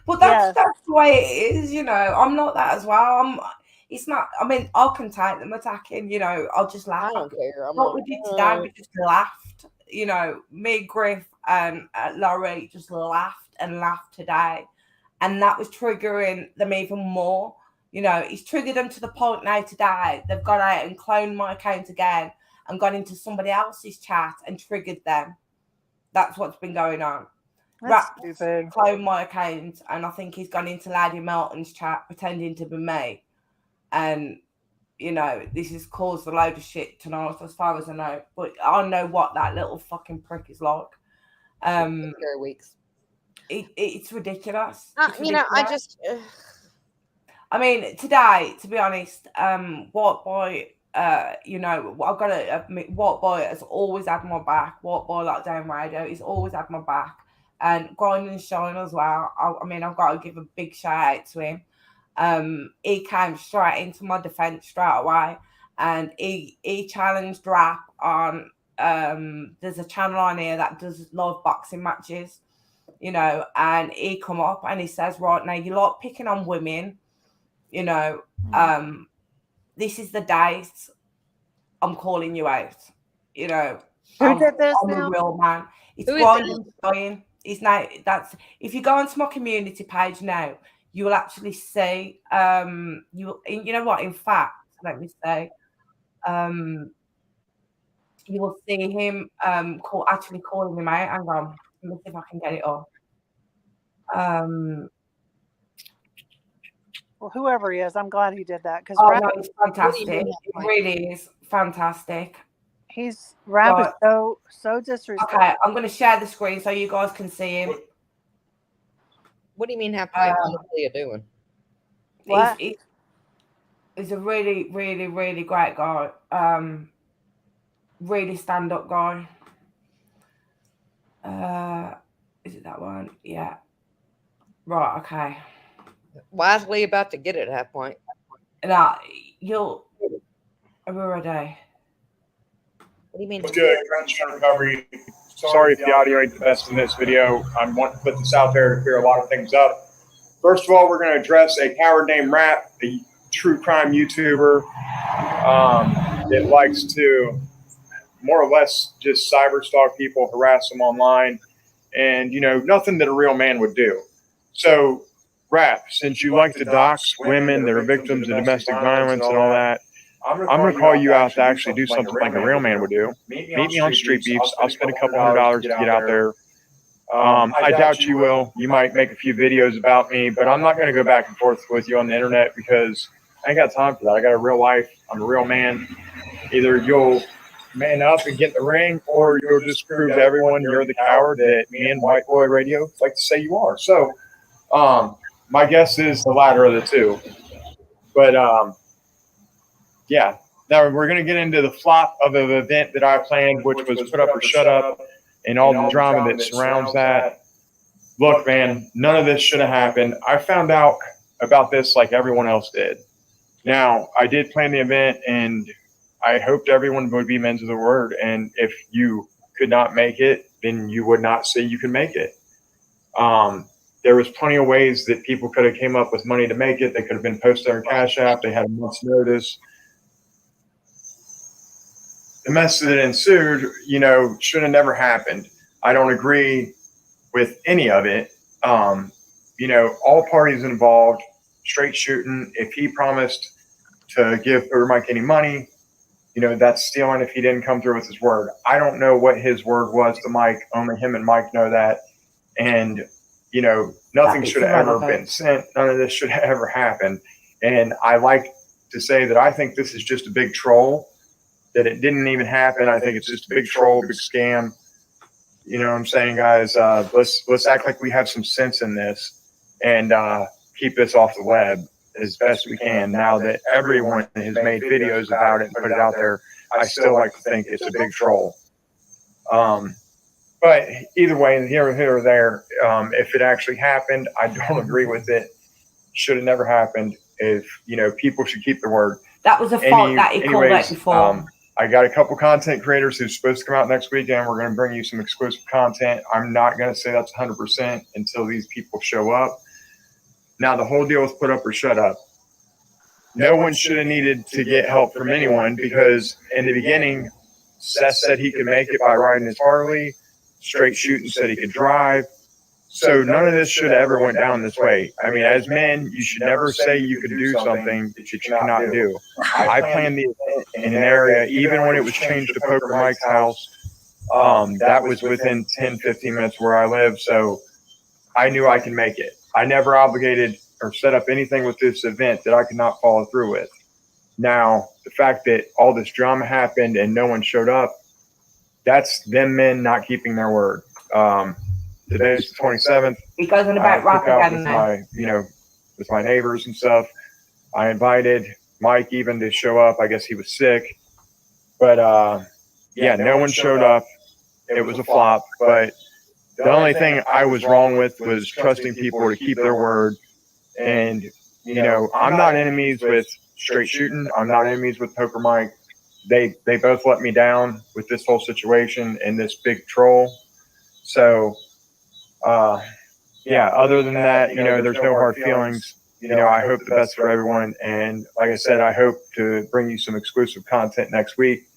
But that's the way it is, you know. I'm not that as well. It's not. I mean, I'll contain them attacking. You know, I'll just laugh. I don't care. What we did today, we just laughed. You know, me, Griff, and Laurie just laughed and laughed today, and that was triggering them even more. You know, it's triggered them to the point now today they've gone out and cloned my account again and gone into somebody else's chat and triggered them. That's what's been going on. That's stupid. Clone my account, and I think he's gone into Lady Melton's chat pretending to be me. And, you know, this has caused a load of shit tonight, as far as I know. But I know what that little fucking prick is like. Scary weeks. It's ridiculous. You know, I just... I mean, today, to be honest, White Boy, you know, I've got to admit, White Boy has always had my back. White Boy Lockdown Radio, he's always had my back. And Grind and Shine as well. I mean, I've got to give a big shout out to him. He came straight into my defense straight away, and he challenged Rap on. There's a channel on here that does live boxing matches, you know, and he come up and he says, right now, you like picking on women, you know, this is the days I'm calling you out, you know. Who did this I'm now? a real man. It's Grind and Shine. It's now, that's, if you go onto my community page now, you will actually see, you know what, in fact, let me say, you will see him actually calling him out. Hang on, let me see if I can get it off. Well, whoever he is, I'm glad he did that because no, it's fantastic. It really is fantastic. Rap is so disrespectful. Okay, I'm going to share the screen so you guys can see him. What do you mean have to what are you doing? What? He's a really, really, really great guy. Really stand-up guy. Is it that one? Yeah. Right, okay. Why is Lee about to get it at that point? Now, we're ready. What do you mean? What's good, Crunch Recovery? Sorry if the audio ain't the best in this video. I'm wanting to put this out there to clear a lot of things up. First of all, we're going to address a coward named Rap, a true crime YouTuber that likes to more or less just cyber stalk people, harass them online, and nothing that a real man would do. So, Rap, since you like to dox women that are victims of domestic violence and all that, I'm going to call you out to actually do something like a real man would do. Meet me on Street Beefs. I'll spend a couple $100 to get out there. I doubt you will. You might make a few videos about me, but I'm not going to go back and forth with you on the internet because I ain't got time for that. I got a real life. I'm a real man. Either you'll man up and get in the ring, or you'll just prove to everyone you're the coward that me and White Boy Radio like to say you are. So, my guess is the latter of the two. But yeah. Now we're going to get into the flop of an event that I planned, which was Put Up or Shut Up, and all the drama that surrounds that. Look, man, none of this should have happened. I found out about this like everyone else did. Now, I did plan the event, and I hoped everyone would be men to the word. And if you could not make it, then you would not say you can make it. There was plenty of ways that people could have came up with money to make it. They could have been posted on Cash App. They had a month's notice. The mess that ensued, should have never happened. I don't agree with any of it. All parties involved, straight shooting. If he promised to give Mike any money, that's stealing if he didn't come through with his word. I don't know what his word was to Mike. Only him and Mike know that. And, nothing should have ever been sent. None of this should have ever happened. And I like to say that I think this is just a big troll, that it didn't even happen. I think it's just a big troll, big scam. You know what I'm saying, guys? Let's act like we have some sense in this and keep this off the web as best we can. Now that everyone has made videos about it and put it out there, I still like to think it's a big troll. But either way, here or there, if it actually happened, I don't agree with it. Should have never happened. If people should keep their word. That was a fault that he called out before. I got a couple content creators who's supposed to come out next weekend. We're going to bring you some exclusive content. I'm not going to say that's 100% until these people show up. Now, the whole deal with Put Up or Shut Up. No one should have needed to get help from anyone because in the beginning, Seth said he could make it by riding his Harley. Straight Shooting said he could drive. So none of this should have ever went down this way. I mean, as men, you should never say you could do something that you cannot do. I planned the event in an area, even when it was changed to Poker Mike's house. That was within 10, 15 minutes where I live. So I knew I could make it. I never obligated or set up anything with this event that I could not follow through with. Now, the fact that all this drama happened and no one showed up, that's them men not keeping their word. Today's the 27th. He goes on about rap again with my neighbors and stuff. I invited Mike even to show up. I guess he was sick. But no one showed up. It was a flop. But the only thing I was wrong with was trusting people to keep their word. And, I'm not enemies with Straight Shooting. I'm not enemies with Poker Mike. They both let me down with this whole situation and this big troll. So, other than that, there's no hard feelings. I hope the best for everyone. And like I said, I hope to bring you some exclusive content next week.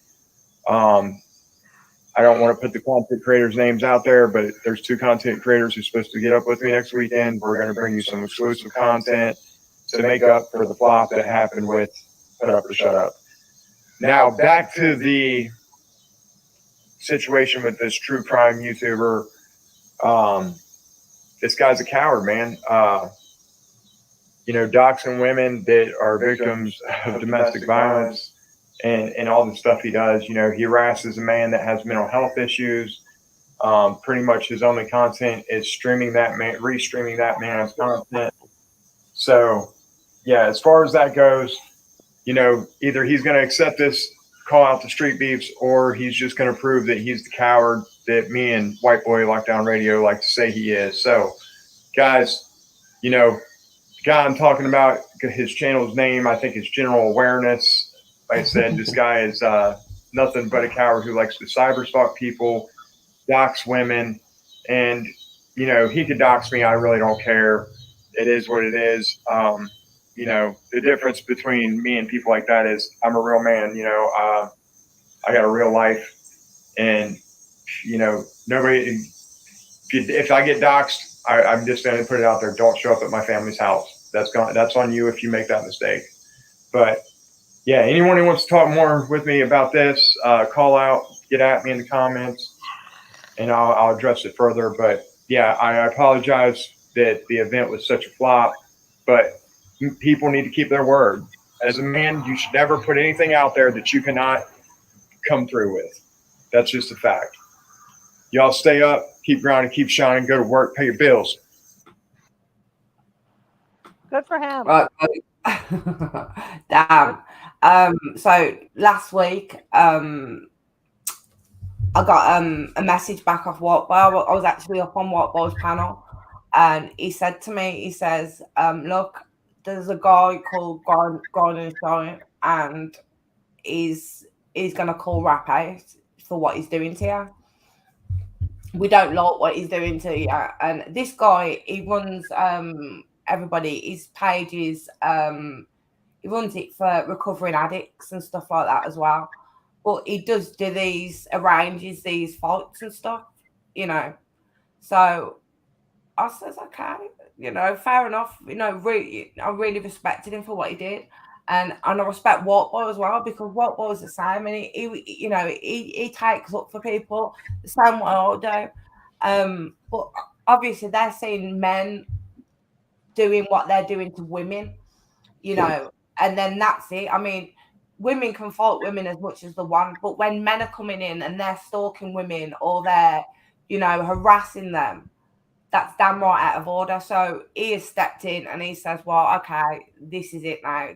I don't want to put the content creators' names out there, but there's 2 content creators who's supposed to get up with me next weekend. We're going to bring you some exclusive content to make up for the flop that happened with Put Up or Shut Up. Now, back to the situation with this true crime YouTuber. This guy's a coward, man. Doxing women that are victims of domestic violence and all the stuff he does. He harasses a man that has mental health issues. Pretty much his only content is restreaming that man's content. So, as far as that goes, either he's going to accept this call out to Street Beefs, or he's just going to prove that he's the coward that me and White Boy Lockdown Radio like to say he is. So, guys, the guy I'm talking about, his channel's name, I think, is General Awareness. Like I said, this guy is nothing but a coward who likes to cyber stalk people, dox women, and, he could dox me. I really don't care. It is what it is. The difference between me and people like that is I'm a real man. I got a real life. And nobody. If I get doxxed, I'm just going to put it out there. Don't show up at my family's house. That's on you if you make that mistake. But yeah, anyone who wants to talk more with me about this, call out, get at me in the comments, and I'll address it further. But yeah, I apologize that the event was such a flop, but people need to keep their word. As a man, you should never put anything out there that you cannot come through with. That's just a fact. Y'all stay up, keep grinding, keep shining, go to work, pay your bills. Good for him. Right. Damn. So last week, I got a message back off What Boy. I was actually up on What Boy's panel, and he said to me, he says, look, there's a guy called Gordon Shine, and he's gonna call Rap out for what he's doing to you. We don't like what he's doing to you. And this guy, he runs everybody, his pages, he runs it for recovering addicts and stuff like that as well. But he does do arranges these fights and stuff, So I says, okay, fair enough. I really respected him for what he did. And I respect What Boy as well, because What Boy is the same, and he takes up for people the same way I do. But obviously they're seeing men doing what they're doing to women, and then that's it. I mean, women can fault women as much as they want, but when men are coming in and they're stalking women or they're, harassing them, that's damn right out of order. So he has stepped in and he says, well, okay, this is it now.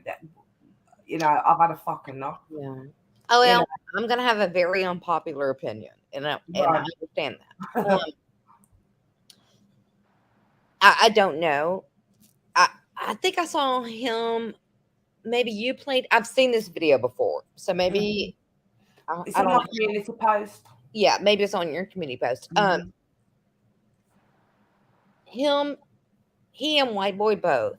I've had a fucking enough. Yeah. Oh, well, I'm going to have a very unpopular opinion, and I understand that. I don't know. I think I saw him. Maybe you played. I've seen this video before, so maybe it's on my community post. Yeah, maybe it's on your community post. He and White Boy both.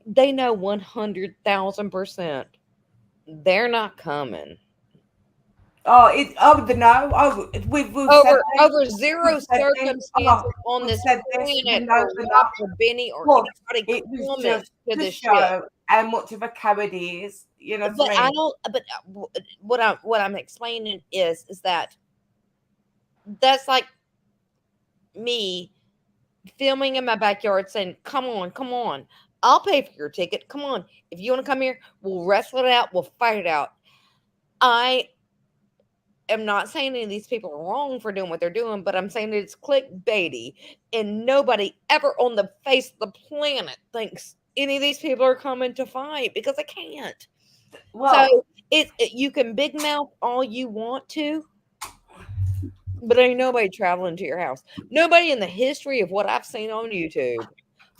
They know 100,000% they're not coming. We've over zero circumstances on this planet for Benny or anybody coming to this show. How much of a coward he is, But I don't. But what I'm explaining is that that's like me filming in my backyard saying, "Come on, I'll pay for your ticket. Come on, if you want to come here, we'll wrestle it out. We'll fight it out." I am not saying any of these people are wrong for doing what they're doing, but I'm saying that it's clickbaity, and nobody ever on the face of the planet thinks any of these people are coming to fight, because they can't. Well, so you can big mouth all you want to, but ain't nobody traveling to your house. Nobody in the history of what I've seen on YouTube,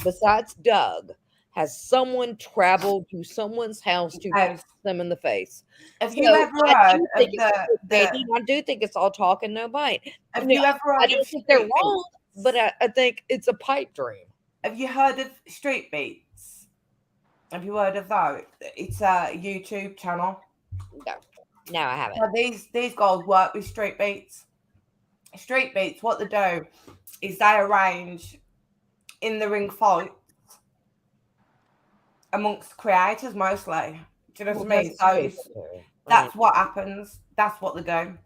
besides Doug, has someone traveled to someone's house to punch them in the face. Have you ever heard of I do think it's all talk and no bite. Have you ever heard I don't think they're wrong, but I think it's a pipe dream. Have you heard of Street Beats? Have you heard of that? It's a YouTube channel. No, I haven't. So these guys work with Street Beats. Street Beats, what they do is they arrange in the ring fights amongst creators mostly. Do you know what I mean? So that's what happens. That's what they do.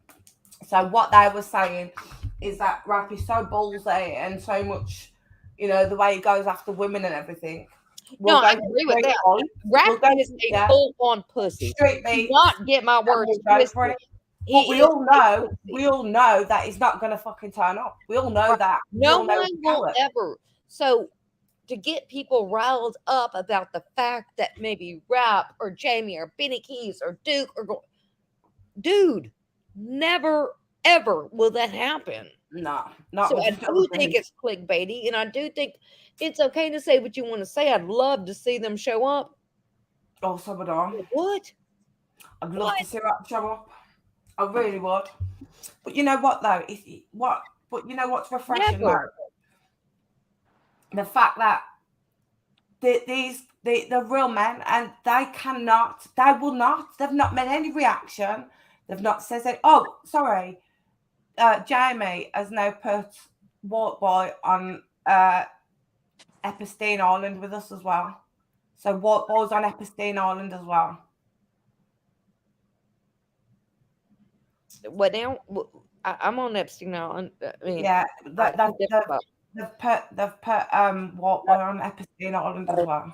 So what they were saying is that Rap is so ballsy and so much, the way he goes after women and everything. I agree with that. Rap is a full-on pussy. Street Beats. Do not get my words twisted. But we all know that he's not going to fucking turn up. We all know that. No one will ever. So to get people riled up about the fact that maybe Rap or Jamie or Benny Keys or Duke dude, never ever will that happen. No, not. So I do think it's clickbaity, and I do think it's okay to say what you want to say. I'd love to see them show up. Oh, so would I. What? I'd love to see Rap show up. I really would. But you know what though? But you know what's refreshing though? The fact that they're real men, and they've not made any reaction. They've not said that. Oh, sorry, Jamie has now put Walk Boy on Epstein Island with us as well. So Walk Boy's on Epstein Island as well. What now? I'm on Epstein Island. I mean, Yeah, I they've put Walk Boy on Epstein Island as well.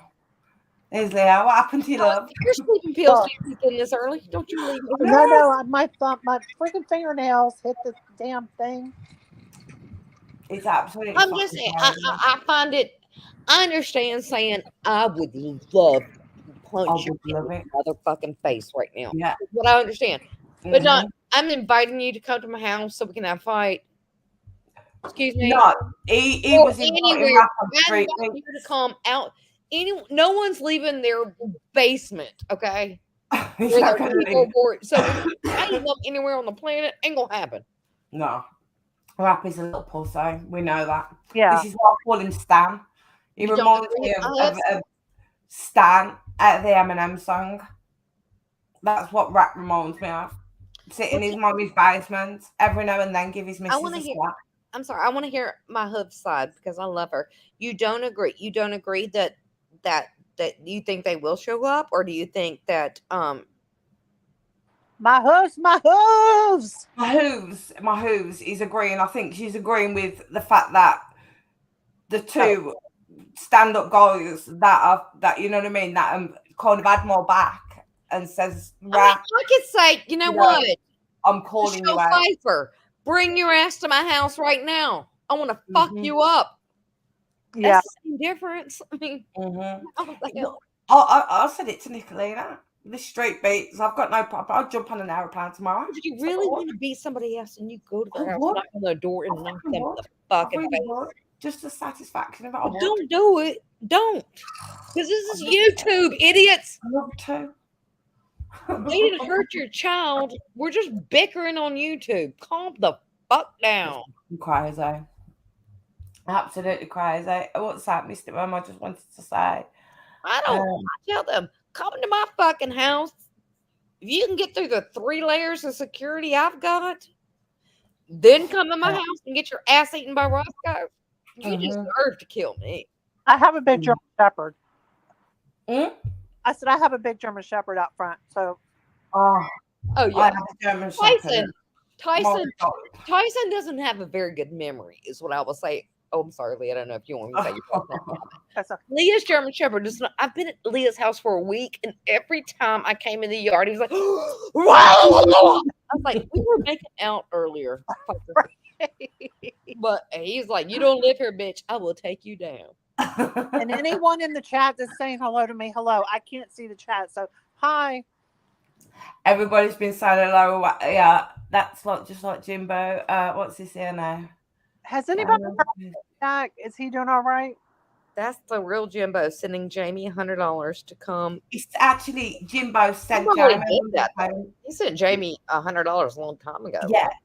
Here's Leo. What happened to you, love? Your sleeping pills kicked in this early. Don't you leave me. No, my freaking fingernails hit the damn thing. It's absolutely. I'm just saying. I find it. I understand saying I would love to punch you in the motherfucking face right now. Yeah, that's what I understand, but not. I'm inviting you to come to my house so we can have a fight. Excuse me. No, he was anywhere. I'm inviting you to come out. No one's leaving their basement. Okay. He's not gonna leave. So I ain't up anywhere on the planet. Ain't gonna happen. No. Rappy's a little pussy. We know that. Yeah. This is why I call him Stan. He reminds me of Stan at the Eminem song. That's what rap reminds me of. Sit in his mommy's basement every now and then, give his missus a slap. I'm sorry. I want to hear my hoof side because I love her. You don't agree? You don't agree that you think they will show up, or do you think that my hooves is agreeing. I think she's agreeing with the fact that the two stand-up guys that you know what I mean, that kind of had more back and says, I could say, you know what? I'm calling you out. Pfeiffer, bring your ass to my house right now. I want to fuck you up. Yeah. That's the same difference. I mean, I said it to Nicolina. The straight beats. I've got no problem. I'll jump on an aeroplane tomorrow. Do you really want to beat somebody else and you go to their house, knock on the door, and knock them the fucking face? Just the satisfaction of it. Don't do it. Don't. Because this is YouTube, idiots. I love to. They didn't hurt your child. We're just bickering on YouTube. Calm the fuck down. I'm crazy. Absolutely crazy. What's that, Mr. Mum? I just wanted to say. I tell them, come to my fucking house. If you can get through the 3 layers of security I've got, then come to my house and get your ass eaten by Roscoe. You deserve to kill me. I have a big German Shepherd. I said I have a big German Shepherd out front. So, yeah, I have a German Shepherd. Tyson doesn't have a very good memory, is what I will say. Oh, I'm sorry, Leah. I don't know if you want me to say your first name. Leah's German Shepherd is not. I've been at Leah's house for a week, and every time I came in the yard, he was like, I was like, we were making out earlier. But he's like, you don't live here, bitch. I will take you down. And anyone in the chat that's saying hello to me, hello. I can't see the chat, so hi. Everybody's been saying hello. Yeah, that's just like Jimbo. What's this here now? Has anybody heard back? Is he doing all right? That's the real Jimbo sending Jamie $100 to come. It's actually Jimbo sent Jamie. He sent Jamie $100 a long time ago.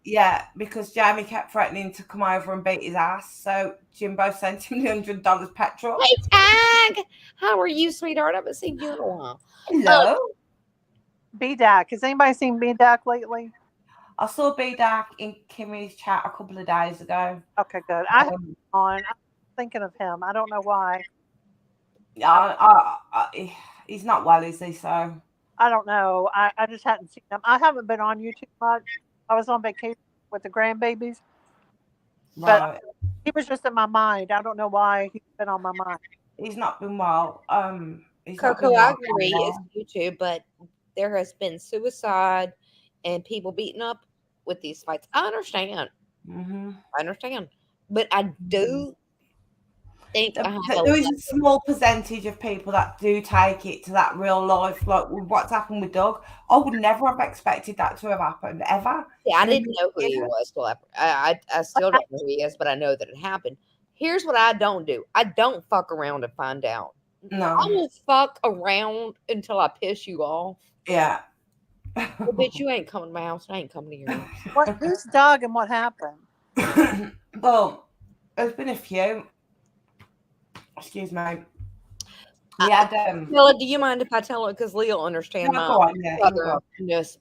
Yeah, because Jamie kept threatening to come over and beat his ass. So Jimbo sent him the $100 petrol. Hey, Tag! How are you, sweetheart? I haven't seen you in a while. Hello. B-Dac. Has anybody seen B-Dac lately? I saw B-Dac in Kimmy's chat a couple of days ago. Okay, good. I'm thinking of him. I don't know why. Yeah, he's not well, is he? So I don't know. I just hadn't seen him. I haven't been on YouTube much. I was on vacation with the grandbabies. Right. But he was just in my mind. I don't know why he's been on my mind. He's not been well. Coco, I agree. It's YouTube, but there has been suicide and people beating up with these fights. I understand. Mm-hmm. I understand. But I do think there is a small percentage of people that do take it to that real life, like what's happened with Doug. I would never have expected that to have happened ever. Yeah, I didn't know who he was. I still don't know who he is, but I know that it happened. Here's what I don't do. I don't fuck around and find out. No. I will fuck around until I piss you off. Yeah. Well, bitch, you ain't coming to my house. I ain't coming to your house. Who's Doug and what happened? Well, there's been a few. Excuse me. We had Leah, do you mind if I tell it? Because Leah will understand no, my go on, yeah, you go on. southernness.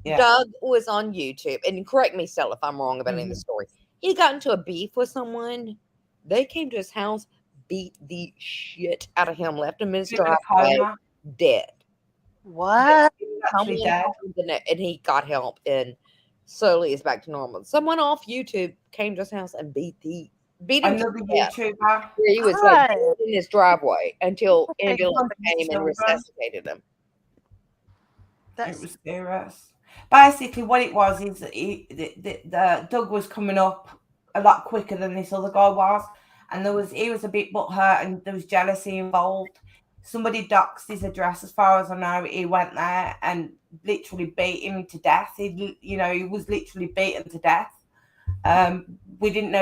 Yeah. Doug was on YouTube, and correct me, Stella, if I'm wrong about any of the Mhm. story. He got into a beef with someone. They came to his house, beat the shit out of him, left him in his He was in a driveway, coma. dead. What? He was actually Someone dead. found the and he got help, and slowly is back to normal. Someone off YouTube came to his house and beat him Another to death. YouTuber. Where he was like God. dead in his driveway until Okay, ambulance his came and children. resuscitated him. It That's was serious. Basically, what it was is that the Doug was coming up a lot quicker than this other guy was, and he was a bit butthurt, and there was jealousy involved. Somebody doxed his address, as far as I know. He went there and literally beat him to death. He was literally beaten to death. We didn't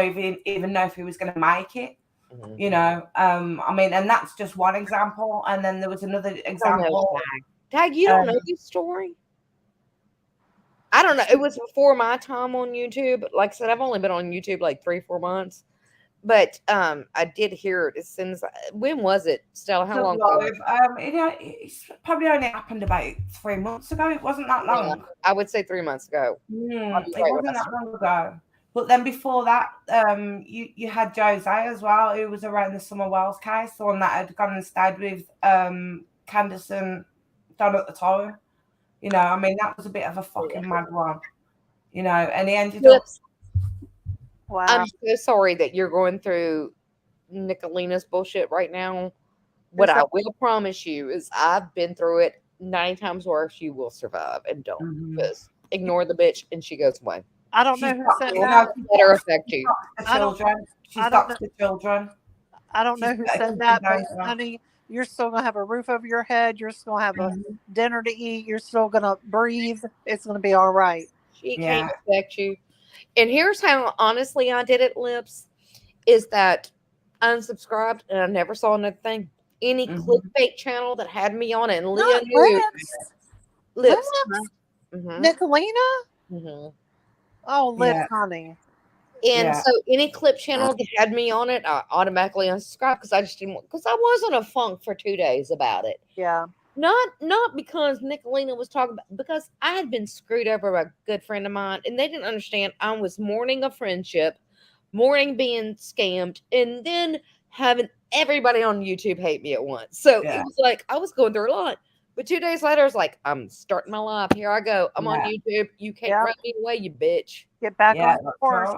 even know if he was going to make it. I mean, and that's just one example. And then there was another example. Tag, you don't know this story? I don't know. It was before my time on YouTube. Like I said, I've only been on YouTube like 3-4 months. But I did hear it as soon as when was it, Stella? How long ago? It's probably only happened about 3 months ago. It wasn't that long. I would say 3 months ago. It wasn't that long ago. But then before that, you had Jose as well, who was around the Summer Wells case, the one that had gone and stayed with Candace and Don at the time. I mean, that was a bit of a fucking mad one. And he ended up. wow. I'm so sorry that you're going through Nicolina's bullshit right now. What I will promise you is I've been through it 9 times worse. You will survive, and don't just ignore the bitch and she goes away. I don't know who said It will that. better affect you. She's doxed the children. I don't know who said that, but honey, you're still gonna have a roof over your head. You're still gonna have a dinner to eat. You're still gonna breathe. It's gonna be all right. She can't affect you. And here's how honestly I did it, Lips, is that I unsubscribed and I never saw another thing. Any clickbait channel that had me on it, and Leah knew. Lips. Nicolina? Oh, Lips, honey. And so any clip channel that had me on it, I automatically unsubscribed because I just didn't want, because I was in a funk for 2 days about it. Yeah. Not because Nicolina was talking about, because I had been screwed over by a good friend of mine, and they didn't understand I was mourning a friendship, mourning being scammed, and then having everybody on YouTube hate me at once. So it was like I was going through a lot. But 2 days later, I was like, I'm starting my life. Here I go. I'm on YouTube. You can't run me away, you bitch. Get back on the course.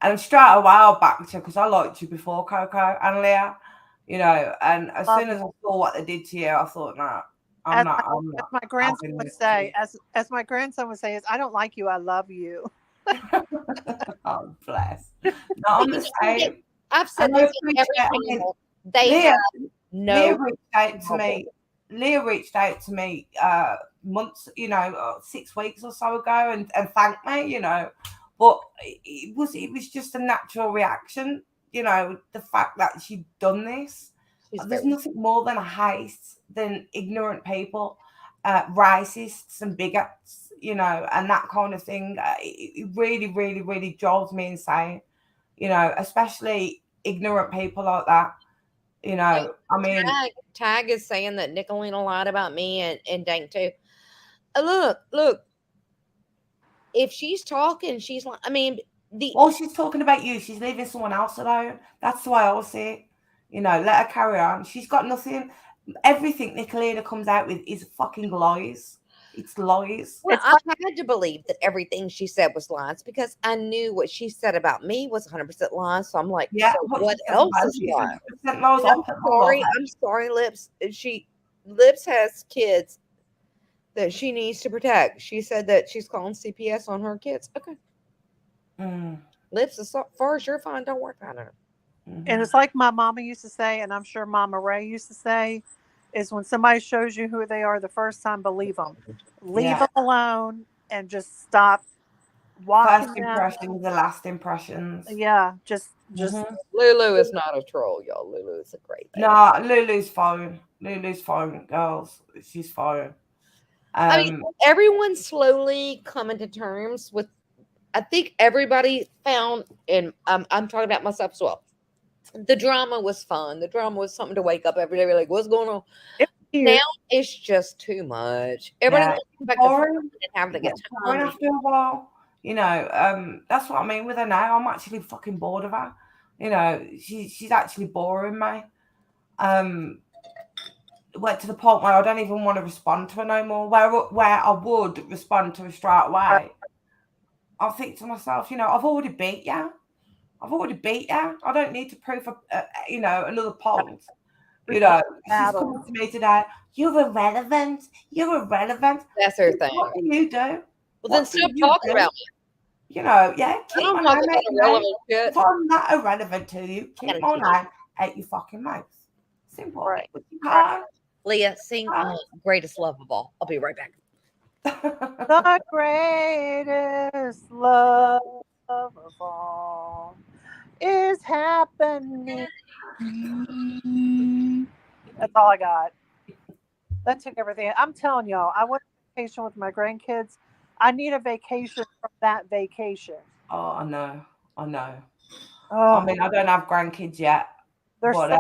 And straight a while back to, because I liked you before, Coco and Leah, and as soon as I saw what they did to you, I thought, no, I'm not. As my grandson would say, as my grandson would say, is I don't like you, I love you. Oh, bless. No, I'm the same. I've said this in every channel. Leah reached out to me months, 6 weeks or so ago, and thanked me, but it was just a natural reaction, the fact that she'd done this. There's nothing more than a hate than ignorant people, racists and bigots, and that kind of thing. It really, really, really drives me insane, especially ignorant people like that. I mean, Tag is saying that Nicolina lied about me and Dank too. Look. If she's talking, she's like, I mean, she's talking about you. She's leaving someone else alone. That's the way I see it. Let her carry on. She's got nothing. Everything Nicolina comes out with is fucking lies. It's lies. Well, I had to believe that everything she said was lies because I knew what she said about me was 100% lies. So I'm like, so what else is lies? I'm sorry, Lips. Lips has kids that she needs to protect. She said that she's calling CPS on her kids. Okay. Lips, as far as you're fine, don't worry about her. And it's like my mama used to say, and I'm sure Mama Ray used to say, is when somebody shows you who they are the first time, believe them. Leave them alone and just stop walking. First impressions, the last impressions. Yeah, just. Lulu is not a troll, y'all. Lulu is a great lady. No, Lulu's fine. Lulu's fine, girls. She's fine. I mean, everyone's slowly coming to terms with. I think everybody found, and I'm talking about myself as well. The drama was fun. The drama was something to wake up every day. Be like, what's going on? It's cute. Now it's just too much. Everybody wants to go back to fun Boring. and have a good Boring time. after a while. You know, that's what I mean with her now. I'm actually fucking bored of her. You know, she's actually boring me. Went to the point where I don't even want to respond to her no more. Where I would respond to her straight away, I think to myself, you know, I've already beat you. I don't need to prove, you know, another point. You know, she's coming to me today. You're irrelevant. That's her thing. What do you do? Well, then stop talking about me. You know, yeah. I Keep don't my talk name about out your irrelevant mouth. shit. If I'm not irrelevant to you, keep my name out your fucking mouth. Simple. Right. But you can't. Leah, sing Greatest Love of All. I'll be right back. The greatest love of all is happening. That's all I got. That took everything. I'm telling y'all, I went on vacation with my grandkids. I need a vacation from that vacation. Oh, I know. Oh, I mean, I don't have grandkids yet, they're but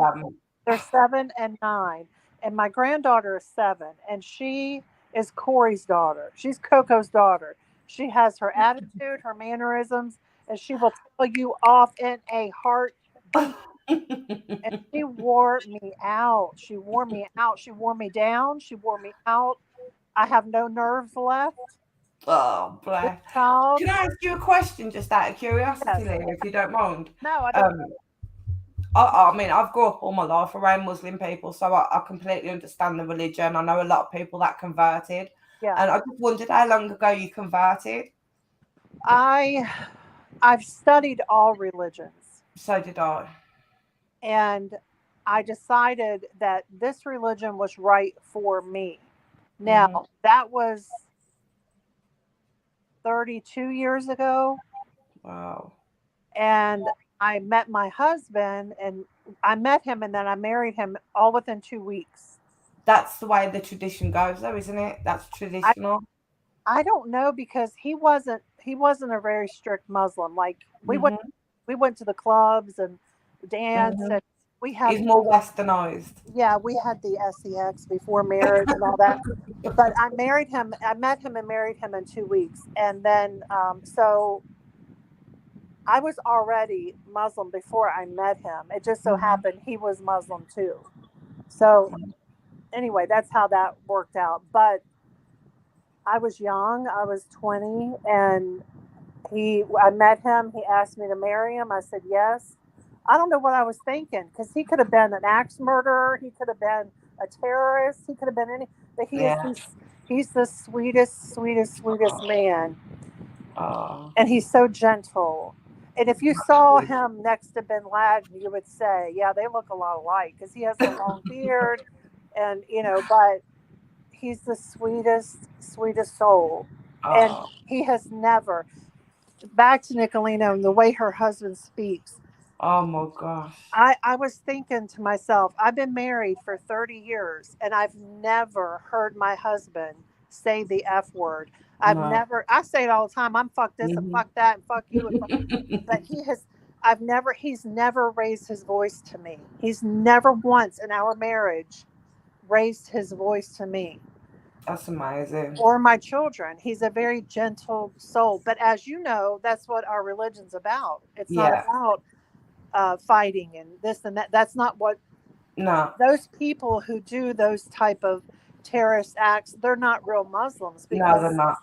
they're 7 and 9, and my granddaughter is 7, and she is Corey's daughter. She's Coco's daughter. She has her attitude, her mannerisms, and she will tell you off in a heartbeat. And she wore me out. She wore me out. She wore me down. She wore me out. I have no nerves left. oh, bless. Child. Can I ask you a question, just out of curiosity, Yes. Leah, if you don't mind? No, I don't. I mean, I've grew up all my life around Muslim people, so I completely understand the religion. I know a lot of people that converted, Yeah. and I just wondered how long ago you converted. I've studied all religions, So did I. and I decided that this religion was right for me. Now, that was 32 years ago. Wow. And I met my husband, and I met him, and then I married him all within 2 weeks. That's the way the tradition goes, though, isn't it? That's traditional. I don't know, because he wasn't a very strict Muslim. Like we went to the clubs and danced, and we had. He's more westernized. Yeah, we had the sex before marriage and all that. But I married him. I met him and married him in 2 weeks, and then so I was already Muslim before I met him. It just so happened he was Muslim too. So anyway, that's how that worked out. But I was young. I was 20, and I met him. He asked me to marry him. I said yes. I don't know what I was thinking, because he could have been an axe murderer. He could have been a terrorist. He could have been any. But he's the sweetest man. And he's so gentle. And if you saw him next to Bin Laden, you would say, yeah, they look a lot alike, because he has a long beard, and but he's the sweetest soul. And he has never. Back to Nicolino and the way her husband speaks. Oh my gosh. I was thinking to myself, I've been married for 30 years, and I've never heard my husband say the F word. I say it all the time. I'm fuck this and fuck that and fuck you. And fuck, but he's never raised his voice to me. He's never once in our marriage raised his voice to me. That's amazing. Or my children. He's a very gentle soul. But as you know, that's what our religion's about. It's not about fighting and this and that. That's not what. No. Those people who do those type of terrorist acts, they're not real Muslims. No, they're not.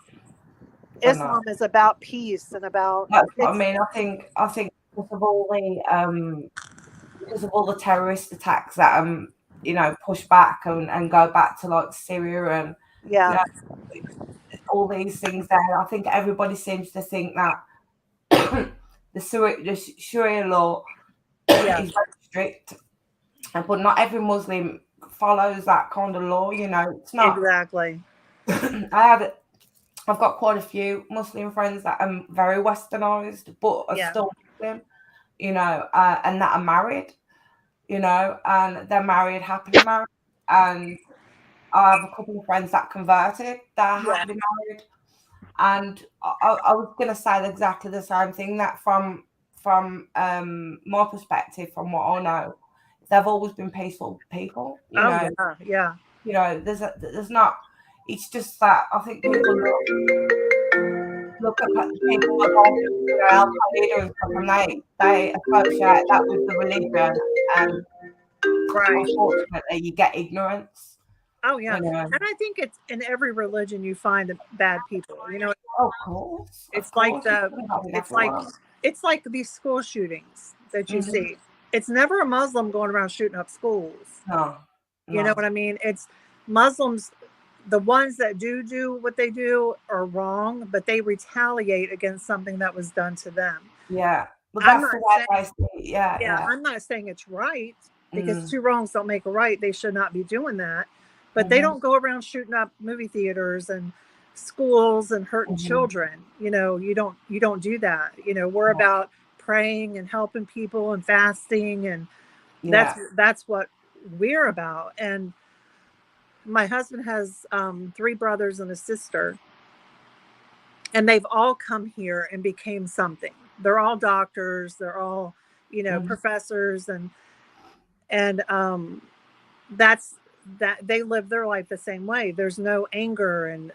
Islam is about peace and about. That's what I mean. I think because of all the terrorist attacks that push back and go back to like Syria and all these things there. I think everybody seems to think that the Sharia law is very strict, but not every Muslim follows that kind of law. It's not exactly. I've got quite a few Muslim friends that are very westernized, but are still Muslim, and that are married, and they're married, happily married. And I have a couple of friends that converted, that are happily married. And I was going to say exactly the same thing, that from from my perspective, from what I know, they've always been peaceful people. You know, yeah. you know, there's not. It's just that I think people look at people like Al Qaeda and stuff, and they associate that with the religion, and unfortunately, you get ignorance. Oh yeah, You know? and I think it's in every religion you find bad people. You know, of course, it's like it's like these school shootings that you see. It's never a Muslim going around shooting up schools. No. You know what I mean? It's Muslims. The ones that do what they do are wrong, but they retaliate against something that was done to them. Yeah, but that's the way I see it. Yeah, I'm not saying it's right, because two wrongs don't make a right. They should not be doing that. But they don't go around shooting up movie theaters and schools and hurting children. You know, you don't do that. You know, we're about praying and helping people and fasting, and that's what we're about. And my husband has 3 brothers and a sister, and they've all come here and became something. They're all doctors. They're all, you know, professors, and that's that they live their life the same way. There's no anger. And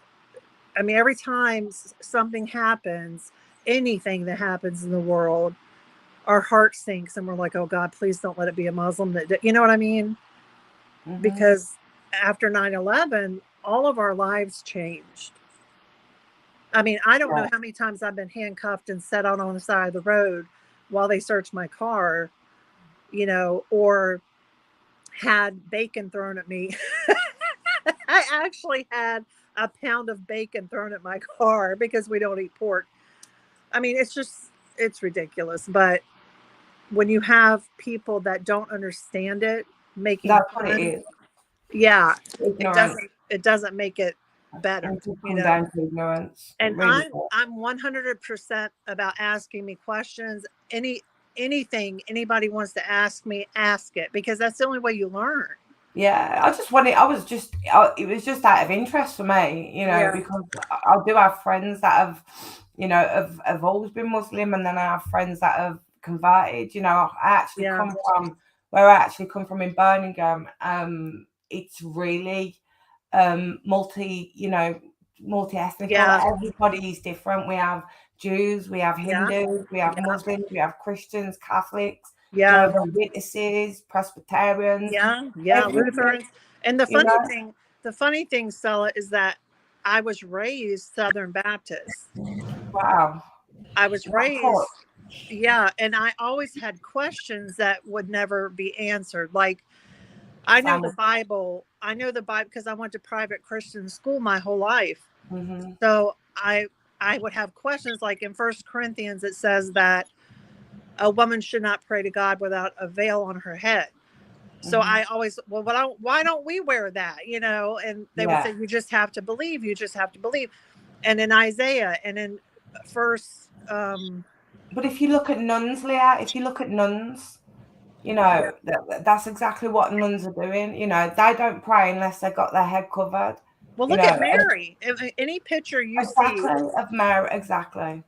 I mean, every time something happens, anything that happens in the world, our heart sinks and we're like, oh God, please don't let it be a Muslim. You know what I mean? Because after 9/11, all of our lives changed. I mean, I don't know how many times I've been handcuffed and set out on the side of the road while they searched my car, you know, or had bacon thrown at me. I actually had a pound of bacon thrown at my car because we don't eat pork. I mean, it's ridiculous. But when you have people that don't understand it, making that's fun, what it is. Yeah, it doesn't make it better. You know? Down to ignorance. And really I'm 100% about asking me questions. Anything anybody wants to ask me, ask it, because that's the only way you learn. Yeah, it was just out of interest for me, you know, because I do have friends that have, you know, have always been Muslim, and then I have friends that have converted. You know, I actually come from where I actually come from in Birmingham. It's really multi-ethnic. Everybody is different. We have Jews, we have Hindus, we have Muslims, we have Christians, Catholics, Jehovah's Witnesses, Presbyterians, Lutherans. And the funny thing, Stella, is that I was raised Southern Baptist. Wow. I was raised, and I always had questions that would never be answered. Like, I know the Bible because I went to private Christian school my whole life. So I would have questions, like in 1 Corinthians, it says that a woman should not pray to God without a veil on her head. So I always, why don't we wear that? You know, and they would say, you just have to believe. You just have to believe. And in Isaiah and in first. But if you look at nuns, Leah, you know, that's exactly what nuns are doing. You know, they don't pray unless they got their head covered. Well, look at Mary. Any picture you see of Mary, exactly.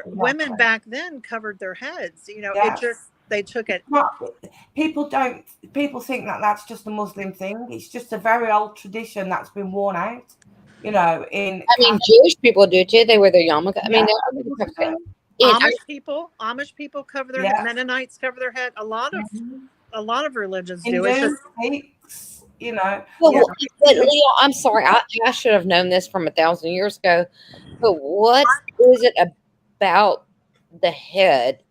Women back then covered their heads. You know, they took it. People think that that's just a Muslim thing. It's just a very old tradition that's been worn out. You know, Jewish people do too. They wear their yarmulke. I mean, Amish people cover their head. Mennonites cover their head. A lot of religions do. It's just, you know. But Leo, I'm sorry. I should have known this from 1,000 years ago. But what is it about the head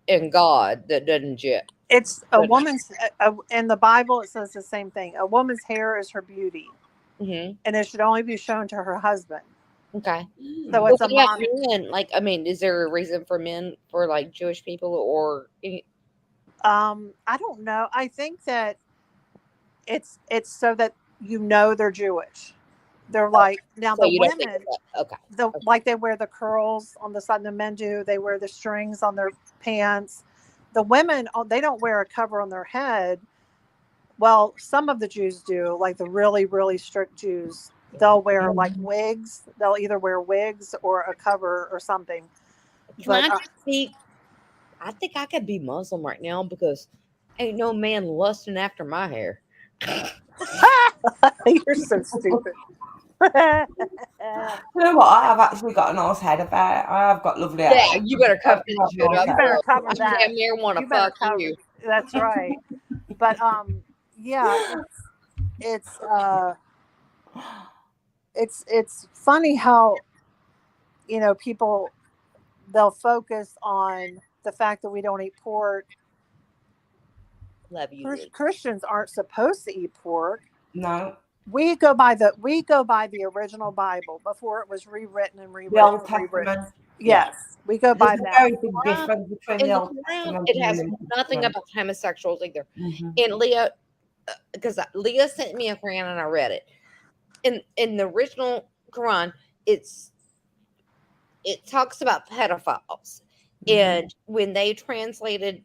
in God that doesn't jip? It's a woman's. In the Bible, it says the same thing. A woman's hair is her beauty, and it should only be shown to her husband. Okay. So it's men. Like, I mean, is there a reason for men, for like Jewish people, or I don't know. I think that it's so that you know they're Jewish. They're like, now the women, like they wear the curls on the side, the men do. They wear the strings on their pants. The women, they don't wear a cover on their head. Well, some of the Jews do, like the really, really strict Jews. They'll wear like wigs. They'll either wear wigs or a cover or something. Can I just speak I think I could be Muslim right now because ain't no man lusting after my hair. You're so stupid. You know what? I have actually got a nice head of hair. I have got lovely hair. Yeah, you better cover I that have shit nice up. You hair. better Or cover I that. damn near want to You better fuck cover. you. That's right. But yeah, it's funny how, you know, people, they'll focus on the fact that we don't eat pork. Love you, Lee. Christians aren't supposed to eat pork. No. We go by the original Bible before it was rewritten and The rewritten Old and rewritten. Testament. Yes, we go by There's a that. very big difference between In the the Old Quran, Testament it and has the New nothing Testament. about homosexuals either. Mhm. And Leah, because Leah sent me a Quran and I read it. In the original Quran, it talks about pedophiles, and when they translated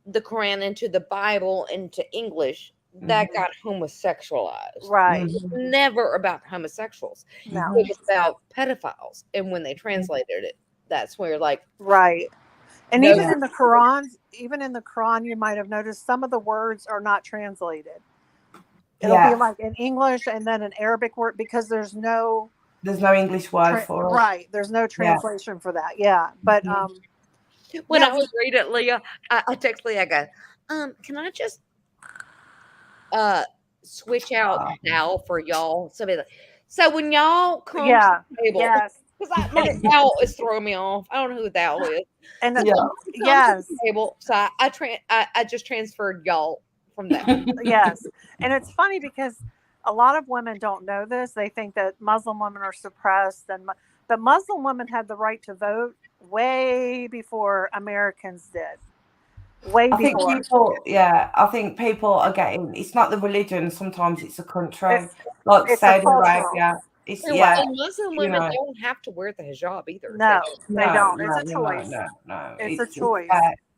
the Quran into the Bible into English, that got homosexualized. Right. It was never about homosexuals. No. It was about pedophiles. And when they translated it, that's where like Right. And No. even in the Quran, you might have noticed some of the words are not translated. It'll be like in English and then an Arabic word because there's no English word for it. right. There's no translation for that. Yeah. But when yeah, I was reading it, Leah, I text Leah, I go, can I just switch out thou for y'all? So when y'all come to the table, yes. because my thou is throwing me off. I don't know who thou is. And yes, to the table, so I just transferred y'all from that. Yes. And it's funny because a lot of women don't know this. They think that Muslim women are suppressed, but Muslim women had the right to vote way before Americans did. Way before. I think people are getting, it's not the religion, sometimes it's a country. It's Saudi a Arabia. It's And Muslim women don't have to wear the hijab either. No, they don't. It's a choice. No. It's a choice.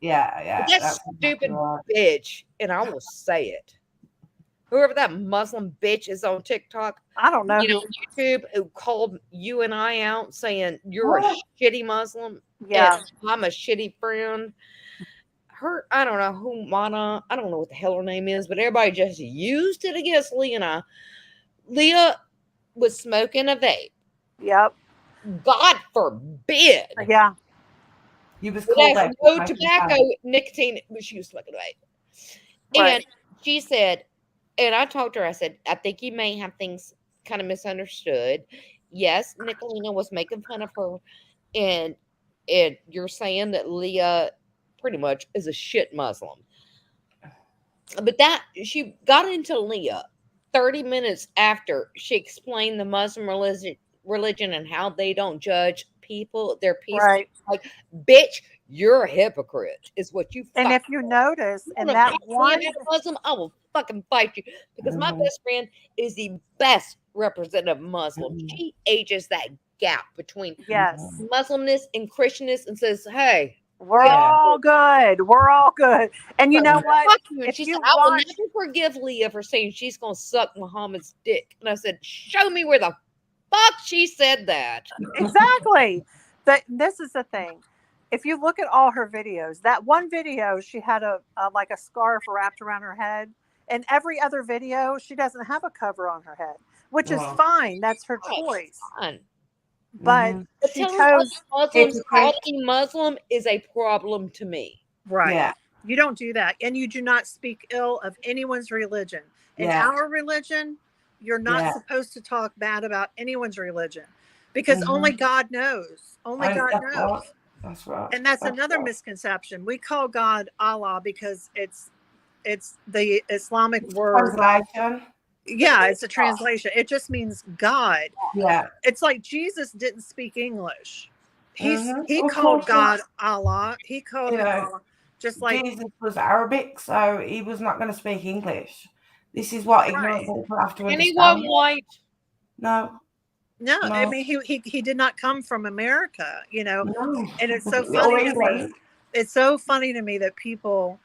That stupid bitch, and I will say it. Whoever that Muslim bitch is on TikTok, I don't know. You know, YouTube, who called you and I out saying you're a shitty Muslim. Yeah. And I'm a shitty friend. Her, I don't know who Mana, I don't know what the hell her name is, but everybody just used it against Leah and I. Leah was smoking a vape. Yep. God forbid. Yeah. You was called that no tobacco, nicotine, but she was smoking a vape. Right. And she said, and I talked to her, I said, I think you may have things kind of misunderstood. Yes, Nicolina was making fun of her, and you're saying that Leah pretty much is a shit Muslim. But that she got into Leah 30 minutes after she explained the Muslim religion and how they don't judge people. They're peaceful. Right. Like, bitch, you're a hypocrite, is what you. And if you notice, and that one Muslim, I will fucking fight you because my best friend is the best representative Muslim. She ages that gap between Muslimness and Christianness and says, "Hey, we're all good. We're all good." And you know what? If she said, "I will never forgive Leah for saying she's going to suck Muhammad's dick," and I said, "Show me where the fuck she said that." Exactly. But this is the thing. If you look at all her videos, that one video she had a like a scarf wrapped around her head, and every other video she doesn't have a cover on her head, which is fine. That's her choice. But she chose Muslims calling Muslim is a problem to me. Right. Yeah. You don't do that, and you do not speak ill of anyone's religion. In our religion, you're not supposed to talk bad about anyone's religion, because only God knows. Only God knows. That's right. And that's another misconception. We call God Allah because it's the Islamic word. Translation. Yeah, it's a translation. It just means God. Yeah. It's like Jesus didn't speak English. He called God Allah. He called him Allah. Just like Jesus was Arabic, so he was not going to speak English. This is what ignorant people have to understand. Anyone white? No. I mean he did not come from America, you know. And it's so funny to me. It's so funny to me that people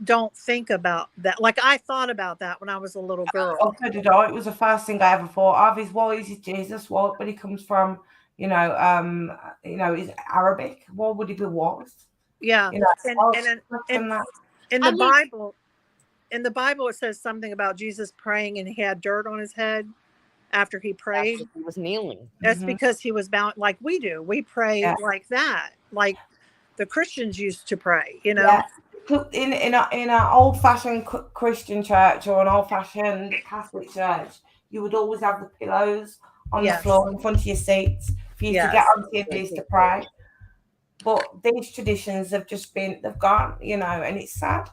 don't think about that. Like I thought about that when I was a little girl. So did I. It was the first thing I ever thought of. Is why is Jesus white? But he comes from, he's Arabic. Why would he be white? Yeah. You know, And, oh, and, and and that. in I the mean- Bible, it says something about Jesus praying and he had dirt on his head after he prayed. He was kneeling. That's Mhm. because he was bound, like we do. We pray Yeah. like that, like the Christians used to pray. You know. Yeah. In an old fashioned Christian church or an old fashioned Catholic church, you would always have the pillows on Yes. the floor in front of your seats for you to Yes. get onto your knees to pray. But these traditions have just been, they've gone, you know, and it's sad.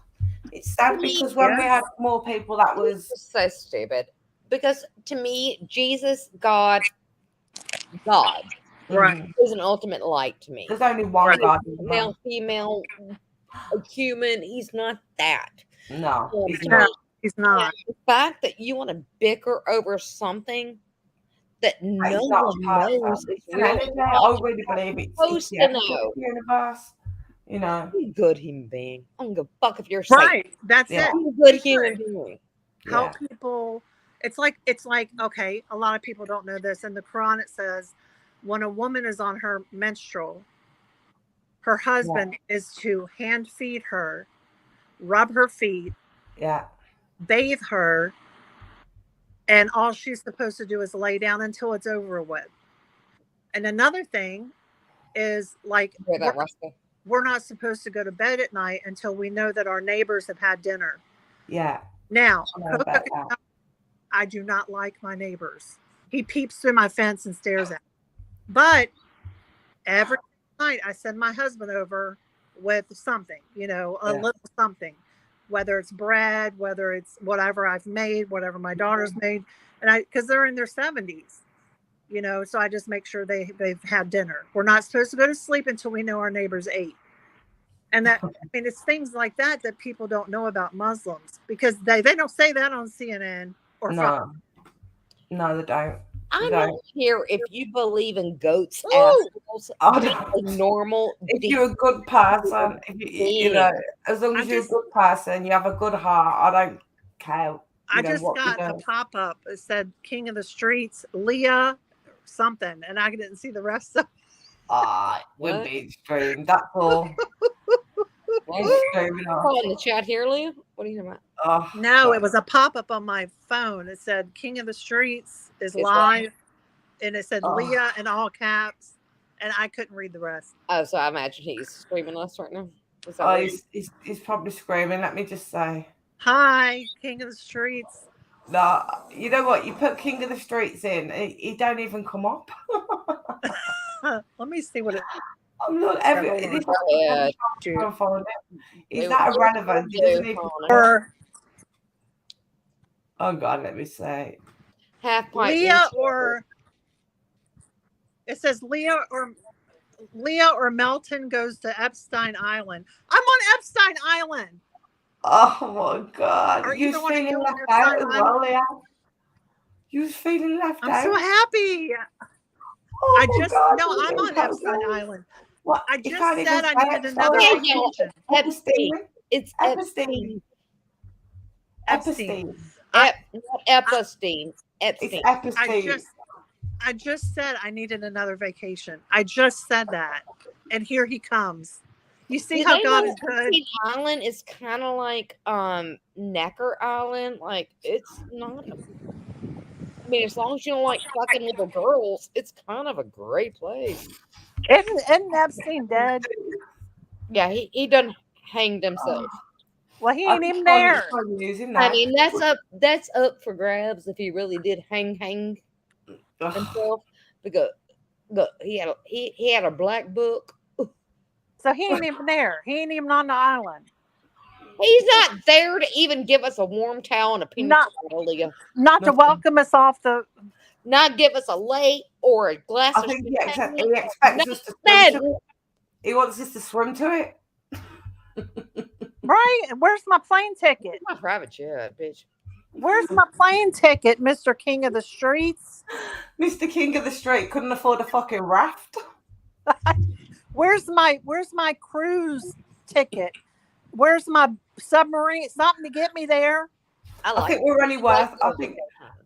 It's sad because when we had more people, that was It's so stupid. Because to me, Jesus, God, Right. is an ultimate light to me. There's only one Right. God. Male, female, a human. He's not that. No, he's to No, not. me. he's not. The fact that you want to bicker over something that no It's not one a person. knows is It's an real. energy. I really believe it's Supposed the to energy know. of the universe. You know. Be a good human being. I don't give a fuck if you're Satan. Right. That's Yeah. it. Be a good Be human good. being. Help people. It's like okay. A lot of people don't know this. In the Quran, it says when a woman is on her menstrual, her husband is to hand feed her, rub her feet, Yeah. bathe her, and all she's supposed to do is lay down until it's over with. And another thing is like Hear that, Ruska? we're not supposed to go to bed at night until we know that our neighbors have had dinner. Yeah. Now, I know about that. I do not like my neighbors. He peeps through my fence and stares at me. But every night I send my husband over with something, you know, a little something, whether it's bread, whether it's whatever I've made, whatever my daughter's made. And because they're in their 70s, you know, so I just make sure they've had dinner. We're not supposed to go to sleep until we know our neighbors ate. And that, I mean, it's things like that people don't know about Muslims because they don't say that on CNN or Fox. No, they don't. I'm not here if you believe in goats, Ooh. assholes. Oh, Be no. a normal. If you're a good person, you know, as long as you're a good person, you have a good heart, I don't care. I just got a pop-up. It said King of the Streets, Leah something, and I didn't see the rest of it. We're being streamed. That's all. In the chat here, Leah. What are you talking about? No, it was a pop-up on my phone. It said King of the Streets is live, and it said Leah in all caps, and I couldn't read the rest. Oh, so I imagine he's screaming us right now. Is that He's probably screaming. Let me just say, hi, King of the Streets. No, you know what? You put King of the Streets in, he don't even come up. Let me see what it. I'm not Is that irrelevant? He doesn't even. Oh God, let me say. Leah or it says Leah or Melton goes to Epstein Island. I'm on Epstein Island. Oh my God! Are You you feeling left out as well, Leah? You feeling left out? I'm so happy. Oh I just God, no, I'm on Epstein Island. What? I just said I needed another vacation. Epstein. It's Epstein. Epstein. Epstein. It's Epstein. I just said I needed another vacation. I just said that, and here he comes. You see how God is good. Epstein Island is kind of like Necker Island. Like it's not. I mean, as long as you don't like fucking little girls, it's kind of a great place. Isn't Epstein dead? Yeah, he done hanged himself. Well, he ain't even there. I mean, that's up for grabs if he really did hang himself. Because he had a black book. So he ain't even there. He ain't even on the island. He's not there to even give us a warm towel and a pina colada. Not to welcome us off the. Not give us a lei or a glass of champagne. champagne. He expects us to swim to it. He wants us to swim to it. Right? And where's my plane ticket? My private jet, bitch. Where's my plane ticket, Mr. King of the Streets? Mr. King of the Street couldn't afford a fucking raft. Where's my cruise ticket? Where's my submarine? Something to get me there. I I like think it. we're only Like worth. those.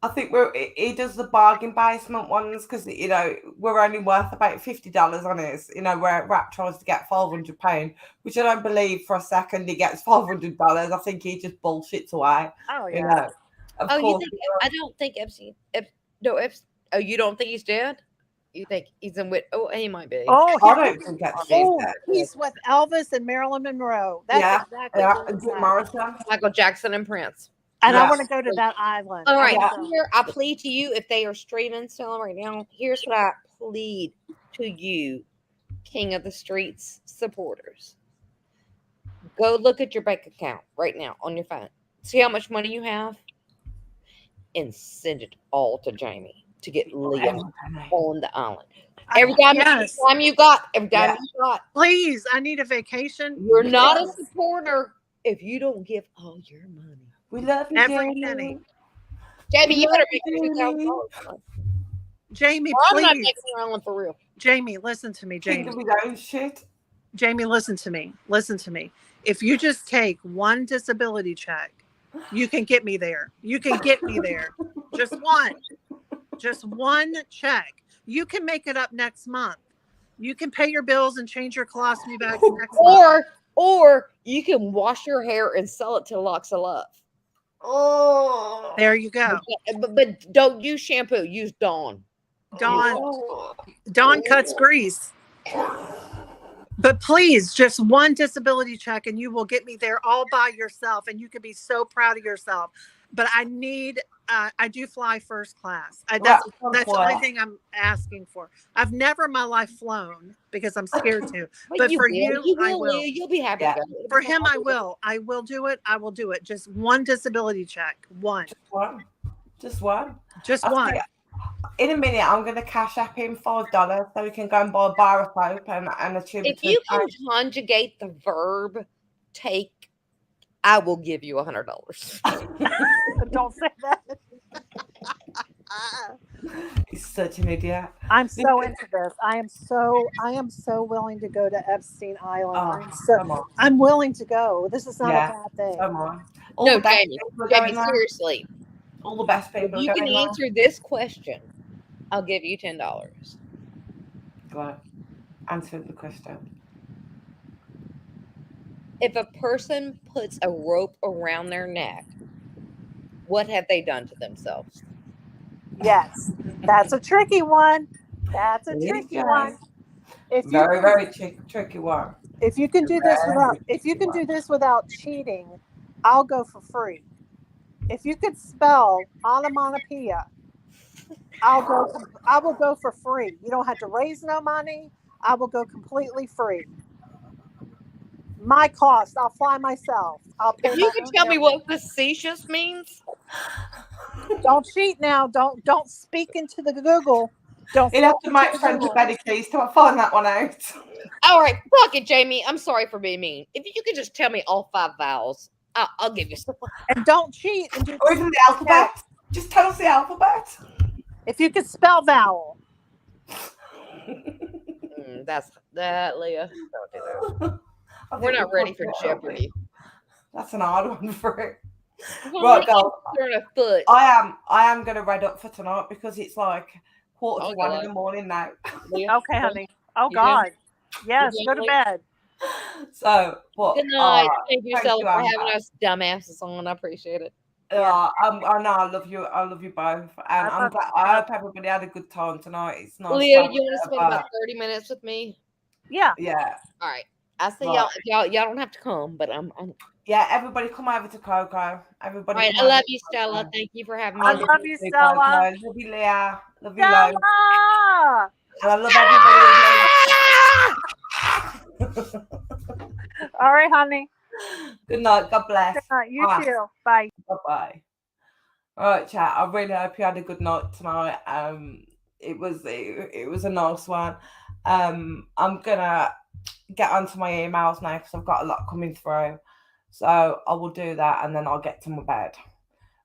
I think he does the bargain basement ones because we're only worth about $50 on his. Where Rap tries to get £500, which I don't believe for a second he gets $500. I think he just bullshits away. Oh You yeah. know, of Oh, you course. think? I don't think Epstein. No, oh, you don't think he's dead? You think he's in with? Oh, he might be. Oh, I don't think Epstein's oh, dead. he's with Elvis and Marilyn Monroe. That's Yeah, exactly yeah, what and it's Jim like. Morrison. Michael Jackson and Prince. And I Yeah. want to go to that island. All right, Yeah. here I plead to you if they are streaming still right now. Here's what I plead to you, King of the Streets supporters. Go look at your bank account right now on your phone. See how much money you have, and send it all to Jamie to get Leah on the island. Every time, Yes. you got, every time you got. Please, I need a vacation. You're not a supporter if you don't give all your money. We love you, Every Jamie. penny. Jamie, you better make Jamie. $2,000. Jamie, I'm not please. making an island for real. Jamie, listen to me, Think Jamie. of his own shit. Jamie, listen to me. Listen to me. If you just take one disability check, you can get me there. You can get me there. Just one. Just one check. You can make it up next month. You can pay your bills and change your colostomy bags next month. Or you can wash your hair and sell it to Locks of Love. Oh. There you go. But don't use shampoo. Use Dawn. Dawn cuts grease. But please, just one disability check and you will get me there all by yourself. And you can be so proud of yourself. But I need, I do fly first class. That's the only thing I'm asking for. I've never in my life flown because I'm scared to. But for you, I will. You'll be happy. Yeah. For him, I will. I will do it. I will do it. Just one disability check. One. Just one. Just one. In a minute, I'm going to cash app him $5 so we can go and buy a bar of soap and a tube. If you can conjugate the verb take, I will give you $100. Don't say that. He's such an idiot. I'm so into this. I am so willing to go to Epstein Island. I'm willing to go. This is not a bad thing. Come on. No, Jamie, seriously. All the best people. If you can answer this question, I'll give you $10. Go on. Answer the question. If a person puts a rope around their neck, what have they done to themselves? Yes, that's a tricky one. That's a tricky one. Very tricky one. If you can do this without cheating, I'll go for free. If you could spell onomatopoeia, I will go for free. You don't have to raise no money. I will go completely free. My cost, I'll fly myself. I'll pay. If you can tell me what facetious means. Don't cheat now. Don't speak into the Google. Don't. You'll have to make friends with Betty Keys to find that one out. All right, fuck it, Jamie. I'm sorry for being mean. If you could just tell me all 5 vowels, I'll give you some. And don't cheat. And or even the alphabet. Just tell us the alphabet. If you could spell vowel. That's that, Leah. Don't do that. We're not ready for Jeopardy. That's an odd one for it. Well, Right, girl. A foot. I am going to read up for tonight because it's like 1:45 in the morning now. Okay, honey. Oh God. Yes, go to bed. So, good night. Thank you, Stella, for having us dumbasses on. I appreciate it. I know. I love you. I love you both, and I'm glad. I hope everybody had a good time tonight. It's nice. Leah, you want to spend about 30 minutes with me? Yeah. Yeah. All right. I see y'all. Y'all don't have to come, but I'm. Yeah, everybody come over to Coco. Everybody. All right. I love you, Stella. Thank you for having me. I love you, Stella. I love you, Leah. Love you, Stella. And I love everybody. All right, honey. Good night. God bless. Good night. You too. Bye. Bye-bye. All right, chat. I really hope you had a good night tonight. It was a nice one. I'm gonna get onto my emails now because I've got a lot coming through. So I will do that and then I'll get to my bed.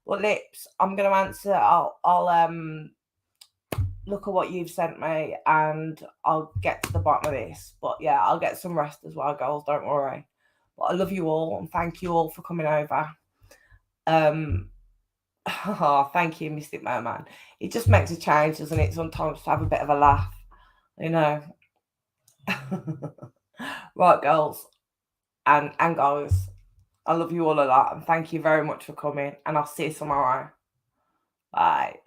But Lips, I'm gonna answer. I'll look at what you've sent me and I'll get to the bottom of this. But yeah, I'll get some rest as well, girls. Don't worry. But I love you all and thank you all for coming over. Oh, thank you, Mystic Merman. It just makes a change, doesn't it? Sometimes to have a bit of a laugh, you know. Right, girls and guys, I love you all a lot, and thank you very much for coming. And I'll see you tomorrow. Bye.